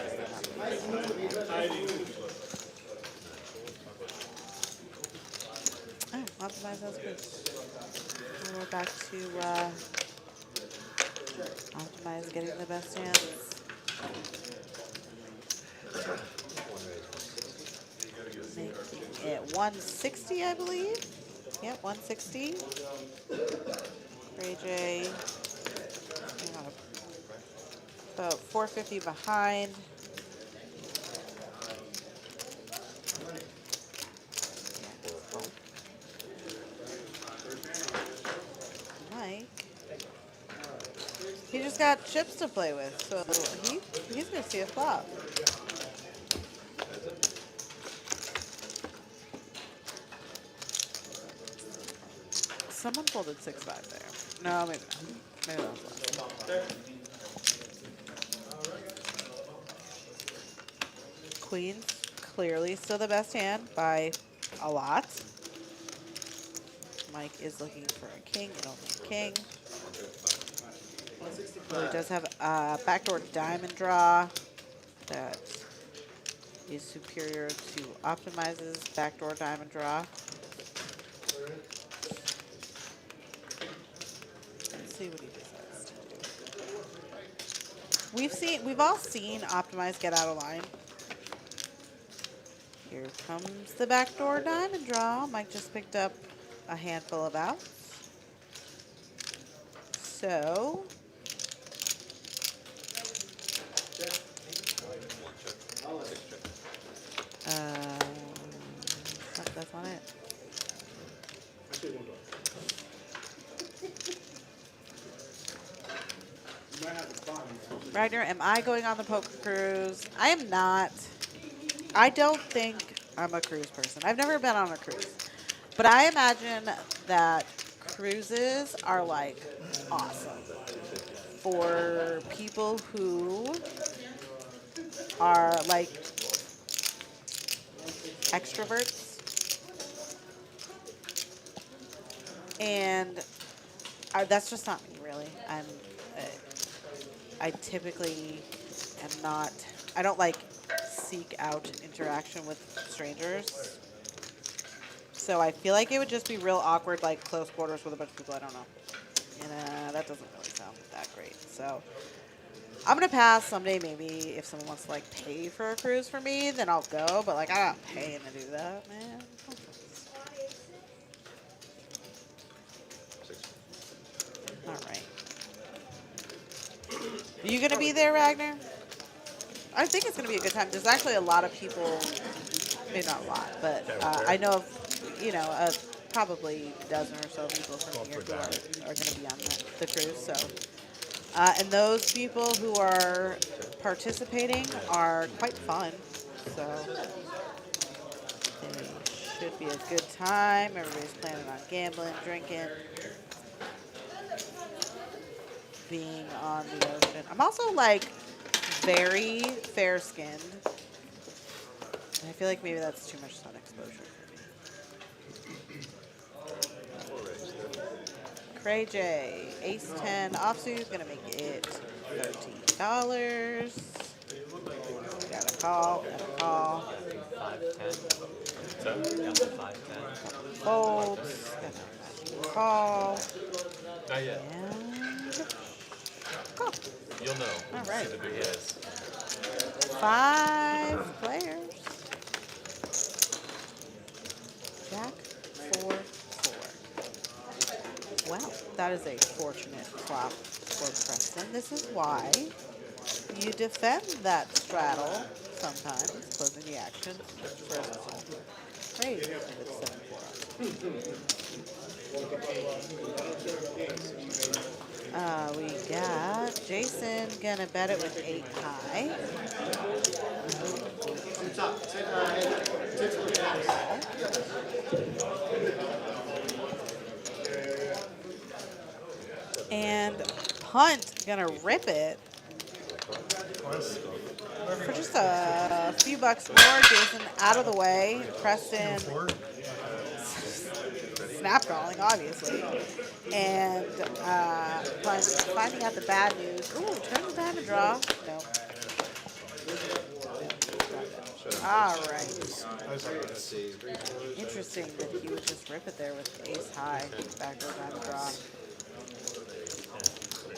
oh, optimize those good. And we're back to optimize getting the best hands. Making it 160, I believe. Yep, 160. Ray J. About 450 behind. Mike. He just got chips to play with, so he's gonna see a flop. Someone folded 6-5 there. No, maybe not. Maybe that was last. Queen's clearly still the best hand by a lot. Mike is looking for a king and only a king. Well, he does have a backdoor diamond draw that is superior to Optimize's backdoor diamond draw. Let's see what he decides to do. We've all seen Optimize get out of line. Here comes the backdoor diamond draw. Mike just picked up a handful of outs. So that's not it. Ragnar, am I going on the poker cruise? I am not. I don't think I'm a cruise person. I've never been on a cruise. But I imagine that cruises are like awesome. for people who are like extroverts. And that's just not me, really. I typically am not, I don't like seek out interaction with strangers. So I feel like it would just be real awkward, like close quarters with a bunch of people I don't know. And that doesn't really sound that great. So I'm going to pass someday. Maybe if someone wants to like pay for a cruise for me, then I'll go. But like, I'm not paying to do that, man. All right. Are you going to be there, Ragnar? I think it's going to be a good time. There's actually a lot of people, maybe not a lot, but I know of, you know, probably a dozen or so people from here who are going to be on the cruise. So, and those people who are participating are quite fun. So, it should be a good time. Everybody's planning on gambling, drinking, being on the ocean. I'm also like very fair-skinned. And I feel like maybe that's too much sun exposure for me. Cray J, ace 10 offsuit, gonna make it $13. Got a call, got a call. 5-10. 5-10. Folds, got a call. Not yet. And call. You'll know. All right. See the big hits. 5 players. Jack, 4, 4. Well, that is a fortunate flop for Preston. This is why you defend that straddle sometimes, closing the action. Great. It's 7-4. We got Jason gonna bet it with 8 high. And Punt gonna rip it for just a few bucks more. Jason out of the way. Preston snap calling, obviously. And Punt finding out the bad news. Ooh, turn the diamond draw. No. All right. Interesting that he would just rip it there with ace high. Backdoor diamond draw.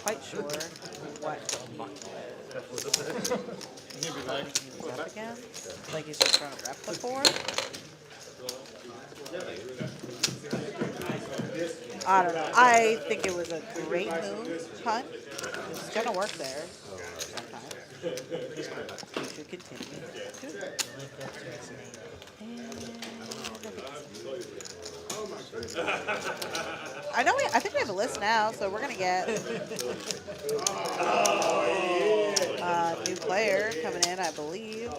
Quite sure what he's up again. Like he's just trying to rep the 4. I don't know. I think it was a great move, Punt. It's going to work there sometimes. You should continue. I think we have a list now, so we're gonna get new player coming in, I believe.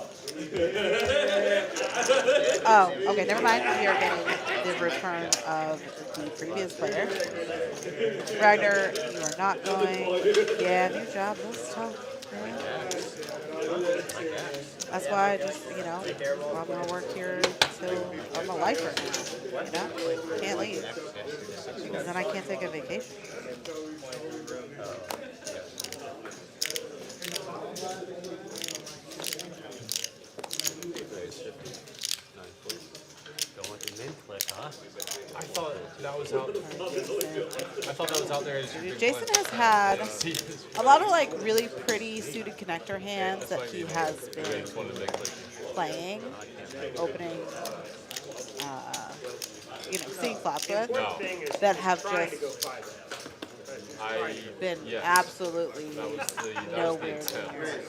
Oh, okay, never mind. We are getting the return of the previous player. Ragnar, you are not going. Yeah, new job. That's tough. That's why I just, you know, I'm gonna work here until I'm a lifer now. You know, can't leave because then I can't take a vacation. Don't want the min click, huh? I thought that was out. I thought that was out there. As your Jason has had a lot of like really pretty suited connector hands that he has been playing, opening, you know, seeing flops with, that have just been absolutely nowhere near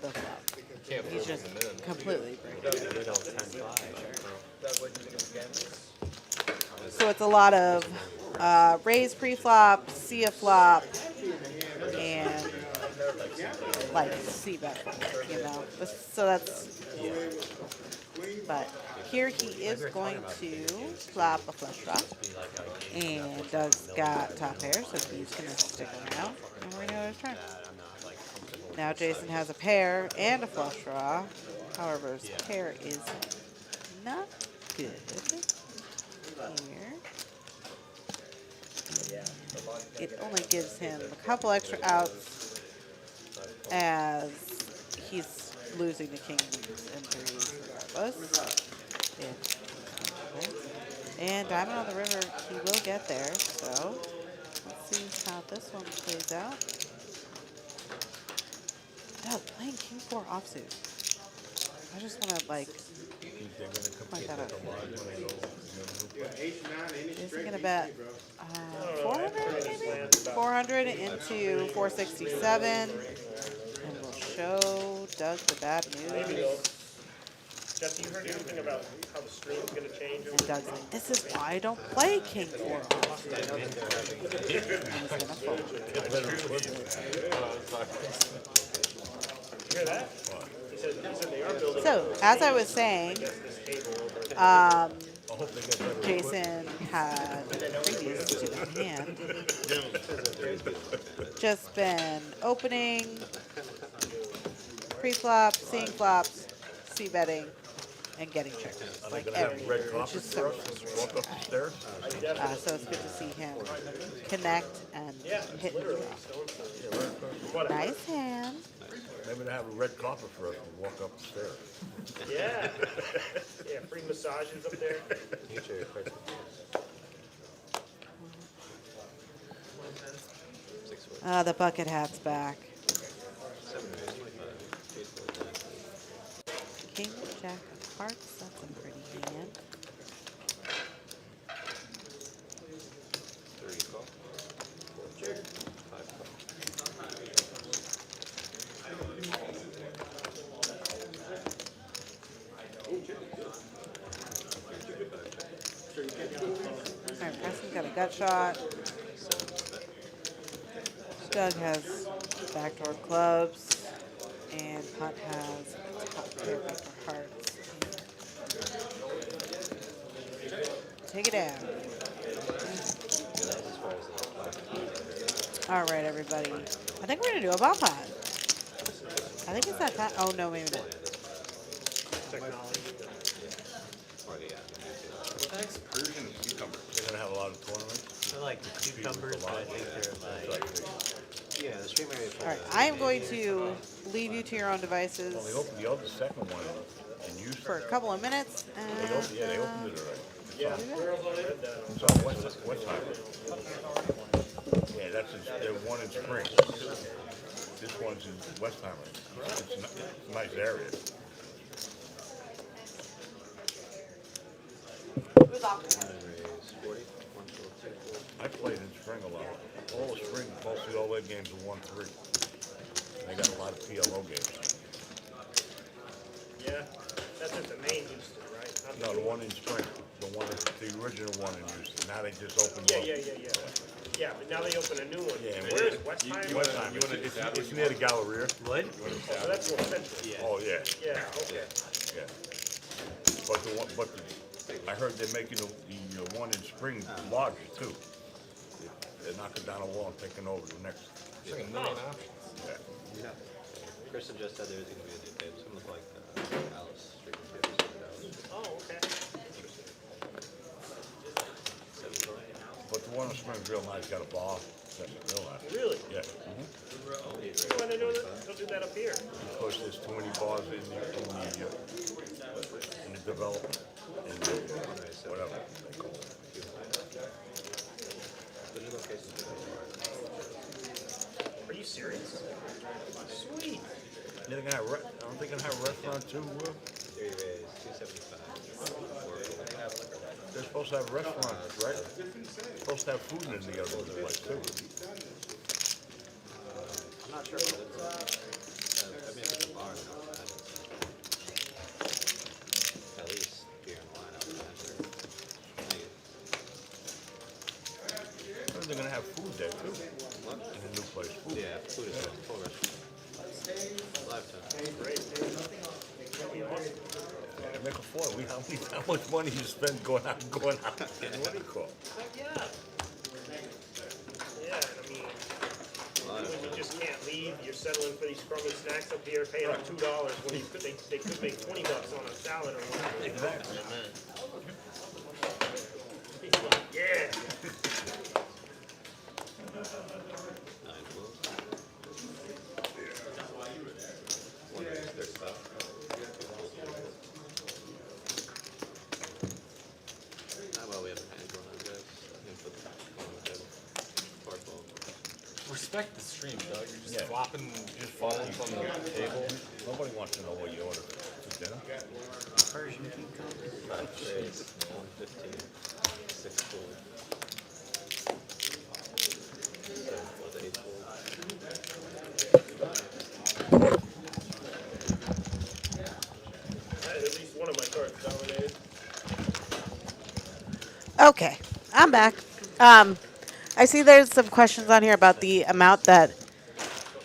the flop. He's just completely breaking. Good old 10-5. So it's a lot of raise pre-flop, see a flop, and like c-bet, you know. So that's. But here he is going to flop a flush draw. And Doug's got top pair, so he's going to stick around. And we're going to go to his turn. Now Jason has a pair and a flush draw. However, his pair is not good here. It only gives him a couple extra outs as he's losing the kings and threes regardless. And Diamond on the River, he will get there. So let's see how this one plays out. No, playing King 4 offsuit. I just want to like point that out. Is he gonna bet 400 maybe? 400 into 467, and we'll show Doug the bad news. Jeff, you heard anything about how the stream's going to change? And Doug's like, this is why I don't play King 4 offsuit. And he's gonna fold. You hear that? He said they are building. So, as I was saying, Jason had previous to the hand just been opening, pre-flop, seeing flops, c-betting, and getting checkers. Like everything, which is so Walk up the stairs. so it's good to see him connect and hit the draw. Nice hand. Maybe they have a red carpet for us and walk up the stairs. Yeah. Yeah, free massages up there. The bucket hat's back. King, Jack of Hearts, that's a pretty hand. Alright, Preston's got a gut shot. Doug has backdoor clubs, and Punt has a top pair for hearts. Take it down. All right, everybody. I think we're gonna do a bomb pot. I think it's that time. Oh no, maybe not. Thanks, Persian cucumbers. They're gonna have a lot of tournaments. They're like cucumbers, but I think they're like, yeah, the stream area. All right, I am going to leave you to your own devices Well, they opened the other second one and used for a couple of minutes. They opened, yeah, they opened it already. Yeah. It's on West Highway. Yeah, that's the one in Spring. This one's in West Highway. It's a nice area. I played in Spring a lot. All the Spring, mostly all their games are 1-3. They got a lot of PLO games. Yeah. That's just the main Houston, right? Not No, the one in Spring. The original one in Houston. Now they just opened up. Yeah. Yeah, but now they open a new one. Yeah, Where is West Highway? West Highway. It's near the Galleria. What? So that's more central. Oh, yeah. Yeah, okay. Yeah. But I heard they're making the one in Spring larger too. They're knocking down a wall and taking over the next. It's like a million options. Yeah. Kristen just said there's going to be a new tape. Something like Alice Street tapes. Oh, okay. But the one in Spring's real nice. Got a bar. Real nice. Really? Yeah. Why they do that? Don't do that up here. Because there's too many bars in the development. In the, whatever they call it. Are you serious? Sweet. They're gonna have. Aren't they gonna have a restaurant too? Theory raise 275. They're supposed to have restaurants, right? They're supposed to have food in the other place too. I'm not sure. I mean, it's a bar now. At least beer and wine outside. They're gonna have food there too. In the new place. Food. Yeah, food is full restaurant. Make a four. How much money you spend going out getting what do you call? Yeah, I mean, when you just can't leave, you're settling for these crummy snacks up here, paying them $2 when they could make $20 on a salad or whatever. Exactly. Yeah. How about we have a hand going on, guys? Input on the table. Sparkle. Respect the stream, Doug. You're just flopping your phones on the table. Nobody wants to know what you ordered for dinner. Persian King Kong. 5 trades, 115, 6 fold. 7 fold, 8 fold. At least one of my cards dominated. Okay, I'm back. I see there's some questions on here about the amount that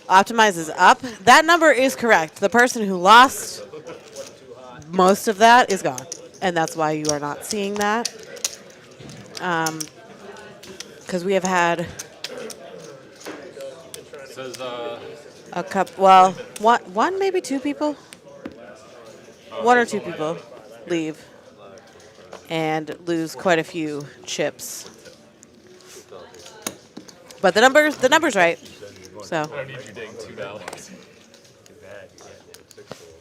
Optimize is up. That number is correct. The person who lost most of that is gone, and that's why you are not seeing that. Because we have had Says, a couple, well, one, maybe two people, one or two people leave and lose quite a few chips. But the number's right. So I don't need you dang $2. Too bad, you can't do 6 fold.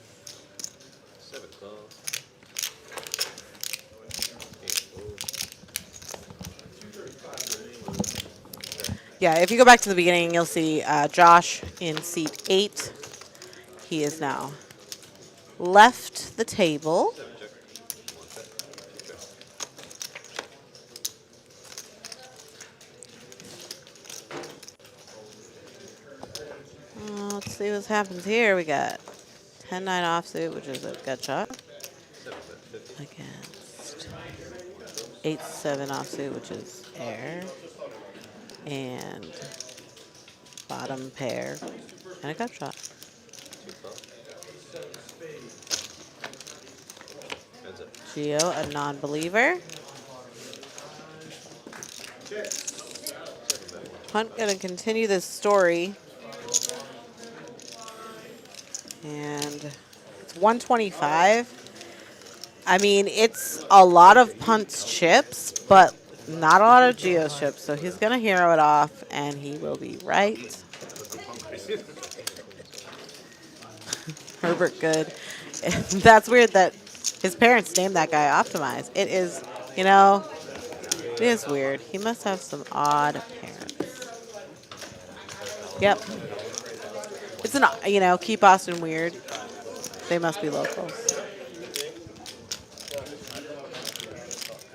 7 club. 8 fold. yeah, if you go back to the beginning, you'll see Josh in seat 8. He is now left the table. Let's see what happens here. We got 10-9 offsuit, which is a gut shot, against 8-7 offsuit, which is air, and bottom pair, and a gut shot. 2 club. Heads up. Gio, a non-believer. Hunt gonna continue this story. And it's 125. I mean, it's a lot of Punt's chips, but not a lot of Gio's chips. So he's going to hero it off, and he will be right. Herbert Good. That's weird that his parents named that guy Optimize. It is, you know, it is weird. He must have some odd parents. Yep. It's an, you know, keep Austin weird. They must be locals.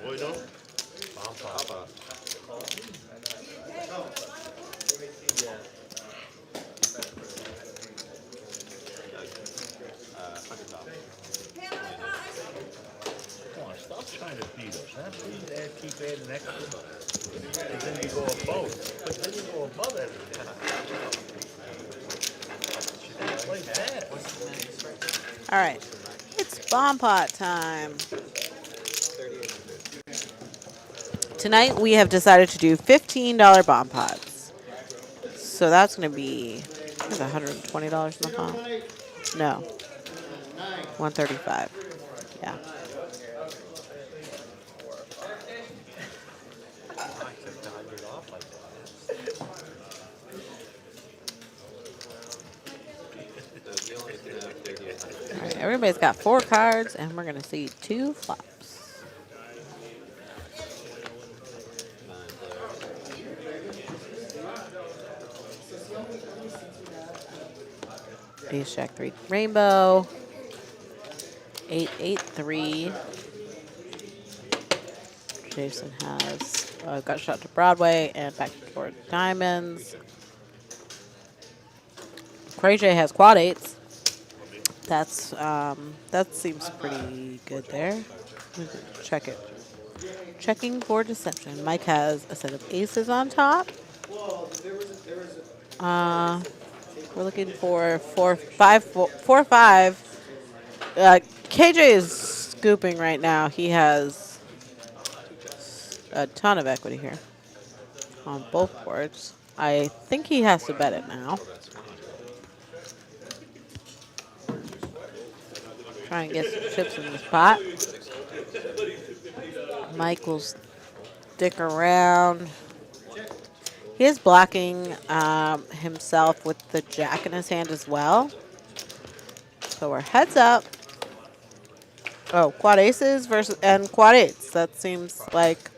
Boy, no. Papa. Come on, stop trying to beat us. Huh? Please keep adding extra. And then you go above. But then you go above everything. Like that. All right. It's bomb pot time. Tonight we have decided to do $15 bomb pots. So that's going to be $120 in the pot. No. $135. Yeah. All right, everybody's got 4 cards, and we're going to see 2 flops. 9 players. Ace Jack 3 rainbow. 8-8-3. Jason has got shot to Broadway and back toward diamonds. Cray J has quad 8s. That's that seems pretty good there. Check it. Checking for deception. Mike has a set of aces on top. We're looking for 4-5. KJ is scooping right now. He has a ton of equity here on both boards. I think he has to bet it now. Try and get some chips in this pot. Mike will stick around. He is blocking himself with the jack in his hand as well. So we're heads up. Oh, quad aces versus and quad eights. That seems like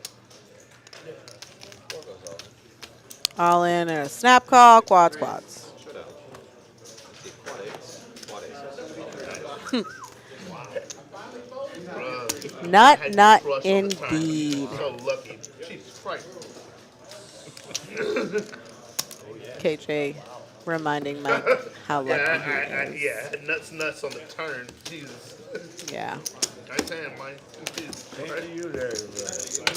all in and a snap call, quads. Showdown. See, quad eights. Quad aces. Nut Crush on the time. indeed. So lucky. Jesus Christ. KJ reminding Mike how lucky he is. Nuts on the turn. Jesus. Yeah. Nice hand, Mike. Jesus Same Christ. to you there, bro. Last one.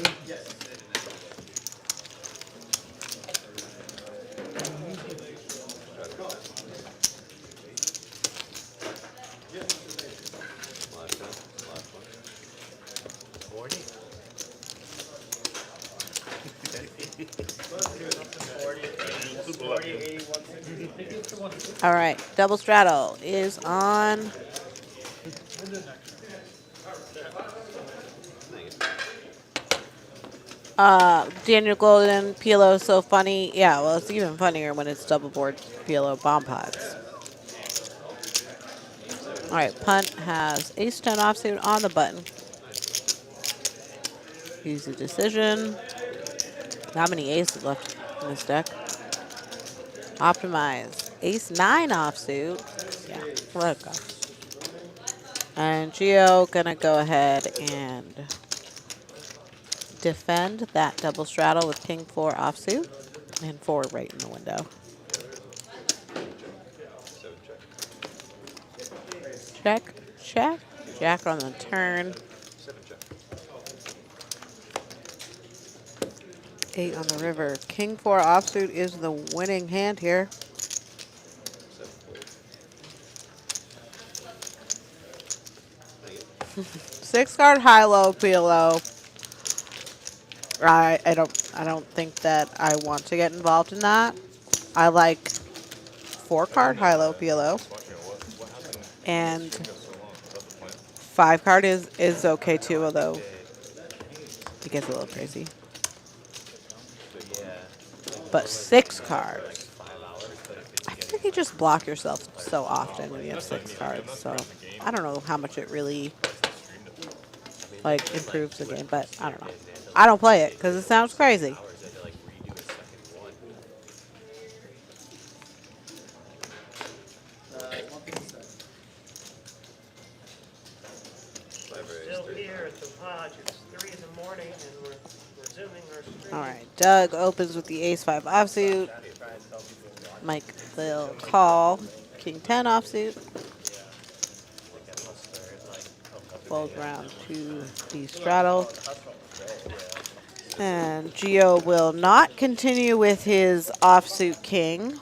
Last one. 40. 40, 81, 60. All right. Double straddle is on. Daniel Golden, PLO so funny. Yeah, well, it's even funnier when it's double board PLO bomb pods. All right, punt has ace-10 offsuit on the button. Easy decision. Not many aces left in this deck. Optimize. Ace-9 offsuit. Yeah, let it go. And Gio gonna go ahead and defend that double straddle with king-4 offsuit and 4 right in the window. 7 Check, check. check. Jack on the turn. 7 check. 8 on the river. King-4 offsuit is the winning hand here. 7 fold. 6-card high-low PLO. I don't think that I want to get involved in that. I like 4-card high-low PLO. And 5-card is okay too, although it gets a little crazy. But 6 cards. I think you just block yourself so often when you have 6 cards. So I don't know how much it really like improves the game, but I don't know. I don't play it because it sounds crazy. Still here at the lodge. It's 3 in the morning and we're resuming our stream. All right, Doug opens with the ace-5 offsuit. Mike will call king-10 offsuit. Fold round to the straddle. And Gio will not continue with his offsuit king.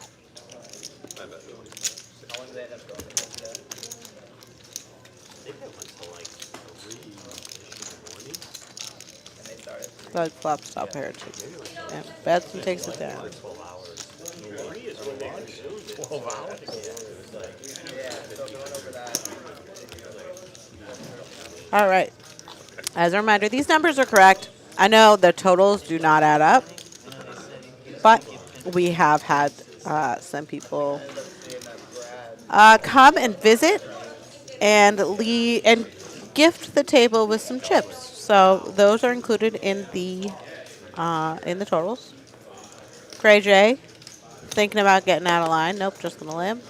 Doug flops top pair too. And bets and takes it down. 12 hours? All right. As a reminder, these numbers are correct. I know the totals do not add up, but we have had some people come and visit and gift the table with some chips. So those are included in the totals. Cray J, thinking about getting out of line. Nope, just gonna limb.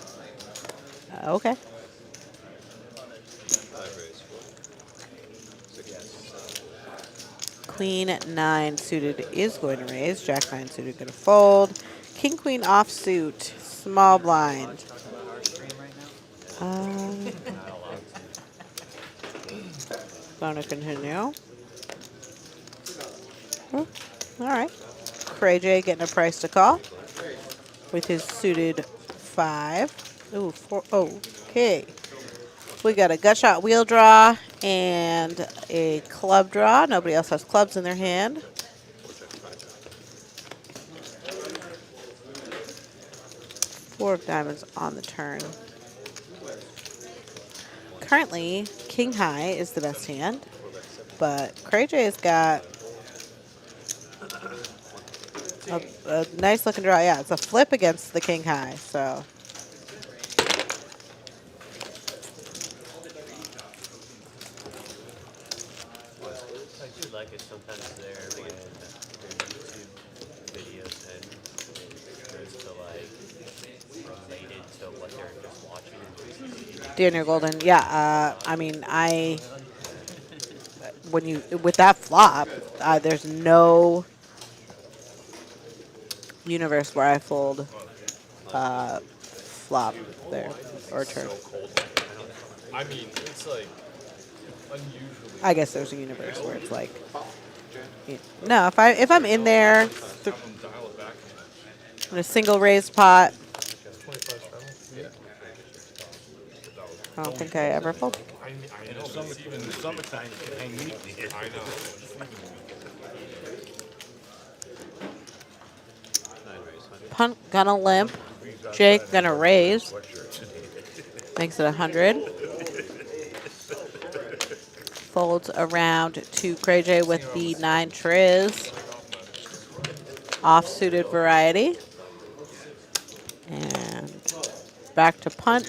Okay. Queen 9 suited is going to raise. Jack 9 suited going to fold. King Queen offsuit, small blind. Going to continue. All right. Cray J getting a price to call with his suited 5. Ooh, 4. Oh, okay. We got a gut shot wheel draw and a club draw. Nobody else has clubs in their hand. Four of diamonds on the turn. Currently, king high is the best hand, but Cray J has got a nice looking draw. Yeah, it's a flip against the king high, so. I do like it sometimes they're in their YouTube videos and it goes to like related to what they're just watching. Daniel Golden, yeah. I mean, with that flop, there's no universe where I fold flop there or turn. I mean, it's like unusually. I guess there's a universe where it's like, no, if I'm in there in a single raised pot, I don't think I ever fold. I know, In the summertime, you can hang meat here. I know. Punt gonna limp. Jake gonna raise. Makes it 100. Folds around to Cray J with the 9 triz. Off-suited variety. And back to punt.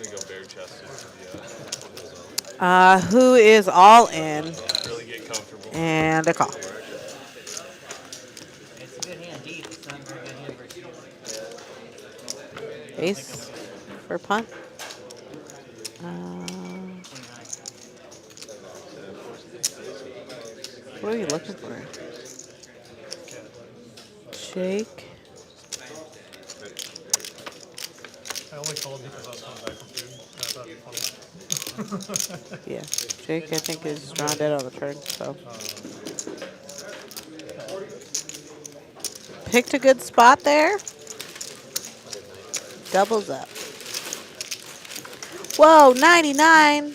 Who is all in? And a call. It's a good hand deep. It's not a very good hand versus Ace for punt. What are you looking for? Jake. I only called because I was coming back from food. And I thought it'd be funny. Yeah, Jake I think is drawn dead on the turn, so. Picked a good spot there. Doubles up. Whoa, 99.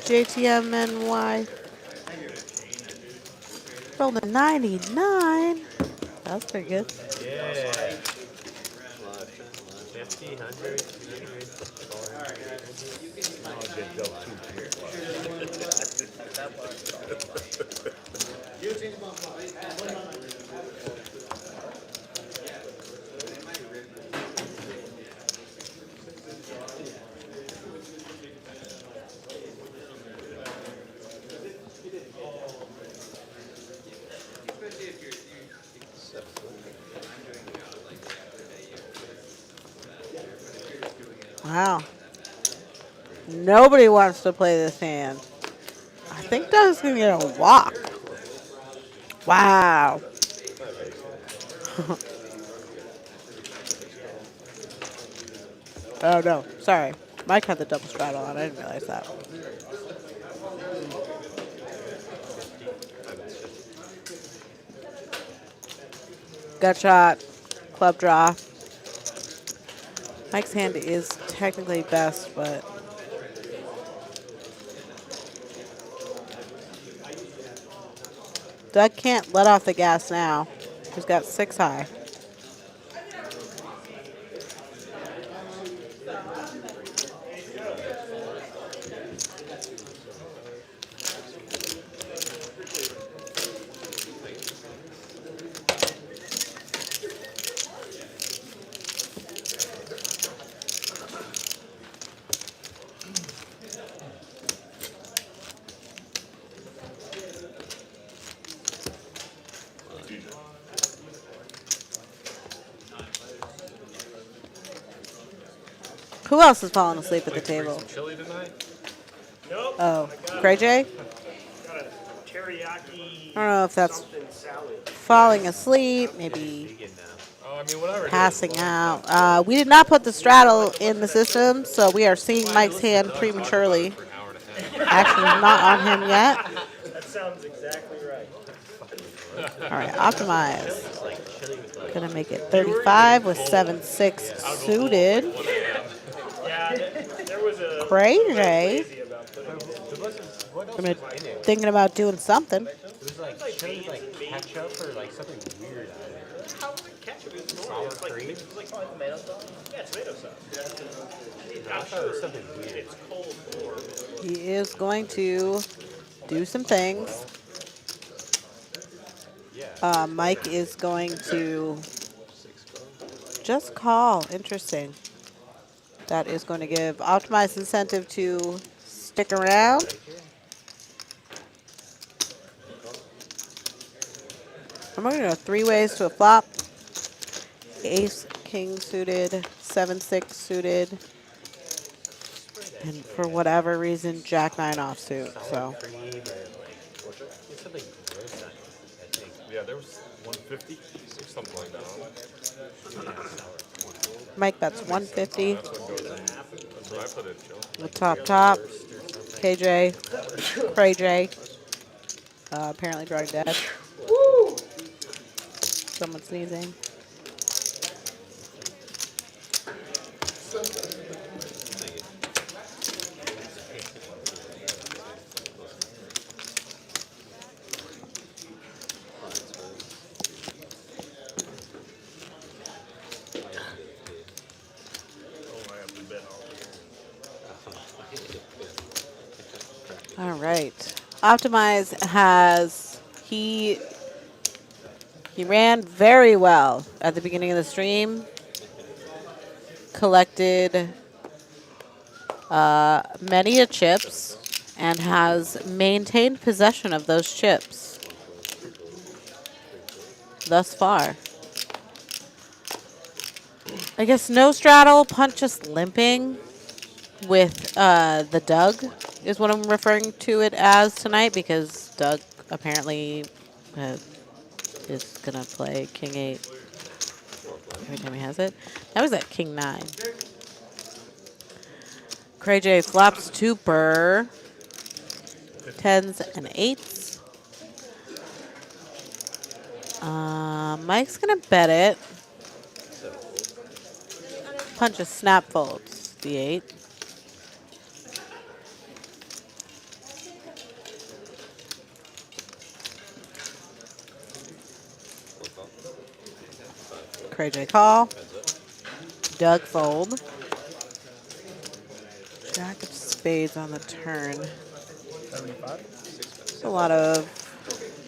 JTMNY. Rolled a 99. That's pretty good. Yeah. 50, 100, 200, 400. I'll get dealt 2 here. Wow. Nobody wants to play this hand. I think Doug's going to get a walk. Wow. Oh, no. Sorry. Mike had the double straddle on. I didn't realize that. Gut shot. Club draw. Mike's hand is technically best, but Doug can't let off the gas now. He's got 6 high. Who else is falling asleep at the table? Chili tonight? Nope. Oh, Cray J? Got a teriyaki. I don't know if that's something salad. falling asleep, maybe Oh, I mean, whatever. passing out. We did not put the straddle in the system, so we are seeing Mike's hand prematurely. Action is not on him yet. That sounds exactly right. All right, optimize. It's like chili with like Gonna make it 35 with 7-6 suited. Yeah, there was a Crazy. lazy about putting it in. What else I mean, was in it? thinking about doing something. It was like showed like ketchup or like something weird on it. How was it ketchup? It's Sour normal. It's like, cream? it's like probably tomato sauce. Yeah, tomato sauce. I thought it was something weird. It's cold form. He is going to do some things. Mike is going to just call. Interesting. That is going to give optimized incentive to stick around. I'm going to go 3 ways to a flop. Ace, king suited, 7-6 suited, and for whatever reason, Jack 9 offsuit. So Cream or like it's something gross on it, I think. Yeah, there was 150, something like that. Mike bets 150 That's what goes in. That's where I put it, Joe. with top. KJ, Cray J, apparently drug dead. Someone sneezing. All right. Optimize has he ran very well at the beginning of the stream. Collected many a chips and has maintained possession of those chips thus far. I guess no straddle, punt just limping with the Doug is what I'm referring to it as tonight, because Doug apparently is going to play King 8 every time he has it. That was at King 9. Cray J flops 2 per 10s and 8s. Mike's going to bet it. Punch a snap folds, the 8. Cray J call. Doug fold. Jack of spades on the turn. A lot of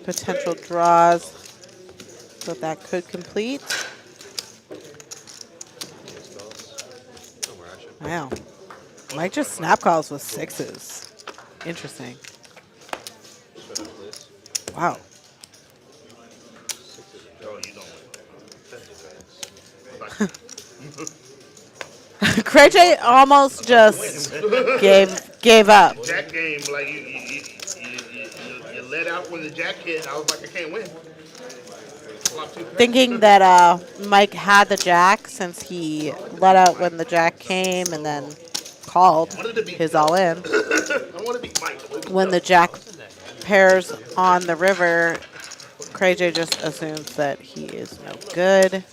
potential draws, so that could complete. Wow. Mike just snap calls with 6s. Interesting. Wow. Cray J almost just gave up. Jack game, like you let out when the Jack hit. I was like, I can't win. Thinking that Mike had the Jack since he let out when the Jack came and then called his all in. When the Jack pairs on the river, Cray J just assumes that he is no good.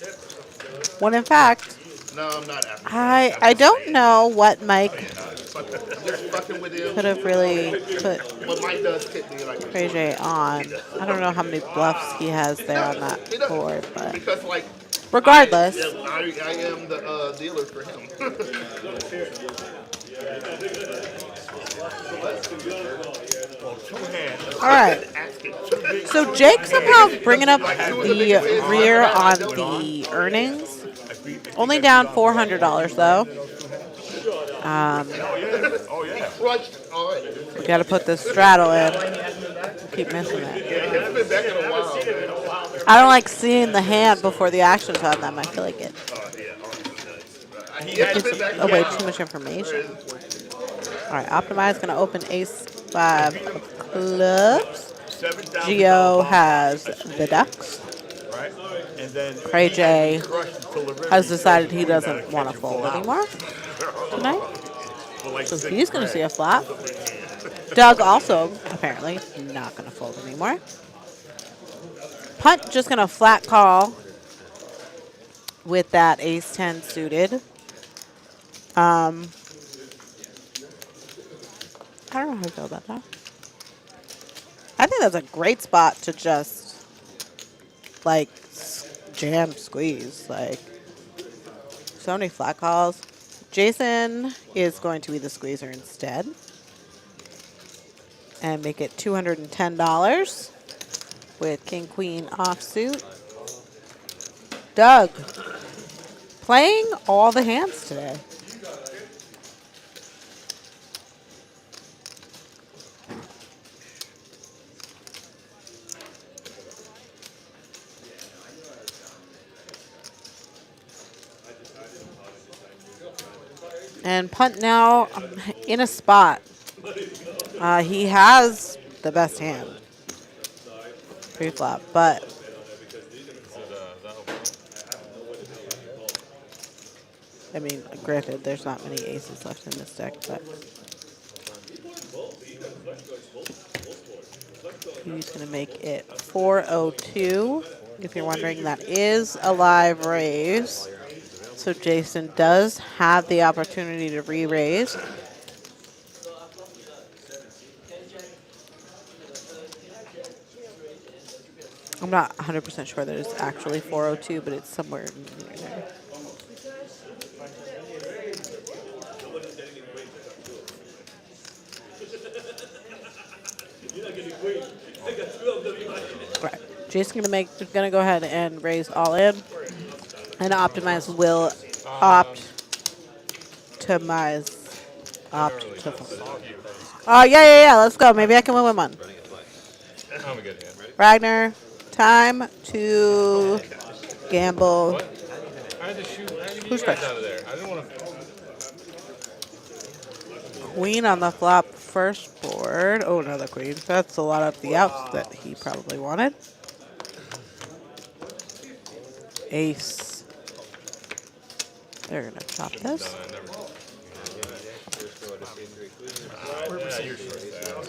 When in fact, No, I'm not African. I don't know what Mike Fucking with him. could have really put What Mike does hit me like Cray J on. I don't know how many bluffs he has there on that board, but because like regardless. I am the dealer for him. All right. So Jake somehow bringing up the rear on the earnings. Only down $400 though. We got to put this straddle in. Keep missing it. I don't like seeing the hand before the action's on them. I feel like it gives away too much information. All right, Optimize going to open ace-5 of clubs. Geo has the ducks. Cray J has decided he doesn't want to fold anymore tonight. So he's going to see a flop. Doug also apparently not going to fold anymore. Punt just going to flat call with that ace-10 suited. I don't know how I feel about that. I think that's a great spot to just, like, jam squeeze. Like, so many flat calls. Jason is going to be the squeezer instead. And make it $210 with king, queen offsuit. Doug, playing all the hands today. And punt now in a spot. He has the best hand. Pre-flop, but I mean, granted, there's not many aces left in this deck, but he's going to make it 402. If you're wondering, that is a live raise. So Jason does have the opportunity to re-raise. I'm not 100% sure that it's actually 402, but it's somewhere near there. Right. Jason's gonna go ahead and raise all in, and optimize will optimize to. Yeah. Let's go. Maybe I can win with one. I'm a good hand. Ragnar, time to gamble. I had to shoot. Who's first? Out of there. I didn't want to. Queen on the flop first board. Oh, another queen. That's a lot of the outs that he probably wanted. Ace. They're going to chop this.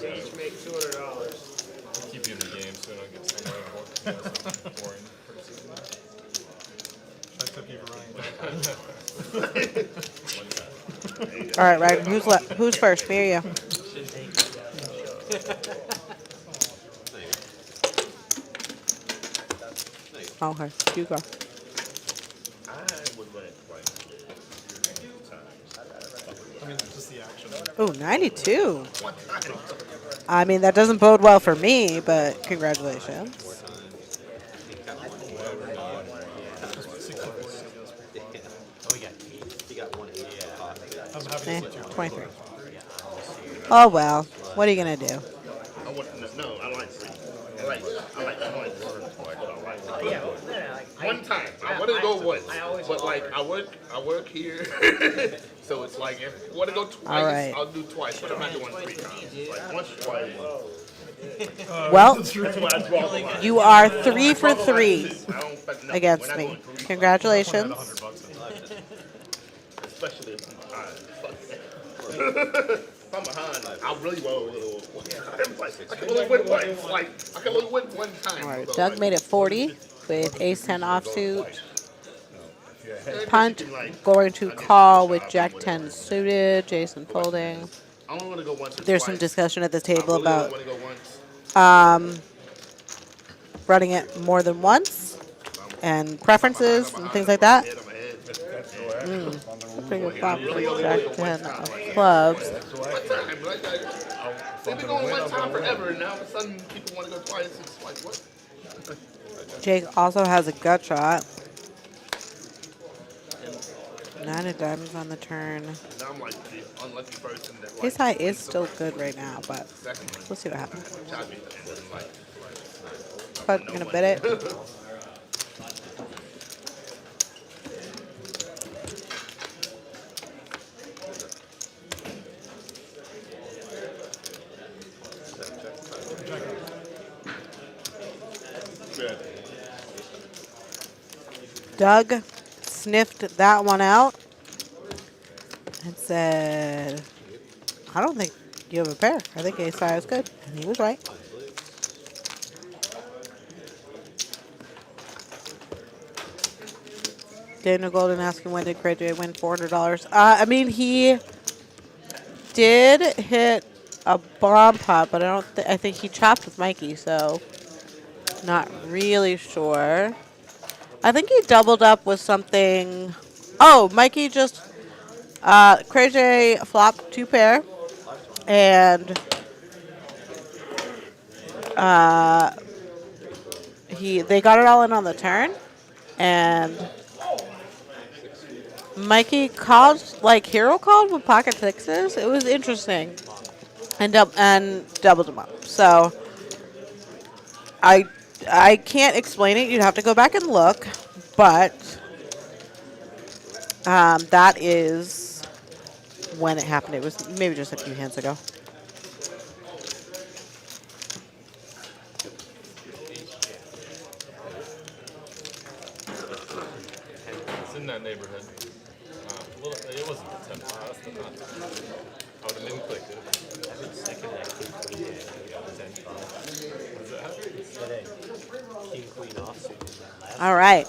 Each make $200. Keep you in the game so I don't get so boring. I took you for Ryan. All right, Ragnar. Who's left? Who's first? Me or you? Okay, you go. I mean, just the action. Oh, 92. I mean, that doesn't bode well for me, but congratulations. I'm happy to 23. Oh, well. What are you going to do? I like three. I like one time. I want to go once, but like I work here, so it's like if I want to go twice, right. I'll do twice, but I'm not doing 3 times. Like once, twice. Well, That's why I draw the line. you are 3 for 3 No, against we're not me. going 3 Congratulations. especially if I'm behind. If I'm behind, I really want a little. I can only win once. Like I can only win one time. All right, so, Doug like, made it 40 with ace-10 offsuit. Punt, going to call with jack-10 suited. Jason folding. I only want to go once. There's some discussion at the table I really about want to go once. running it more than once and preferences and things like that. Pretty good flop for jack-10 of clubs. They've been going one time forever, and now all of a sudden people want to go twice. It's like, what? Jake also has a gut shot. 9 of diamonds on the turn. Now I'm like the unlucky person that His high is still good right now, but we'll see what happens. But gonna bet it. Doug sniffed that one out and said, I don't think you have a pair. I think ace high is good. And he was right. Daniel Golden asking when did Craig J win $400? I mean, he did hit a bomb pot, but I think he chopped with Mikey, so not really sure. I think he doubled up with something. Oh, Mikey just Craig J flopped 2 pair, and they got it all in on the turn, and Mikey called, like, hero called with pocket sixes. It was interesting. And doubled them up. So I can't explain it. You'd have to go back and look. But that is when it happened. It was maybe just a few hands ago. It's in that neighborhood. It wasn't the 10. That's the not. I would have been quick. I've been second at King Queen hand. Does that happen? Today, King Queen offsuit. All right.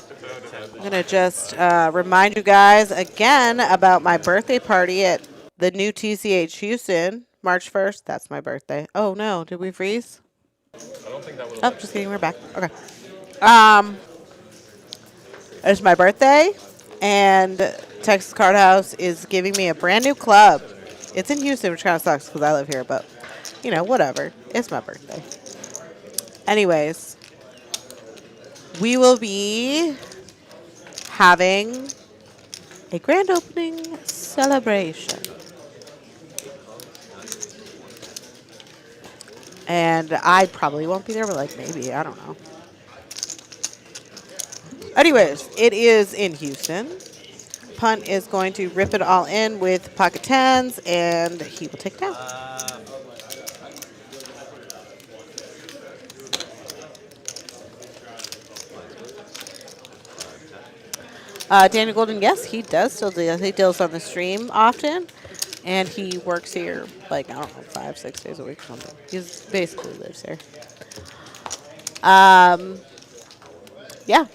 I'm going to just remind you guys again about my birthday party at the new TCH Houston, March 1st. That's my birthday. Oh, no. Did we freeze? I don't think that would Oh, just kidding. We're back. Okay. It's my birthday, and Texas Card House is giving me a brand new club. It's in Houston, which kind of sucks because I live here, but, you know, whatever. It's my birthday. Anyways, we will be having a grand opening celebration. And I probably won't be there, but, like, maybe. I don't know. Anyways, it is in Houston. Punt is going to rip it all in with pocket tens, and he will take it down. Daniel Golden, yes, he does still do. He deals on the stream often, and he works here, like, I don't know, 5-6 days a week or something. He basically lives here. Yeah,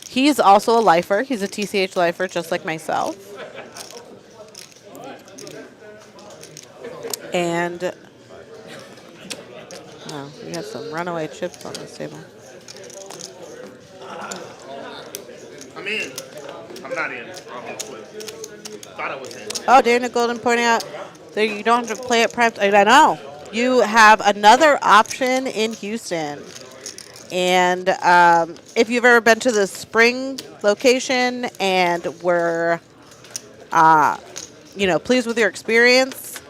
he's also a lifer. He's a TCH lifer, just like myself. And oh, we have some runaway chips on this table. I'm in. I'm not in. Thought I was in. Oh, Daniel Golden pointing out that you don't have to play at prime. I know. You have another option in Houston. And if you've ever been to the spring location and were, pleased with your experience,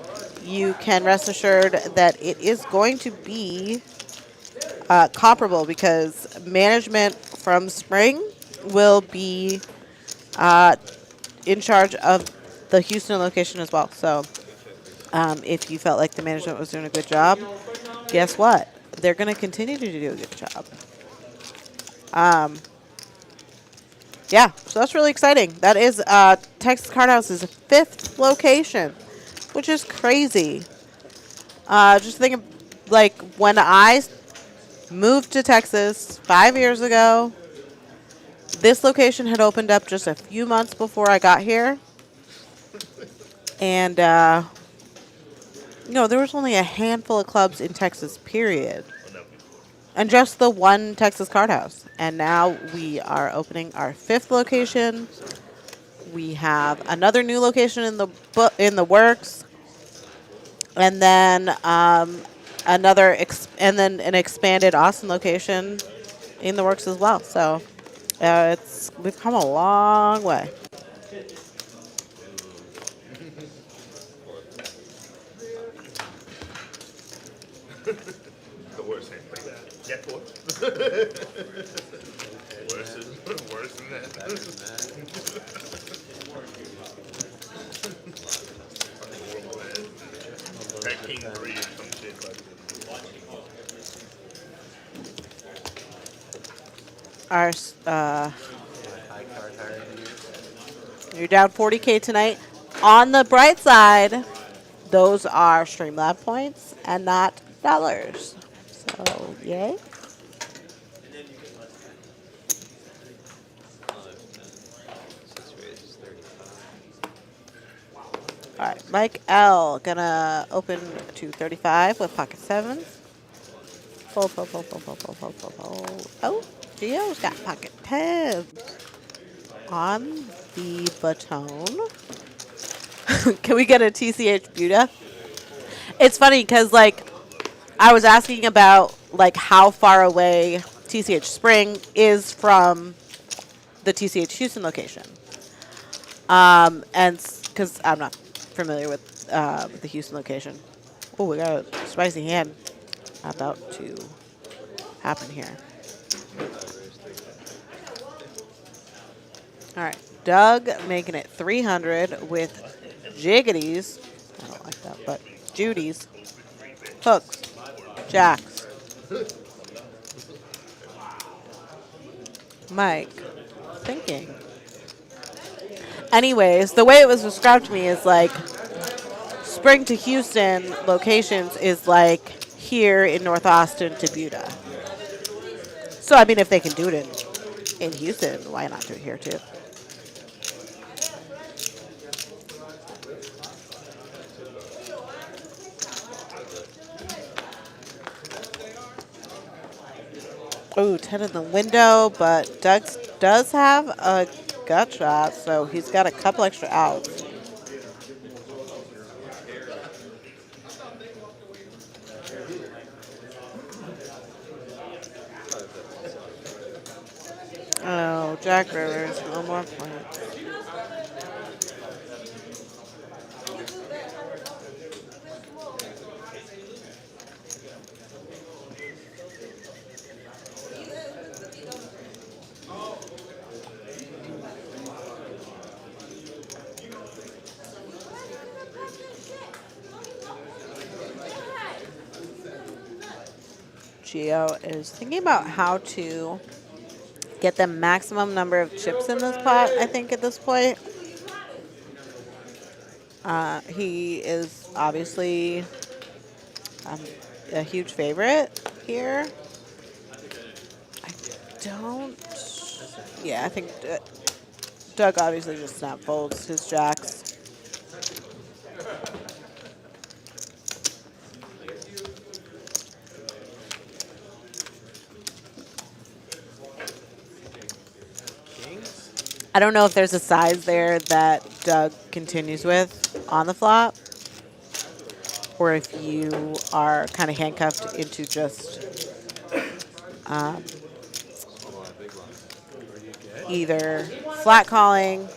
you can rest assured that it is going to be comparable because management from spring will be in charge of the Houston location as well. So if you felt like the management was doing a good job, guess what? They're going to continue to do a good job. Yeah, so that's really exciting. That is Texas Card House's 5th location, which is crazy. Just think of, like, when I moved to Texas 5 years ago, this location had opened up just a few months before I got here. And, there was only a handful of clubs in Texas, period. And just the one Texas Card House. And now we are opening our 5th location. We have another new location in the works. And then an expanded Austin location in the works as well. So we've come a long way. The worst thing like that. Get what? Worse than that. That King 3 or some shit like You're down 40K tonight. On the bright side, those are Streamlab points and not dollars. So, yay. All right, Mike L. Gonna open to 35 with pocket sevens. Fold. Oh, Gio's got pocket tens on the baton. Can we get a TCH Buddha? It's funny because, like, I was asking about, like, how far away TCH Spring is from the TCH Houston location. And because I'm not familiar with the Houston location. Oh, we got a spicy hand about to happen here. All right, Doug making it 300 with jiggities. I don't like that, but Judy's, hooks, jacks. Mike, thinking. Anyways, the way it was described to me is like Spring to Houston locations is like here in North Austin to Buda. So, I mean, if they can do it in Houston, why not do it here too? Oh, 10 in the window, but Doug does have a gut shot, so he's got a couple extra outs. Oh, Jack Rivers, no more points. Gio is thinking about how to get the maximum number of chips in this pot, I think, at this point. He is obviously a huge favorite here. I think Doug obviously just snap folds his jacks. I don't know if there's a size there that Doug continues with on the flop, or if you are kind of handcuffed into just either flat calling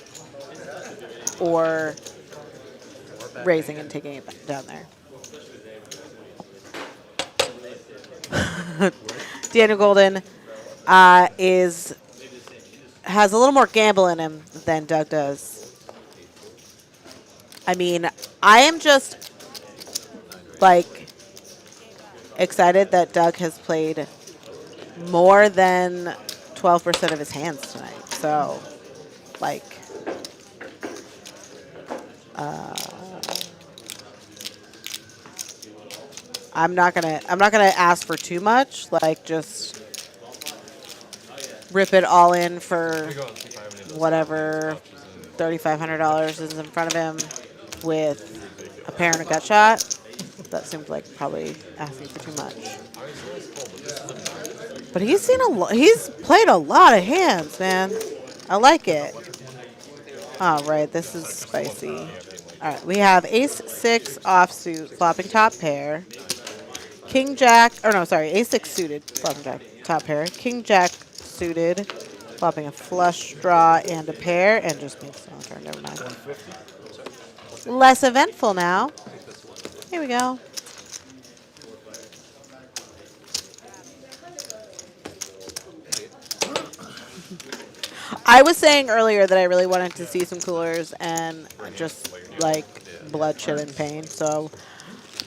or raising and taking it down there. Daniel Golden has a little more gamble in him than Doug does. I mean, I am just, like, excited that Doug has played more than 12% of his hands tonight. So, like, I'm not gonna ask for too much. Like, just rip it all in for whatever $3,500 is in front of him with a pair and a gut shot. That seems like probably asking for too much. But he's played a lot of hands, man. I like it. All right, this is spicy. All right, we have ace-6 offsuit, flopping top pair. King-jack, ace-6 suited, flopping top pair. King-jack suited, flopping a flush draw and a pair, and just makes no turn. Never mind. Less eventful now. Here we go. I was saying earlier that I really wanted to see some coolers and just like bloodshed and pain, so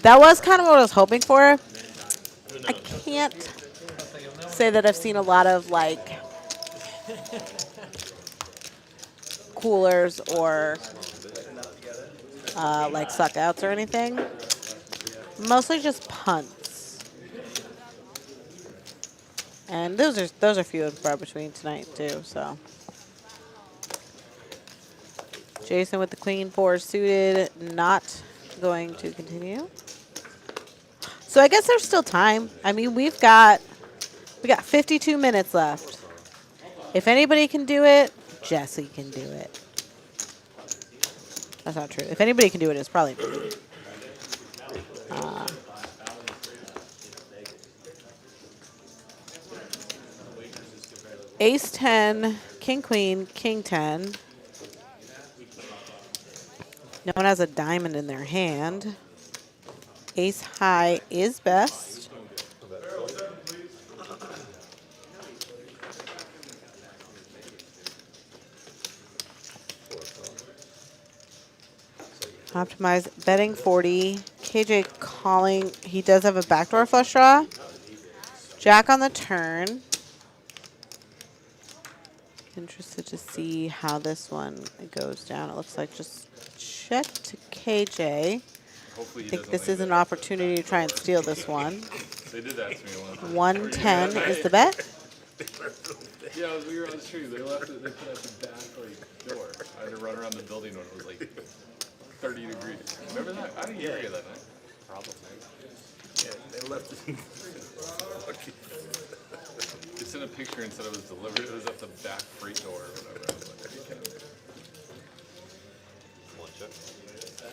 that was kind of what I was hoping for. I can't say that I've seen a lot of like coolers or like suckouts or anything. Mostly just punts, and those are few and far between tonight too. So Jason with the queen 4 suited, not going to continue. So I guess there's still time. I mean, we got 52 minutes left. If anybody can do it, Jesse can do it. That's not true. If anybody can do it, it's probably me. Ace 10, king queen, king 10. No one has a diamond in their hand. Ace high is best. Optimize betting 40. KJ calling. He does have a backdoor flush draw. Jack on the turn. Interested to see how this one goes down. It looks like just check to KJ. Hopefully I think this is an opportunity to try and steal this one. They did that to me once. 110 is the bet. Yeah, we were on the street. They left it. They put out the back door. I had to run around the building when it was like 30 degrees. Remember that? I didn't hear you that night. Probably. Yeah, they left it. They sent a picture and said it was delivered. It was at the back freight door or whatever. I was like, are you kidding me?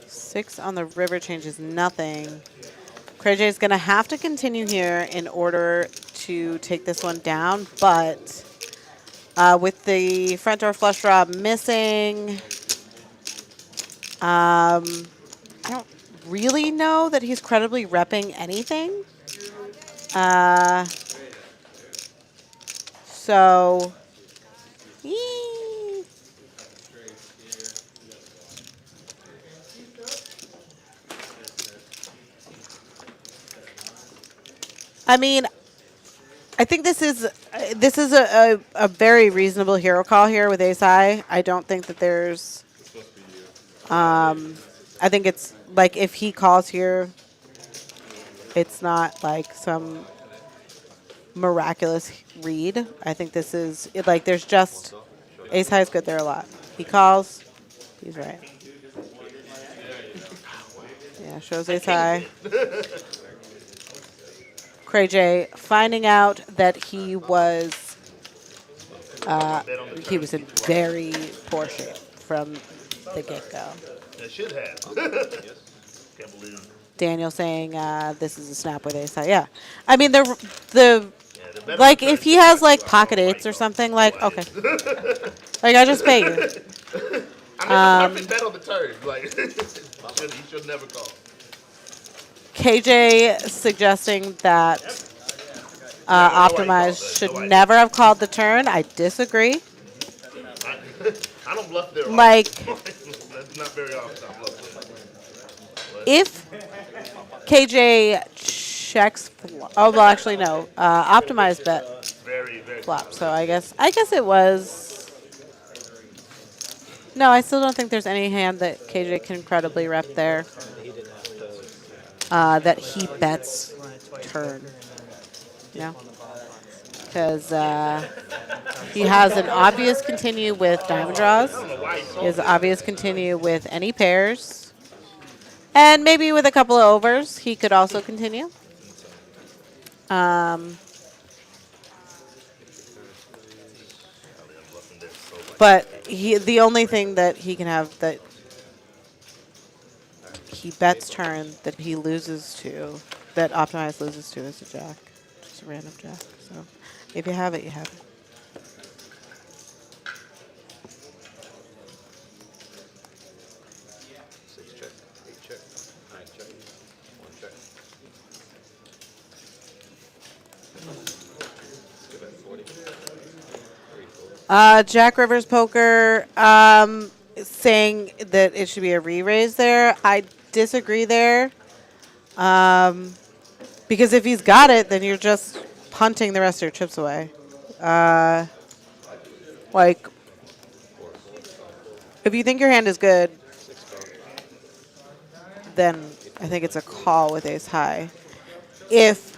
6 on the river changes nothing. KJ is going to have to continue here in order to take this one down, but with the front door flush draw missing, I don't really know that he's credibly repping anything. So, I mean, I think this is a very reasonable hero call here with ace high. I don't think that there's I think it's like if he calls here, it's not like some miraculous read. I think this is like there's just ace high is good there a lot. He calls, he's right. Yeah, shows ace high. KJ finding out that he was in very poor shape from the get-go. That should have. Can't believe it. Daniel saying this is a snap with ace high. Yeah, I mean the like if he has like pocket eights or something, like okay, like I just pay you. I mean, bet on the turn. Like he should never call. KJ suggesting that Optimize should never have called the turn. I disagree. I don't bluff there. Like, that's not very often I bluff there. If KJ checks, oh well, actually no, Optimize bet Very flop. So I guess it was. No, I still don't think there's any hand that KJ can credibly rep there. That he bets turn. No. Because he has an obvious continue with diamond draws. He has obvious continue with any pairs. And maybe with a couple of overs, he could also continue. But the only thing that he can have that he bets turn that he loses to, that Optimize loses to, is a jack. Just a random jack. So if you have it, you have it. Six check, eight check, nine check, one check. Give it 40. Jack Rivers Poker saying that it should be a re-raise there. I disagree there. Because if he's got it, then you're just punting the rest of your chips away. Like, if you think your hand is good, then I think it's a call with ace high. If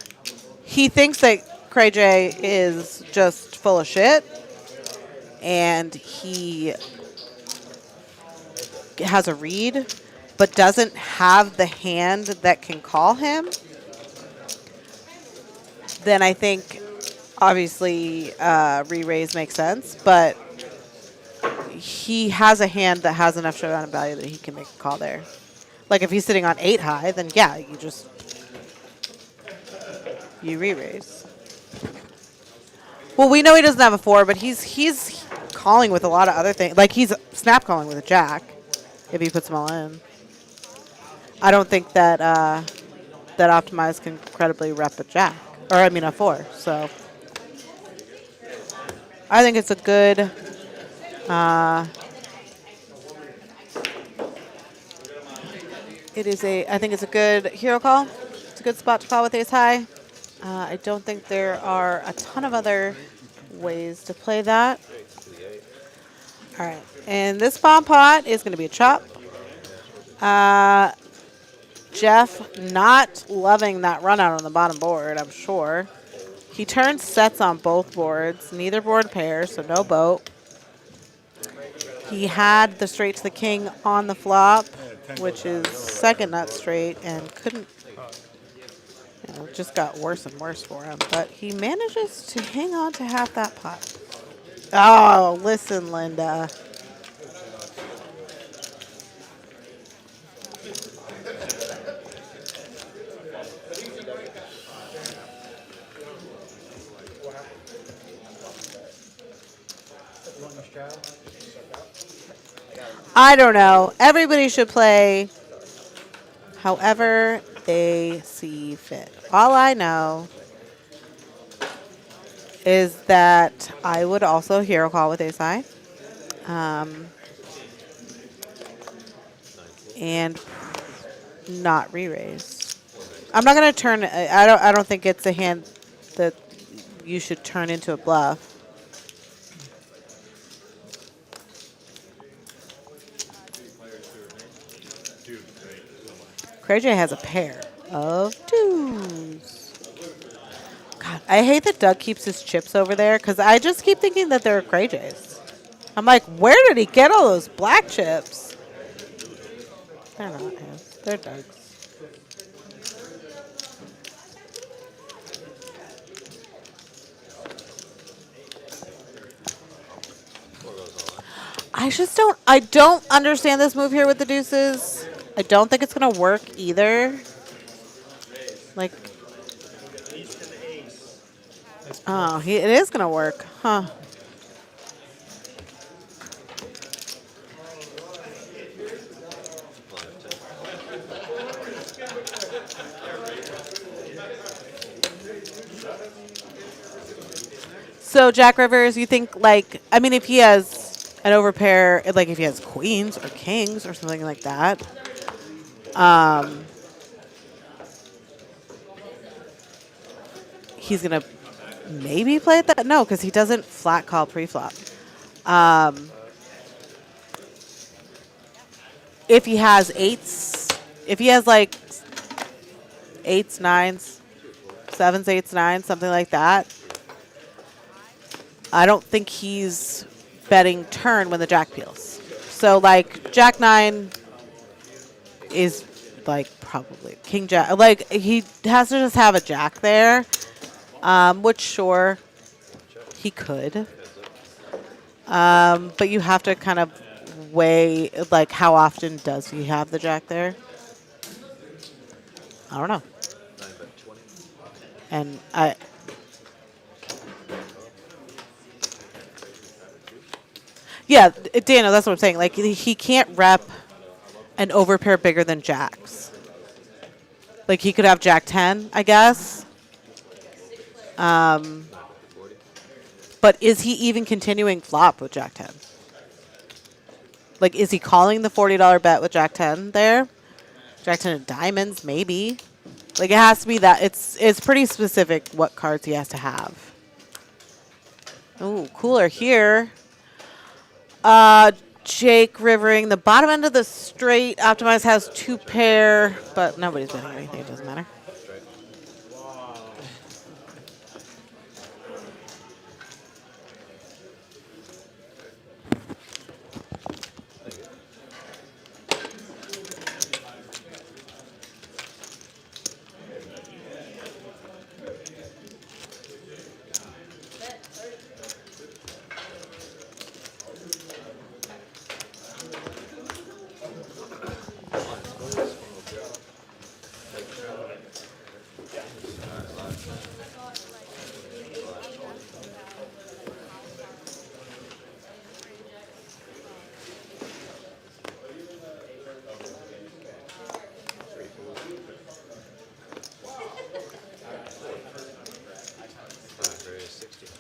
he thinks that KJ is just full of shit, and he has a read, but doesn't have the hand that can call him, then I think obviously re-raise makes sense. But he has a hand that has enough showdown value that he can make a call there. Like if he's sitting on 8 high, then yeah, you re-raise. Well, we know he doesn't have a 4, but he's calling with a lot of other things. Like he's snap calling with a jack if he puts them all in. I don't think that that Optimize can credibly rep a jack, or I mean a 4. So I think it's a good. I think it's a good hero call. It's a good spot to call with ace high. I don't think there are a ton of other ways to play that. All right, and this bomb pot is going to be a chop. Jeff not loving that run out on the bottom board, I'm sure. He turns sets on both boards, neither board pairs, so no boat. He had the straight to the king on the flop, which is second nut straight, and couldn't, it just got worse and worse for him. But he manages to hang on to half that pot. Oh, listen, Linda. I don't know. Everybody should play however they see fit. All I know is that I would also hero call with ace high. And not re-raise. I'm not going to turn. I don't think it's a hand that you should turn into a bluff. Cray J has a pair of 2s. God, I hate that Doug keeps his chips over there because I just keep thinking that they're Cray J's. I'm like, where did he get all those black chips? They're not his. They're Doug's. I don't understand this move here with the deuces. I don't think it's going to work either. Like, oh, it is going to work, huh? So Jack Rivers, you think like, I mean, if he has an overpair, like if he has queens or kings or something like that, he's going to maybe play at that. No, because he doesn't flat call pre-flop. If he has eights, if he has like eights, nines, sevens, eights, nines, something like that, I don't think he's betting turn when the jack peels. So like jack 9 is like probably king jack. Like he has to just have a jack there, which sure he could. But you have to kind of weigh like how often does he have the jack there? I don't know. And yeah, Daniel, that's what I'm saying. Like he can't rep an overpair bigger than jacks. Like he could have jack 10, I guess. But is he even continuing flop with jack 10? Like, is he calling the $40 bet with jack 10 there? Jack 10 of diamonds, maybe. Like, it has to be that. It's pretty specific what cards he has to have. Ooh, cooler here. Jake Rivering. The bottom end of the straight. Optimize has 2 pair, but nobody's betting anything. It doesn't matter.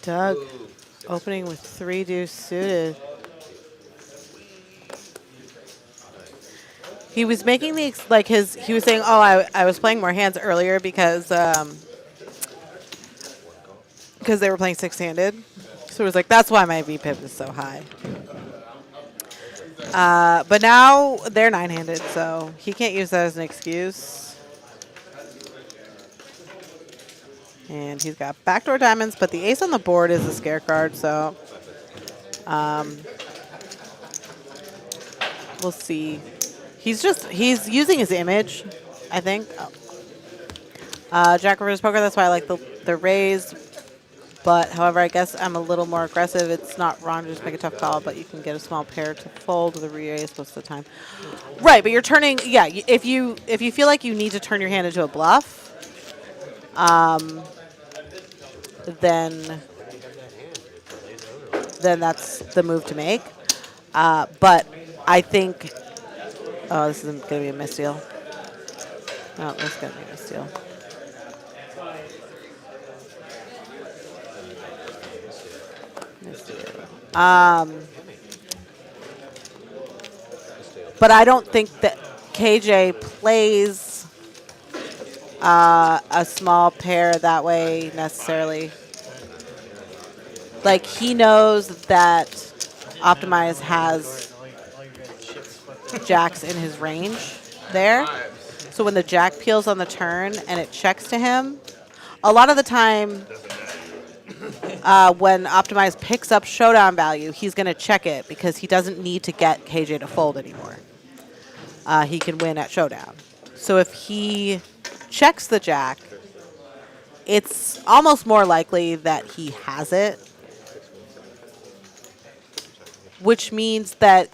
Doug opening with 3 deuce suited. He was making the he was saying, "Oh, I was playing more hands earlier because they were playing 6-handed." So it was like, "That's why my VPIP is so high." But now they're 9-handed, so he can't use that as an excuse. And he's got backdoor diamonds, but the ace on the board is a scare card, so we'll see. He's using his image, I think. Jack Rivers Poker, that's why I like the raise. But, however, I guess I'm a little more aggressive. It's not wrong to just make a tough call, but you can get a small pair to fold with a raise most of the time. Right, but you're turning, yeah, if you feel like you need to turn your hand into a bluff, then that's the move to make. But I think, oh, this isn't going to be a misdeal. No, this is going to be a misdeal. But I don't think that KJ plays a small pair that way necessarily. Like, he knows that Optimize has jacks in his range there. So when the jack peels on the turn and it checks to him, a lot of the time when Optimize picks up showdown value, he's going to check it because he doesn't need to get KJ to fold anymore. He can win at showdown. So if he checks the jack, it's almost more likely that he has it, which means that,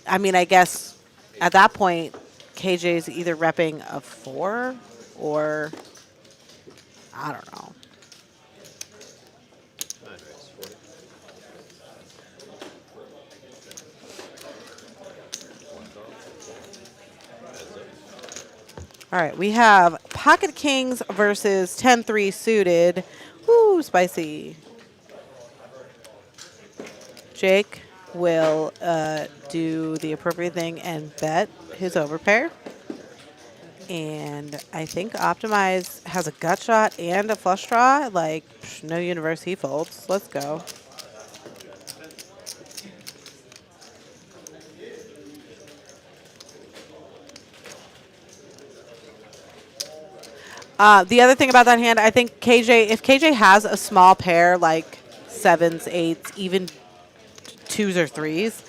I mean, I guess at that point, KJ is either repping a 4 or, I don't know. All right, we have Pocket Kings versus 10-3 suited. Woo, spicy. Jake will do the appropriate thing and bet his overpair. And I think Optimize has a gut shot and a flush draw. Like, no universe he folds. Let's go. The other thing about that hand, I think if KJ has a small pair like 7s, 8s, even 2s or 3s,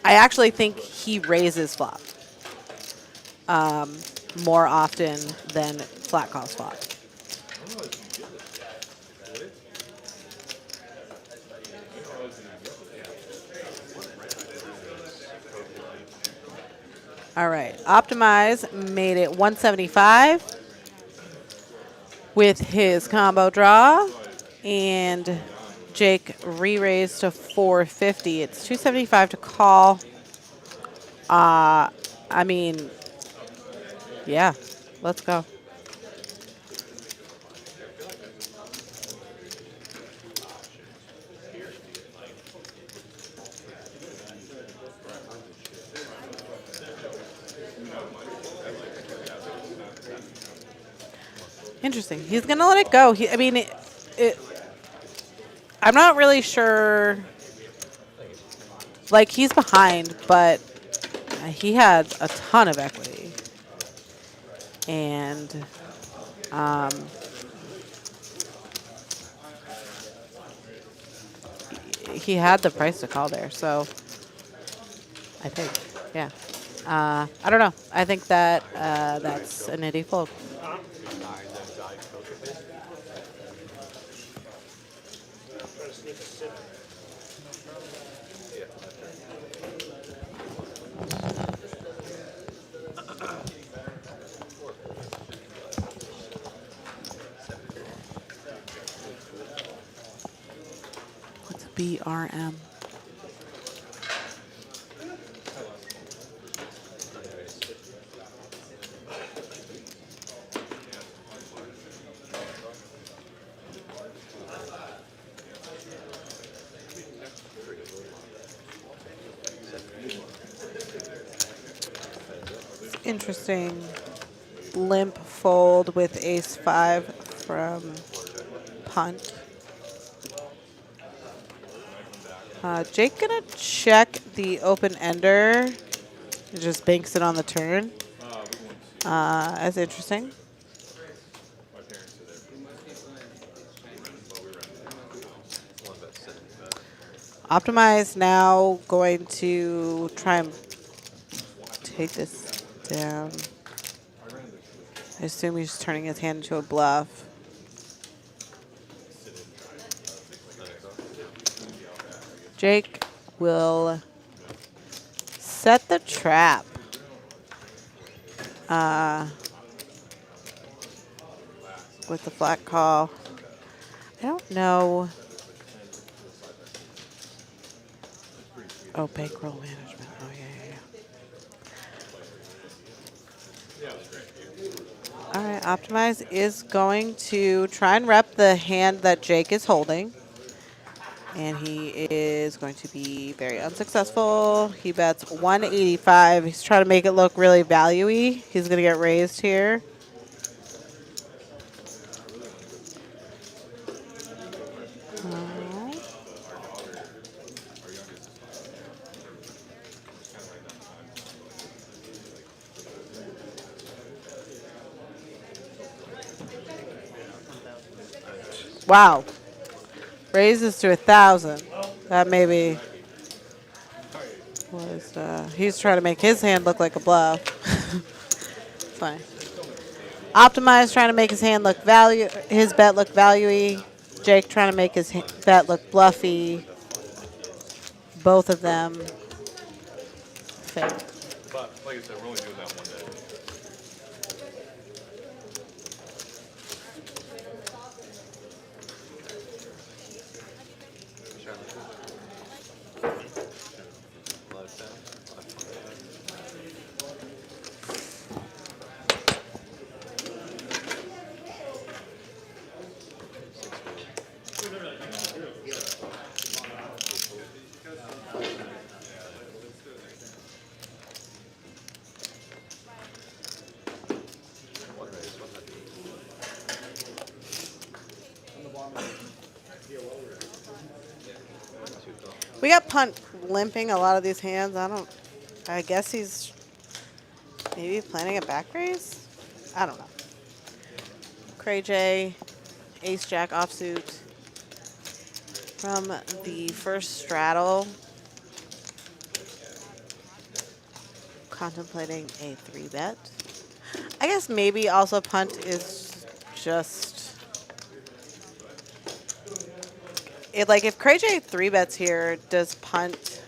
I actually think he raises flop more often than flat calls flop. All right, Optimize made it 175 with his combo draw, and Jake re-raised to 450. It's 275 to call. I mean, yeah, let's go. Interesting. He's going to let it go. I'm not really sure. Like, he's behind, but he had a ton of equity. And he had the price to call there. So I think, yeah. I don't know. I think that that's a nitty fold. What's BRM? Interesting limp fold with ace-5 from punt. Jake gonna check the open-ender. It just banks it on the turn. That's interesting. Optimize now going to try and take this down. I assume he's turning his hand into a bluff. Jake will set the trap. With the flat call. I don't know. Oh, bankroll management. Oh, yeah. All right, Optimize is going to try and rep the hand that Jake is holding. And he is going to be very unsuccessful. He bets 185. He's trying to make it look really value-y. He's going to get raised here. Wow. Raises to 1,000. That maybe was, he's trying to make his hand look like a bluff. Fine. Optimize trying to make his hand look his bet look value-y. Jake trying to make his bet look bluffy. Both of them fail. But like I said, we're only doing that one day. We got punt limping a lot of these hands. I guess he's maybe planning a back raise? I don't know. Cray J, ace jack offsuit from the first straddle. Contemplating a 3-bet. I guess maybe also punt is just like if Cray J 3-bets here, does punt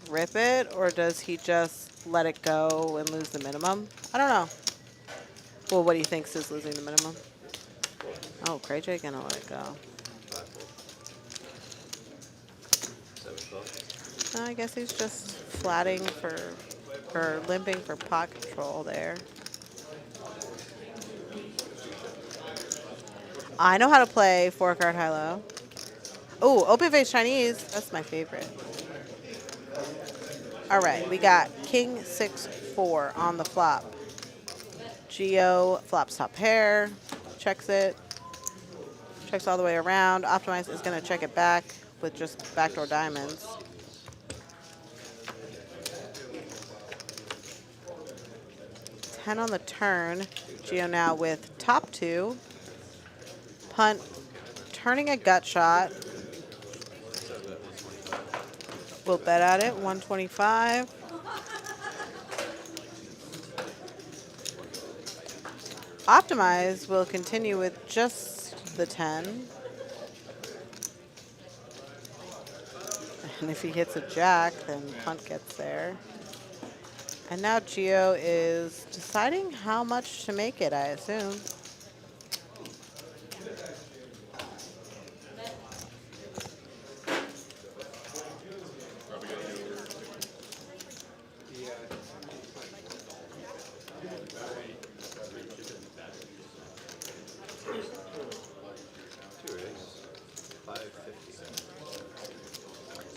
rip it or does he just let it go and lose the minimum? I don't know. Well, what do you think is losing the minimum? Oh, Cray J gonna let it go. I guess he's just flatting or limping for pot control there. I know how to play 4-card high-low. Oh, open face Chinese. That's my favorite. All right, we got King 6-4 on the flop. Geo flops top pair, checks it, checks all the way around. Optimize is going to check it back with just backdoor diamonds. Ten on the turn. Geo now with top 2. Punt, turning a gut shot. We'll bet at it, 125. Optimize will continue with just the 10. And if he hits a jack, then punt gets there. And now Geo is deciding how much to make it, I assume.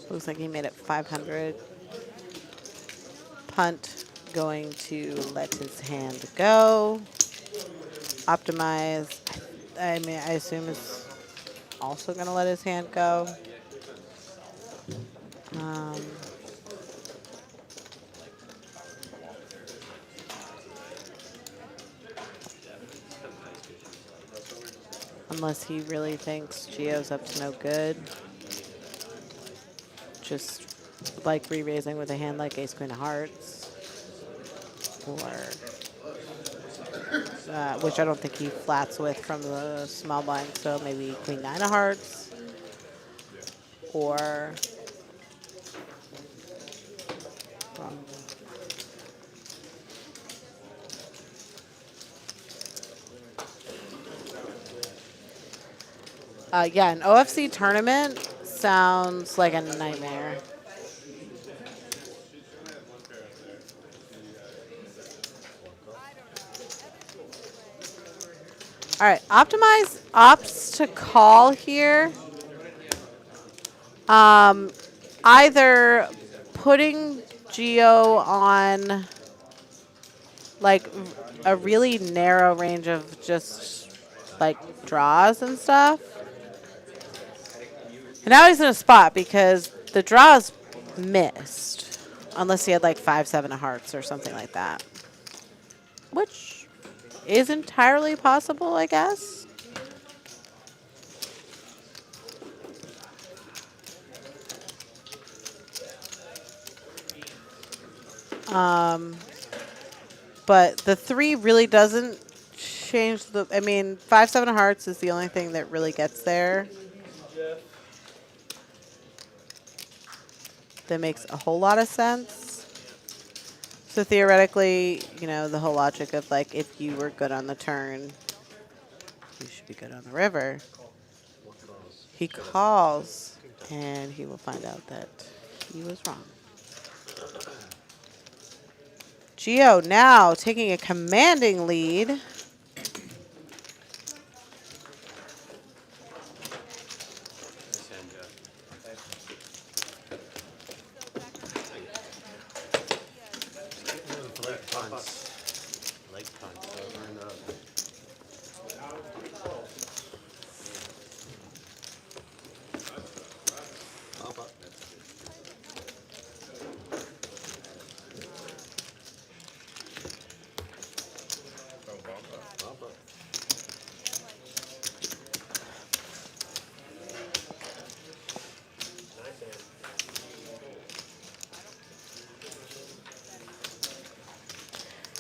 Looks like he made it 500. Punt going to let his hand go. Optimize. I mean, I assume is also going to let his hand go. Unless he really thinks Gio's up to no good. Just like re-raising with a hand like Ace Queen of Hearts. Or, which I don't think he flats with from the small blind, so maybe Queen 9 of Hearts. Or, yeah, an OFC tournament sounds like a nightmare. All right, Optimize opts to call here. Either putting Gio on like a really narrow range of just like draws and stuff. And now he's in a spot because the draws missed, unless he had like 5-7 of hearts or something like that, which is entirely possible, I guess. But the 3 really doesn't change the. I mean, 5-7 of hearts is the only thing that really gets there. That makes a whole lot of sense. So theoretically, you know, the whole logic of like if you were good on the turn, you should be good on the river. He calls, and he will find out that he was wrong. Gio now taking a commanding lead.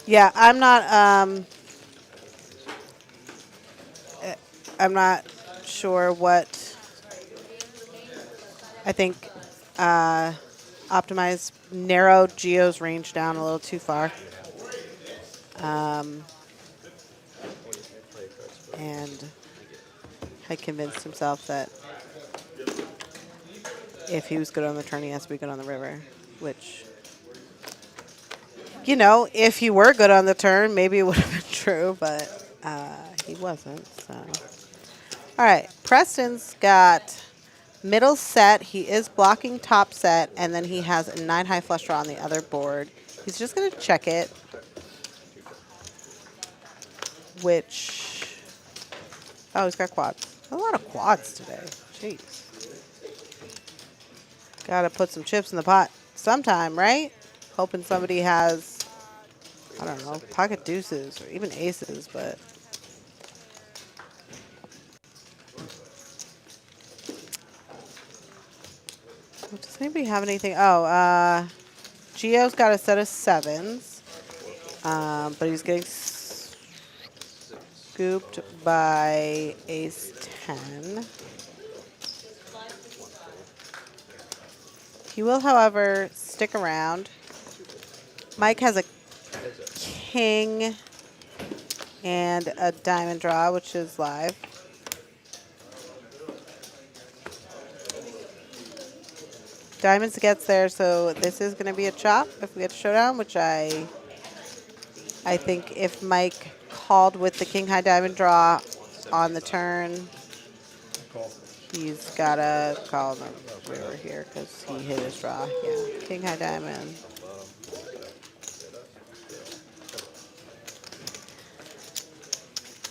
Yeah, I'm not sure what. I think Optimize narrowed Gio's range down a little too far. And had convinced himself that if he was good on the turn, he has to be good on the river, which, you know, if he were good on the turn, maybe it would have been true, but he wasn't. So, all right, Preston's got middle set. He is blocking top set, and then he has a 9 high flush draw on the other board. He's just going to check it, which, oh, he's got quads. A lot of quads today. Jeez. Got to put some chips in the pot sometime, right? Hoping somebody has, I don't know, pocket deuces or even aces, but does anybody have anything? Oh, Gio's got a set of 7s, but he's getting scooped by ace 10. He will, however, stick around. Mike has a king and a diamond draw, which is live. Diamonds gets there, so this is going to be a chop if we get to showdown, which I think if Mike called with the king high diamond draw on the turn, he's got to call the river here because he hit his draw. Yeah, king high diamond.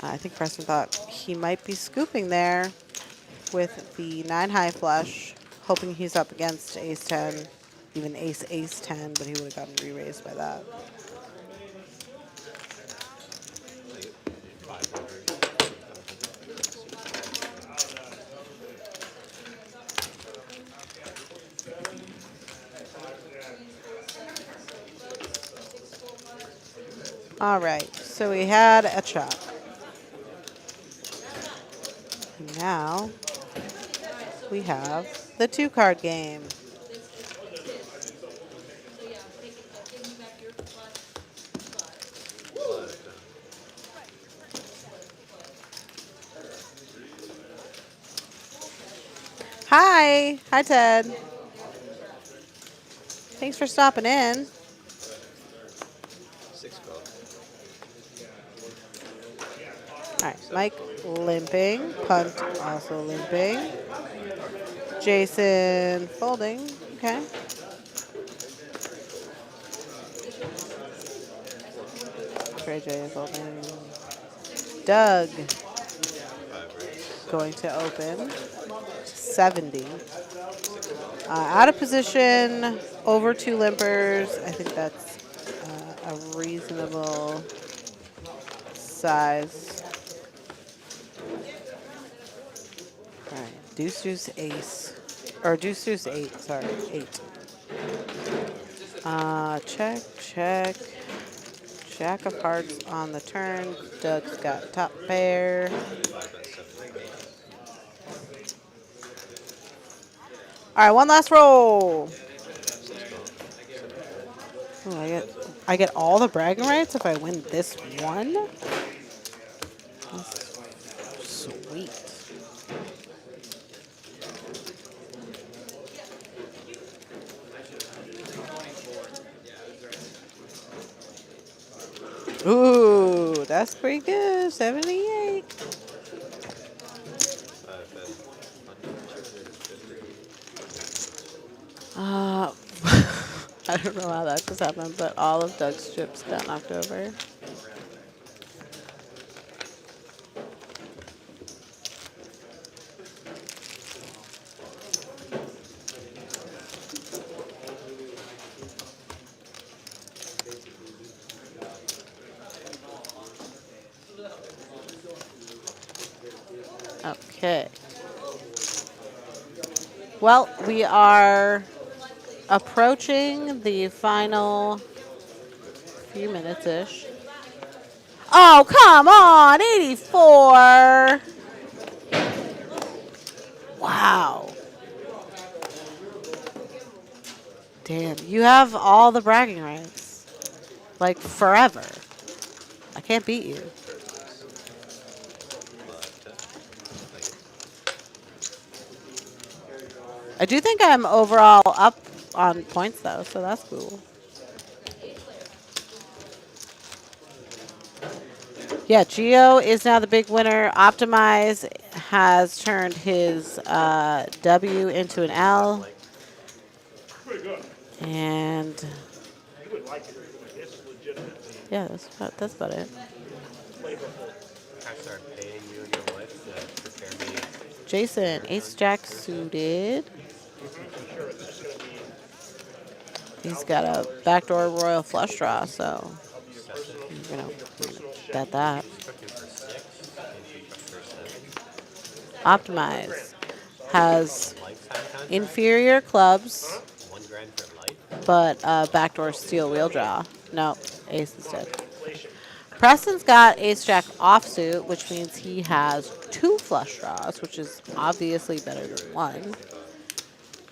I think Preston thought he might be scooping there with the 9 high flush, hoping he's up against ace 10, even ace 10, but he would have gotten re-raised by that. All right, so we had a chop. Now we have the 2-card game. Hi. Hi, Ted. Thanks for stopping in. 6-12. All right, Mike limping. Punt also limping. Jason folding. Okay. Trey J is folding. Doug going to open. 70. Out of position, over 2 limpers. I think that's a reasonable size. All right, deuce, deuce, ace. Or deuce, deuce, 8, sorry, 8. Check, check. Jack of hearts on the turn. Doug's got top pair. All right, one last roll. Ooh, I get all the bragging rights if I win this one. That's sweet. Ooh, that's pretty good. 78. I don't know how that just happened, but all of Doug's chips got knocked over. Okay. Well, we are approaching the final few minutes-ish. Oh, come on, 84. Wow. Damn, you have all the bragging rights. Like, forever. I can't beat you. I do think I'm overall up on points, though, so that's cool. Yeah, Gio is now the big winner. Optimize has turned his W into an L. And yeah, that's about it. I start paying you and your wife to prepare me. Jason, ace jack suited. He's got a backdoor royal flush draw, so you know, bet that. Optimize has inferior clubs, but backdoor steel wheel draw. No, ace instead. Preston's got ace jack offsuit, which means he has 2 flush draws, which is obviously better than 1.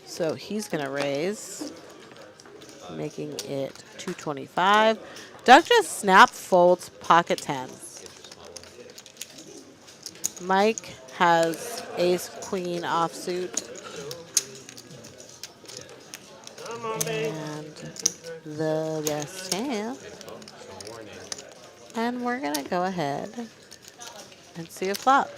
So he's going to raise, making it 225. Doug just snap folds pocket 10s. Mike has ace queen offsuit. And the best hand. And we're going to go ahead and see a flop.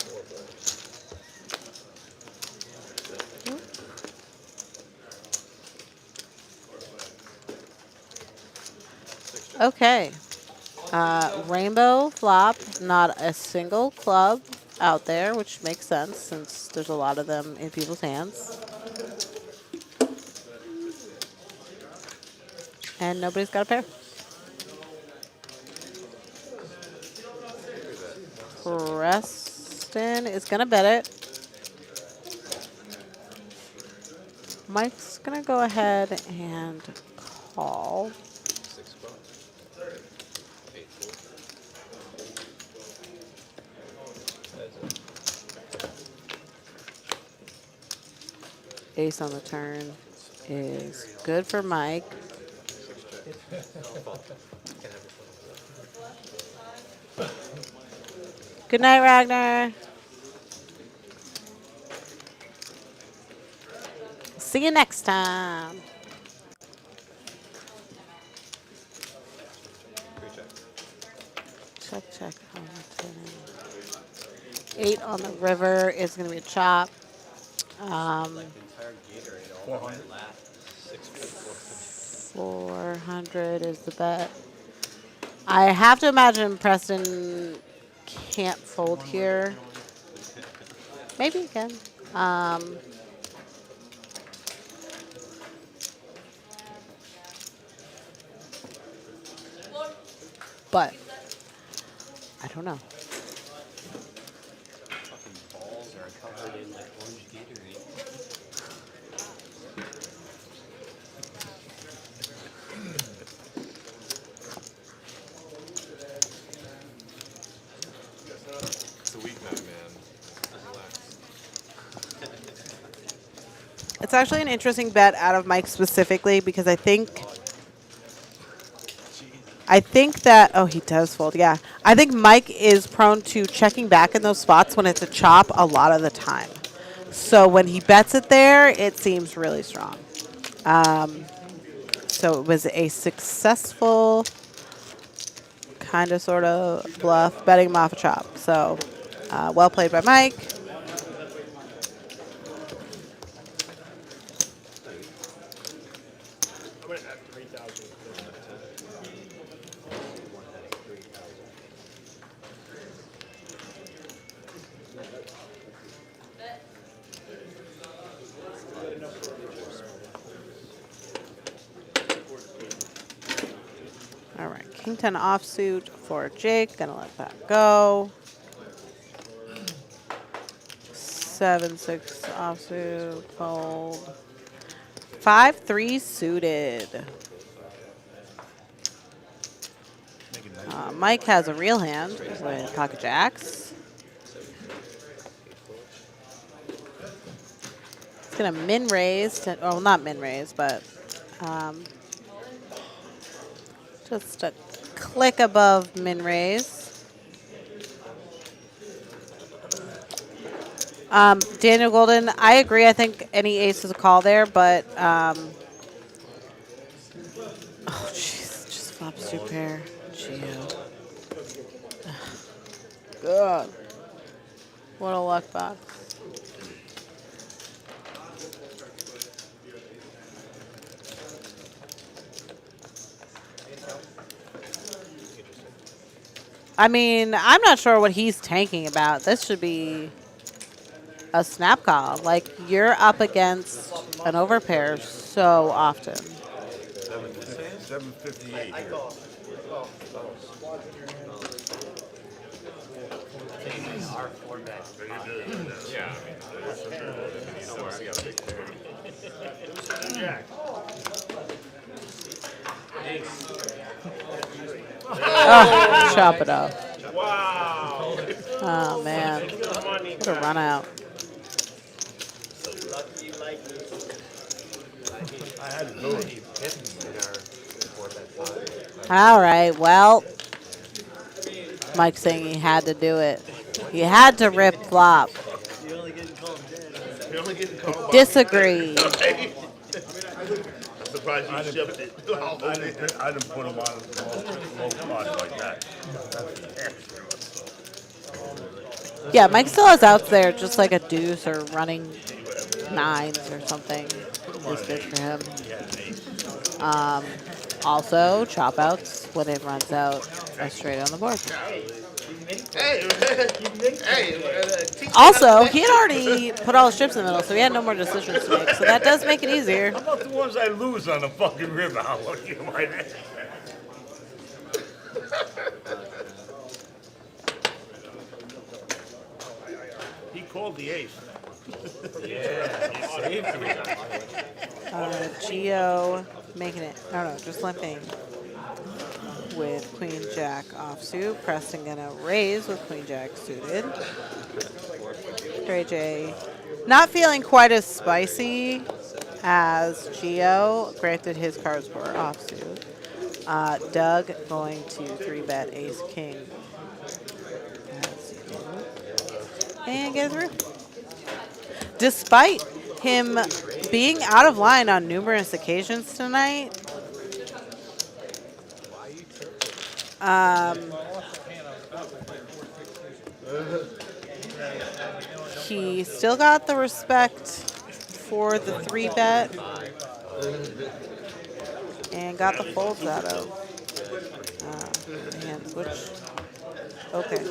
Okay. Rainbow flop, not a single club out there, which makes sense since there's a lot of them in people's hands. And nobody's got a pair. Preston is going to bet it. Mike's going to go ahead and call. 6 spots. 8 4. Ace on the turn is good for Mike. Good night, Ragnar. See you next time. Check, check. 8 on the river is going to be a chop. 400 is the bet. I have to imagine Preston can't fold here. Maybe he can. But I don't know. Fucking balls are covered in like orange Gatorade. It's a weeknight, man. Relax. It's actually an interesting bet out of Mike specifically because I think that, oh, he does fold, yeah. I think Mike is prone to checking back in those spots when it's a chop a lot of the time. So when he bets it there, it seems really strong. So it was a successful kind of sort of bluff, betting him off a chop. So well played by Mike. I'm at 3,000. All right, King 10 offsuit for Jake. Gonna let that go. 7-6 offsuit, fold. 5-3 suited. Mike has a real hand with pocket jacks. It's gonna min raise. Well, not min raise, but just a click above min raise. Daniel Golden, I agree. I think any ace is a call there, but oh jeez, just flops 2 pair. Geo. God, what a luck box. I mean, I'm not sure what he's tanking about. This should be a snap call. Like, you're up against an overpair so often. 758 here. Our format. Yeah, I mean, somewhere I got a big pair. Jack. Oh, chop it off. Wow. Oh, man. What a run out. I had to do it. All right, well, Mike's saying he had to do it. He had to rip flop. You're only getting called by Disagree. I'm surprised you shoved it. I didn't put him on low spots like that. Yeah, Mike still has outs there, just like a deuce or running nines or something. Is good for him. Also, chop outs when it runs out. a straight on the board. Hey, Also, he had already put all his chips in the middle, so he had no more decisions to make. So that does make it easier. how about the ones I lose on the fucking river? How lucky am I there? He called the ace. Gio making it. No, just limping with Queen Jack offsuit. Preston gonna raise with Queen Jack suited. Dre J not feeling quite as spicy as Gio. Granted, his cards were offsuit. Doug going to 3-bet Ace King. And get through. Despite him being out of line on numerous occasions tonight, he still got the respect for the 3-bet and got the folds out of hands, which, okay.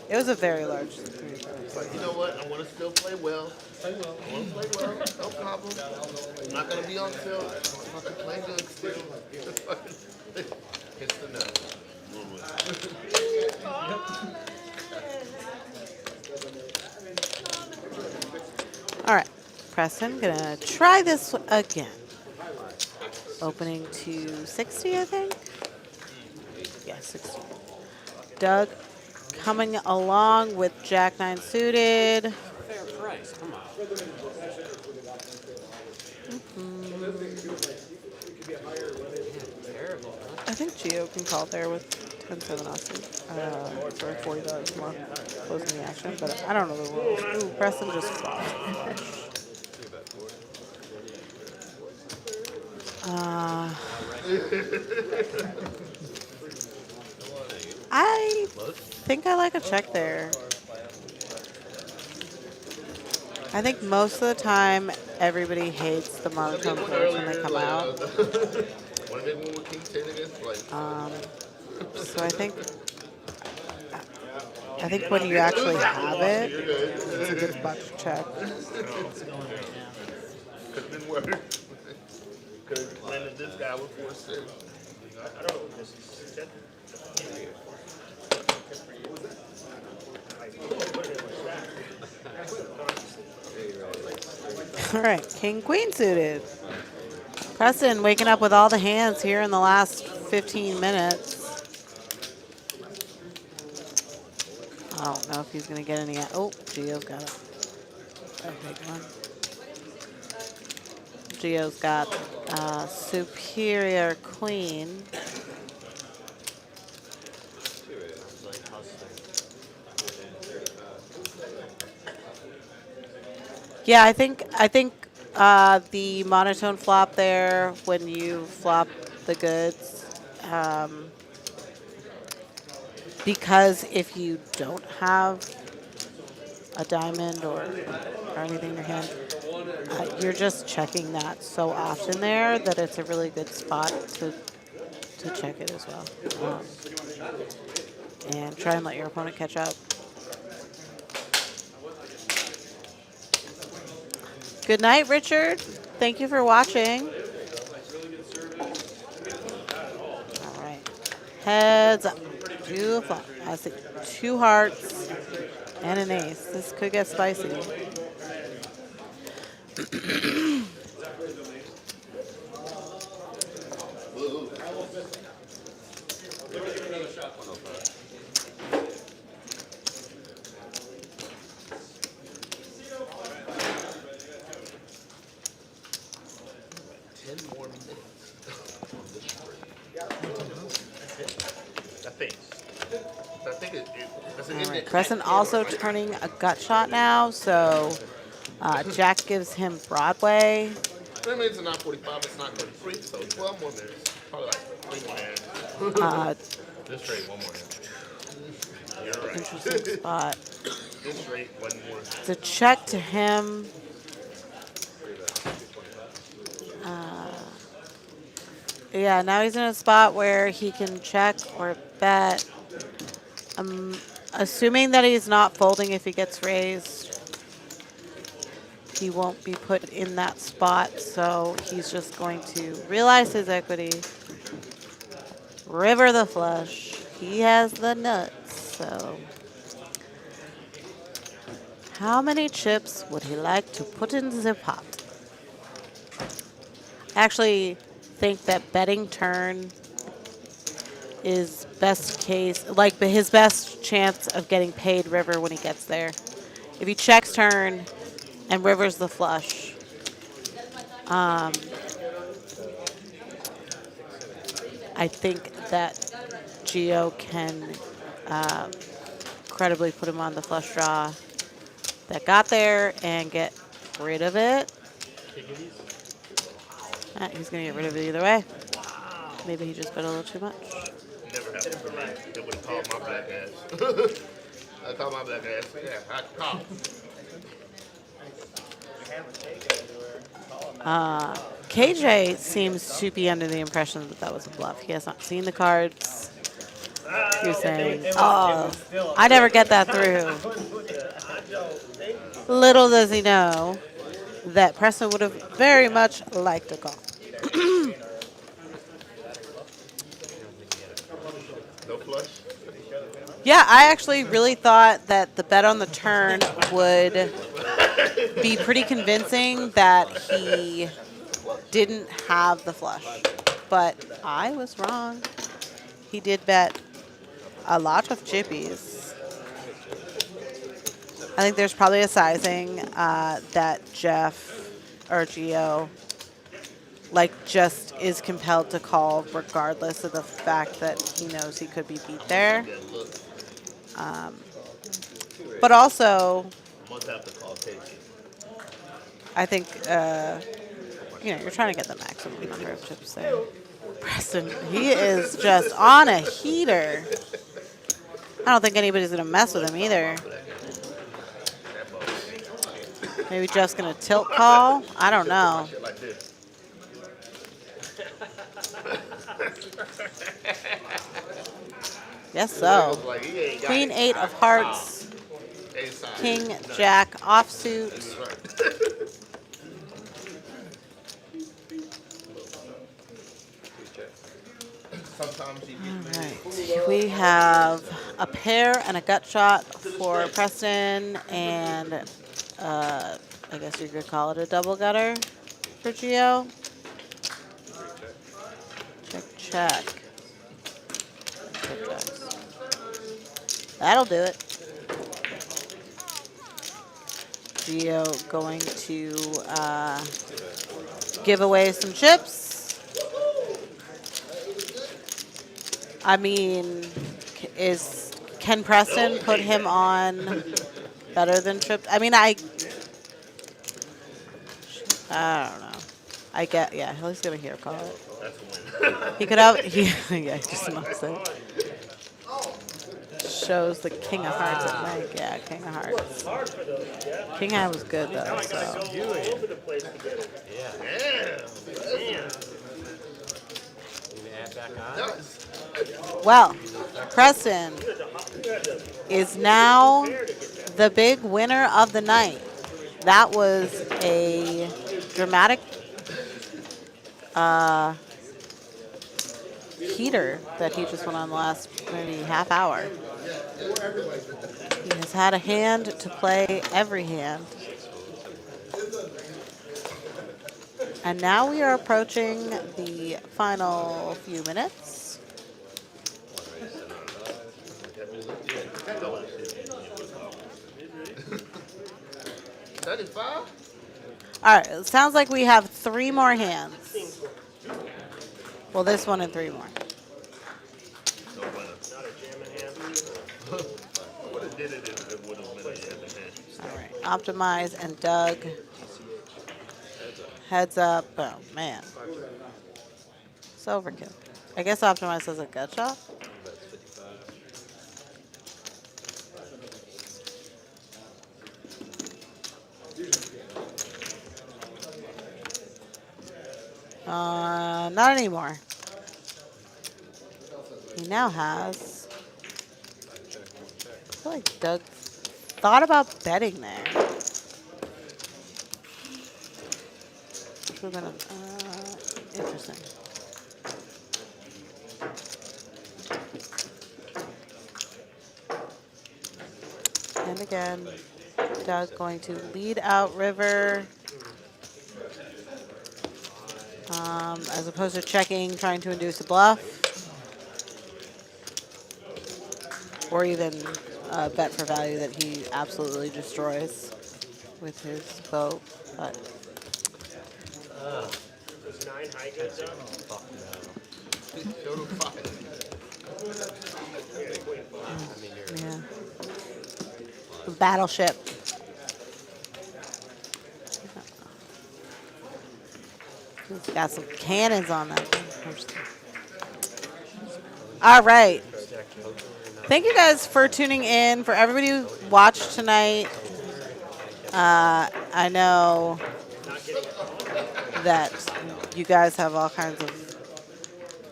It was a very large 3-bet. But you know what? I want to still play well. I want to play well. No problem. I'm not going to be on tilt. I'm fucking playing good still. Hits the nose. All right, Preston, gonna try this again. Opening to 60, I think. Yeah, 60. Doug coming along with Jack 9 suited. Fair price, come on. I think Gio can call there with 10-7 Austin for $40 more closing the action, but I don't know the rules. Ooh, Preston just flopped. I think I like a check there. I think most of the time everybody hates the monotone folds when they come out. So I think when you actually have it, it's a good buck to check. Could have been worse. Could have landed this guy with 4-6. I don't know. Just check. All right, King Queen suited. Preston waking up with all the hands here in the last 15 minutes. I don't know if he's going to get any. Oh, Gio's got a big one. Gio's got superior queen. Yeah, I think the monotone flop there when you flop the goods, because if you don't have a diamond or anything in your hand, you're just checking that so often there that it's a really good spot to check it as well. And try and let your opponent catch up. Good night, Richard. Thank you for watching. All right. Heads up. To flop. I see 2 hearts and an ace. This could get spicy. Preston also turning a gut shot now, so Jack gives him Broadway. 3 minutes and not 45, it's not 33, so 12 more minutes. Probably like 3 more hands. This straight, 1 more hand. You're right. Interesting spot. This straight, 1 more. It's a check to him. Yeah, now he's in a spot where he can check or bet. Assuming that he's not folding if he gets raised, he won't be put in that spot, so he's just going to realize his equity, river the flush. He has the nuts, so how many chips would he like to put in the pot? I actually think that betting turn is best case, like his best chance of getting paid river when he gets there. If he checks turn and rivers the flush, I think that Geo can credibly put him on the flush draw that got there and get rid of it. He's going to get rid of it either way. Maybe he just bet a little too much. Never happened for me. They would have called my black ass. I called my black ass. Yeah, I called. KJ seems to be under the impression that that was a bluff. He has not seen the cards. He was saying, oh, I never get that through. Little does he know that Preston would have very much liked a call. No flush? Yeah, I actually really thought that the bet on the turn would be pretty convincing that he didn't have the flush. But I was wrong. He did bet a lot of chippies. I think there's probably a sizing that Jeff or Geo just is compelled to call regardless of the fact that he knows he could be beat there. But also, I think, you're trying to get the maximum number of chips there. Preston, he is just on a heater. I don't think anybody's going to mess with him either. Maybe Jeff's going to tilt call. I don't know. Yes, so. Queen 8 of hearts. King Jack offsuit. All right. We have a pair and a gut shot for Preston, and I guess you could call it a double gutter for Geo. Check, check. That'll do it. Geo going to give away some chips. I mean, can Preston put him on better than trip? I mean, I don't know. He's gonna hear call it. He could have. Yeah, just smokes it. Shows the king of hearts at night. Yeah, king of hearts. King high was good though. So. Well, Preston is now the big winner of the night. That was a dramatic heater that he just went on the last maybe half hour. He has had a hand to play every hand. And now we are approaching the final few minutes. All right, it sounds like we have 3 more hands. Well, this one and 3 more. All right, Optimize and Doug. Heads up. Oh, man. It's overkill. I guess Optimize has a gut shot. Not anymore. he now has. I feel like Doug thought about betting there. We're gonna, interesting. And again, Doug going to lead out river. As opposed to checking, trying to induce a bluff. Or even bet for value that he absolutely destroys with his boat. But Was 9 high good, Doug? Fuck no. Go to 5. I mean, you're yeah. Battleship. He's got some cannons on that thing. All right. Thank you guys for tuning in. For everybody who watched tonight, I know that you guys have all kinds of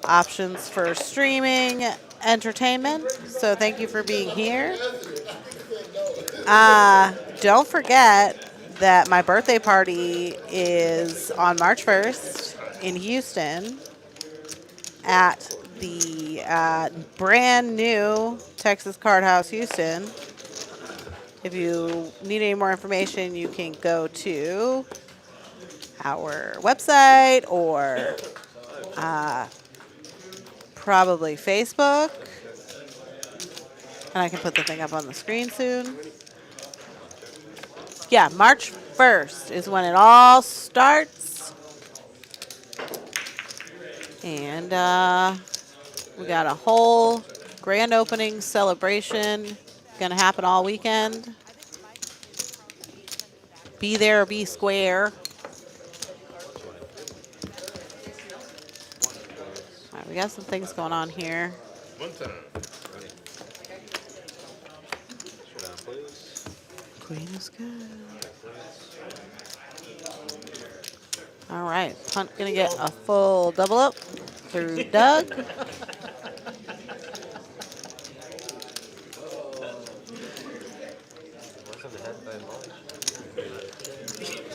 options for streaming entertainment. So thank you for being here. Don't forget that my birthday party is on March 1st in Houston at the brand new Texas Card House Houston. If you need any more information, you can go to our website or probably Facebook. And I can put the thing up on the screen soon. Yeah, March 1st is when it all starts. And we got a whole grand opening celebration going to happen all weekend. Be there or be square. All right, we got some things going on here. One time. Showdown, please. Queen is good. All right, punt gonna get a full double up through Doug.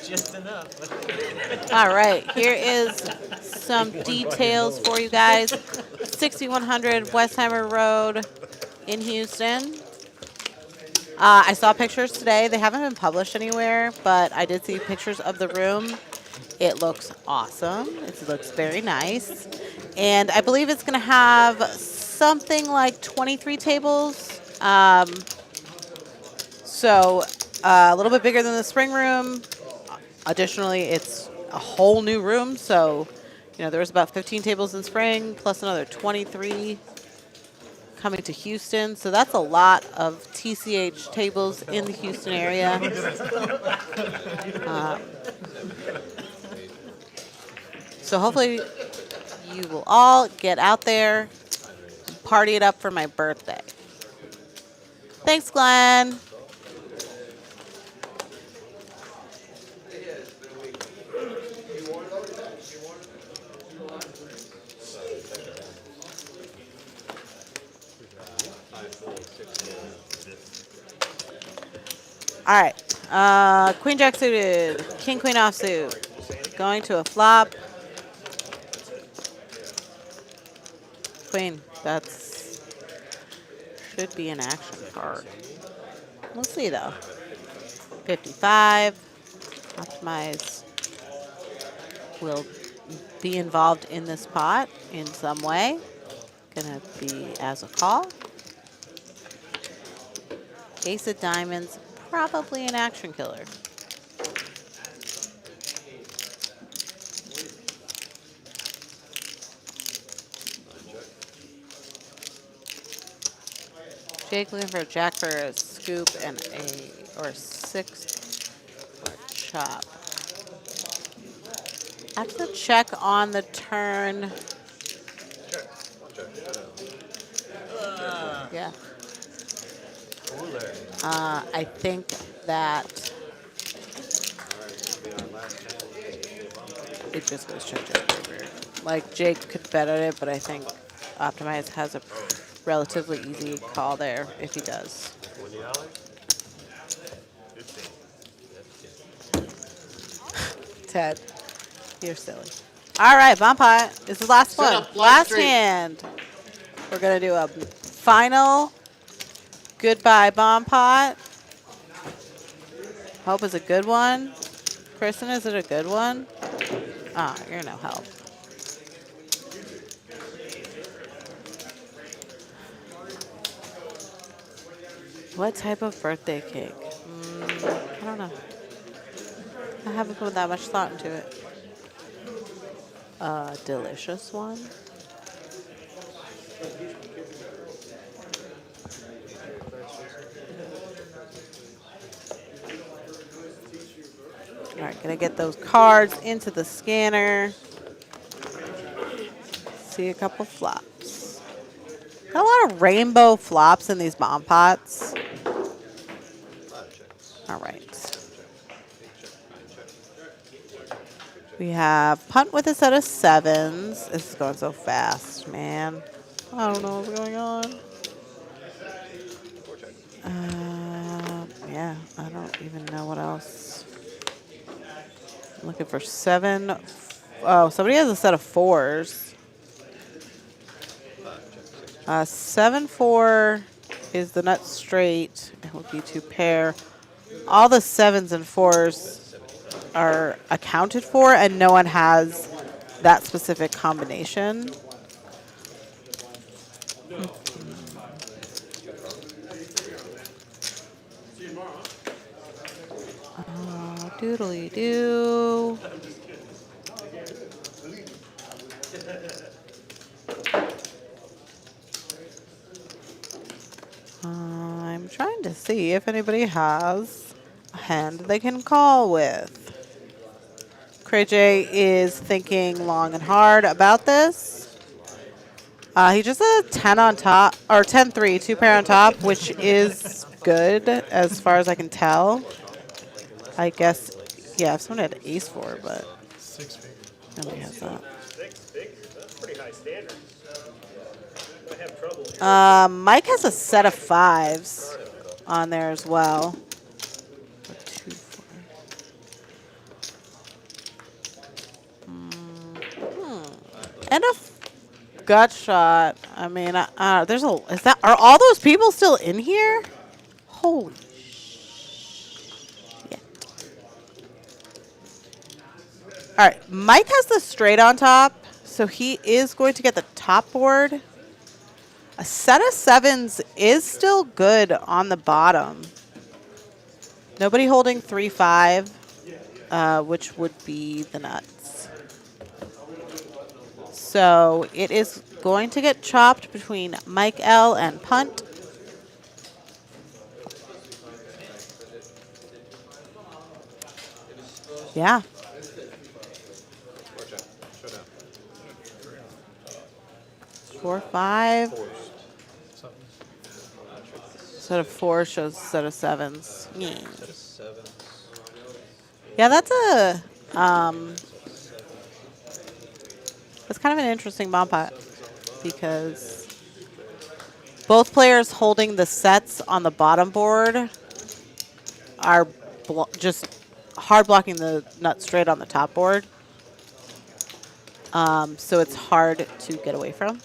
Just enough. All right, here is some details for you guys. 6100 Westheimer Road in Houston. I saw pictures today. They haven't been published anywhere, but I did see pictures of the room. It looks awesome. It looks very nice. And I believe it's going to have something like 23 tables. So a little bit bigger than the spring room. Additionally, it's a whole new room. So, you know, there was about 15 tables in spring, plus another 23 coming to Houston. So that's a lot of TCH tables in the Houston area. So hopefully you will all get out there, party it up for my birthday. Thanks, Glenn. All right, Queen Jack suited, King Queen offsuit, going to a flop. Queen, that's should be an action card. We'll see though. 55, optimize will be involved in this pot in some way. Gonna be as a call. Ace of diamonds, probably an action killer. Jake looking for a jack for a scoop and or 6 for a chop. After the check on the turn. Yeah. I think that it just goes check, check, river. Like Jake could bet at it, but I think Optimize has a relatively easy call there if he does. $20? Ted, you're silly. All right, bomb pot. This is the last Set one. up, live Last stream. hand. We're going to do a final goodbye bomb pot. Hope is a good one. Kristen, is it a good one? Ah, you're no help. What type of birthday cake? I don't know. I haven't put that much thought into it. A delicious one. All right, gonna get those cards into the scanner. See a couple flops. Got a lot of rainbow flops in these bomb pots. All right. We have punt with a set of 7s. This is going so fast, man. I don't know what's going on. Yeah, I don't even know what else. I'm looking for 7. Oh, somebody has a set of 4s. 7-4 is the nut straight. It would be 2 pair. All the 7s and 4s are accounted for, and no one has that specific combination. Doodly doo. I'm trying to see if anybody has a hand they can call with. Cray J is thinking long and hard about this. He just a 10 on top, or 10-3, 2 pair on top, which is good as far as I can tell. I guess, yeah, if someone had ace-4, but nobody has that. 6 figures. That's pretty high standard. I have trouble. Mike has a set of 5s on there as well. 2, 4. And a gut shot. I mean, there's a. Is that? Are all those people still in here? Holy shit! All right, Mike has the straight on top, so he is going to get the top board. A set of 7s is still good on the bottom. Nobody holding 3-5, which would be the nuts. So it is going to get chopped between Mike L and punt. Yeah. 4-5. Set of 4 shows set of 7s. Yeah. Yeah, that's a that's kind of an interesting bomb pot because both players holding the sets on the bottom board are just hard blocking the nut straight on the top board. So it's hard to get away from.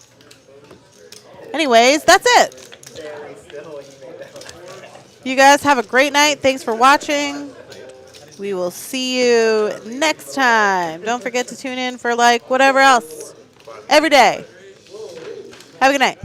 Anyways, that's it. You guys have a great night. Thanks for watching. We will see you next time. Don't forget to tune in for like whatever else every day. Have a good night.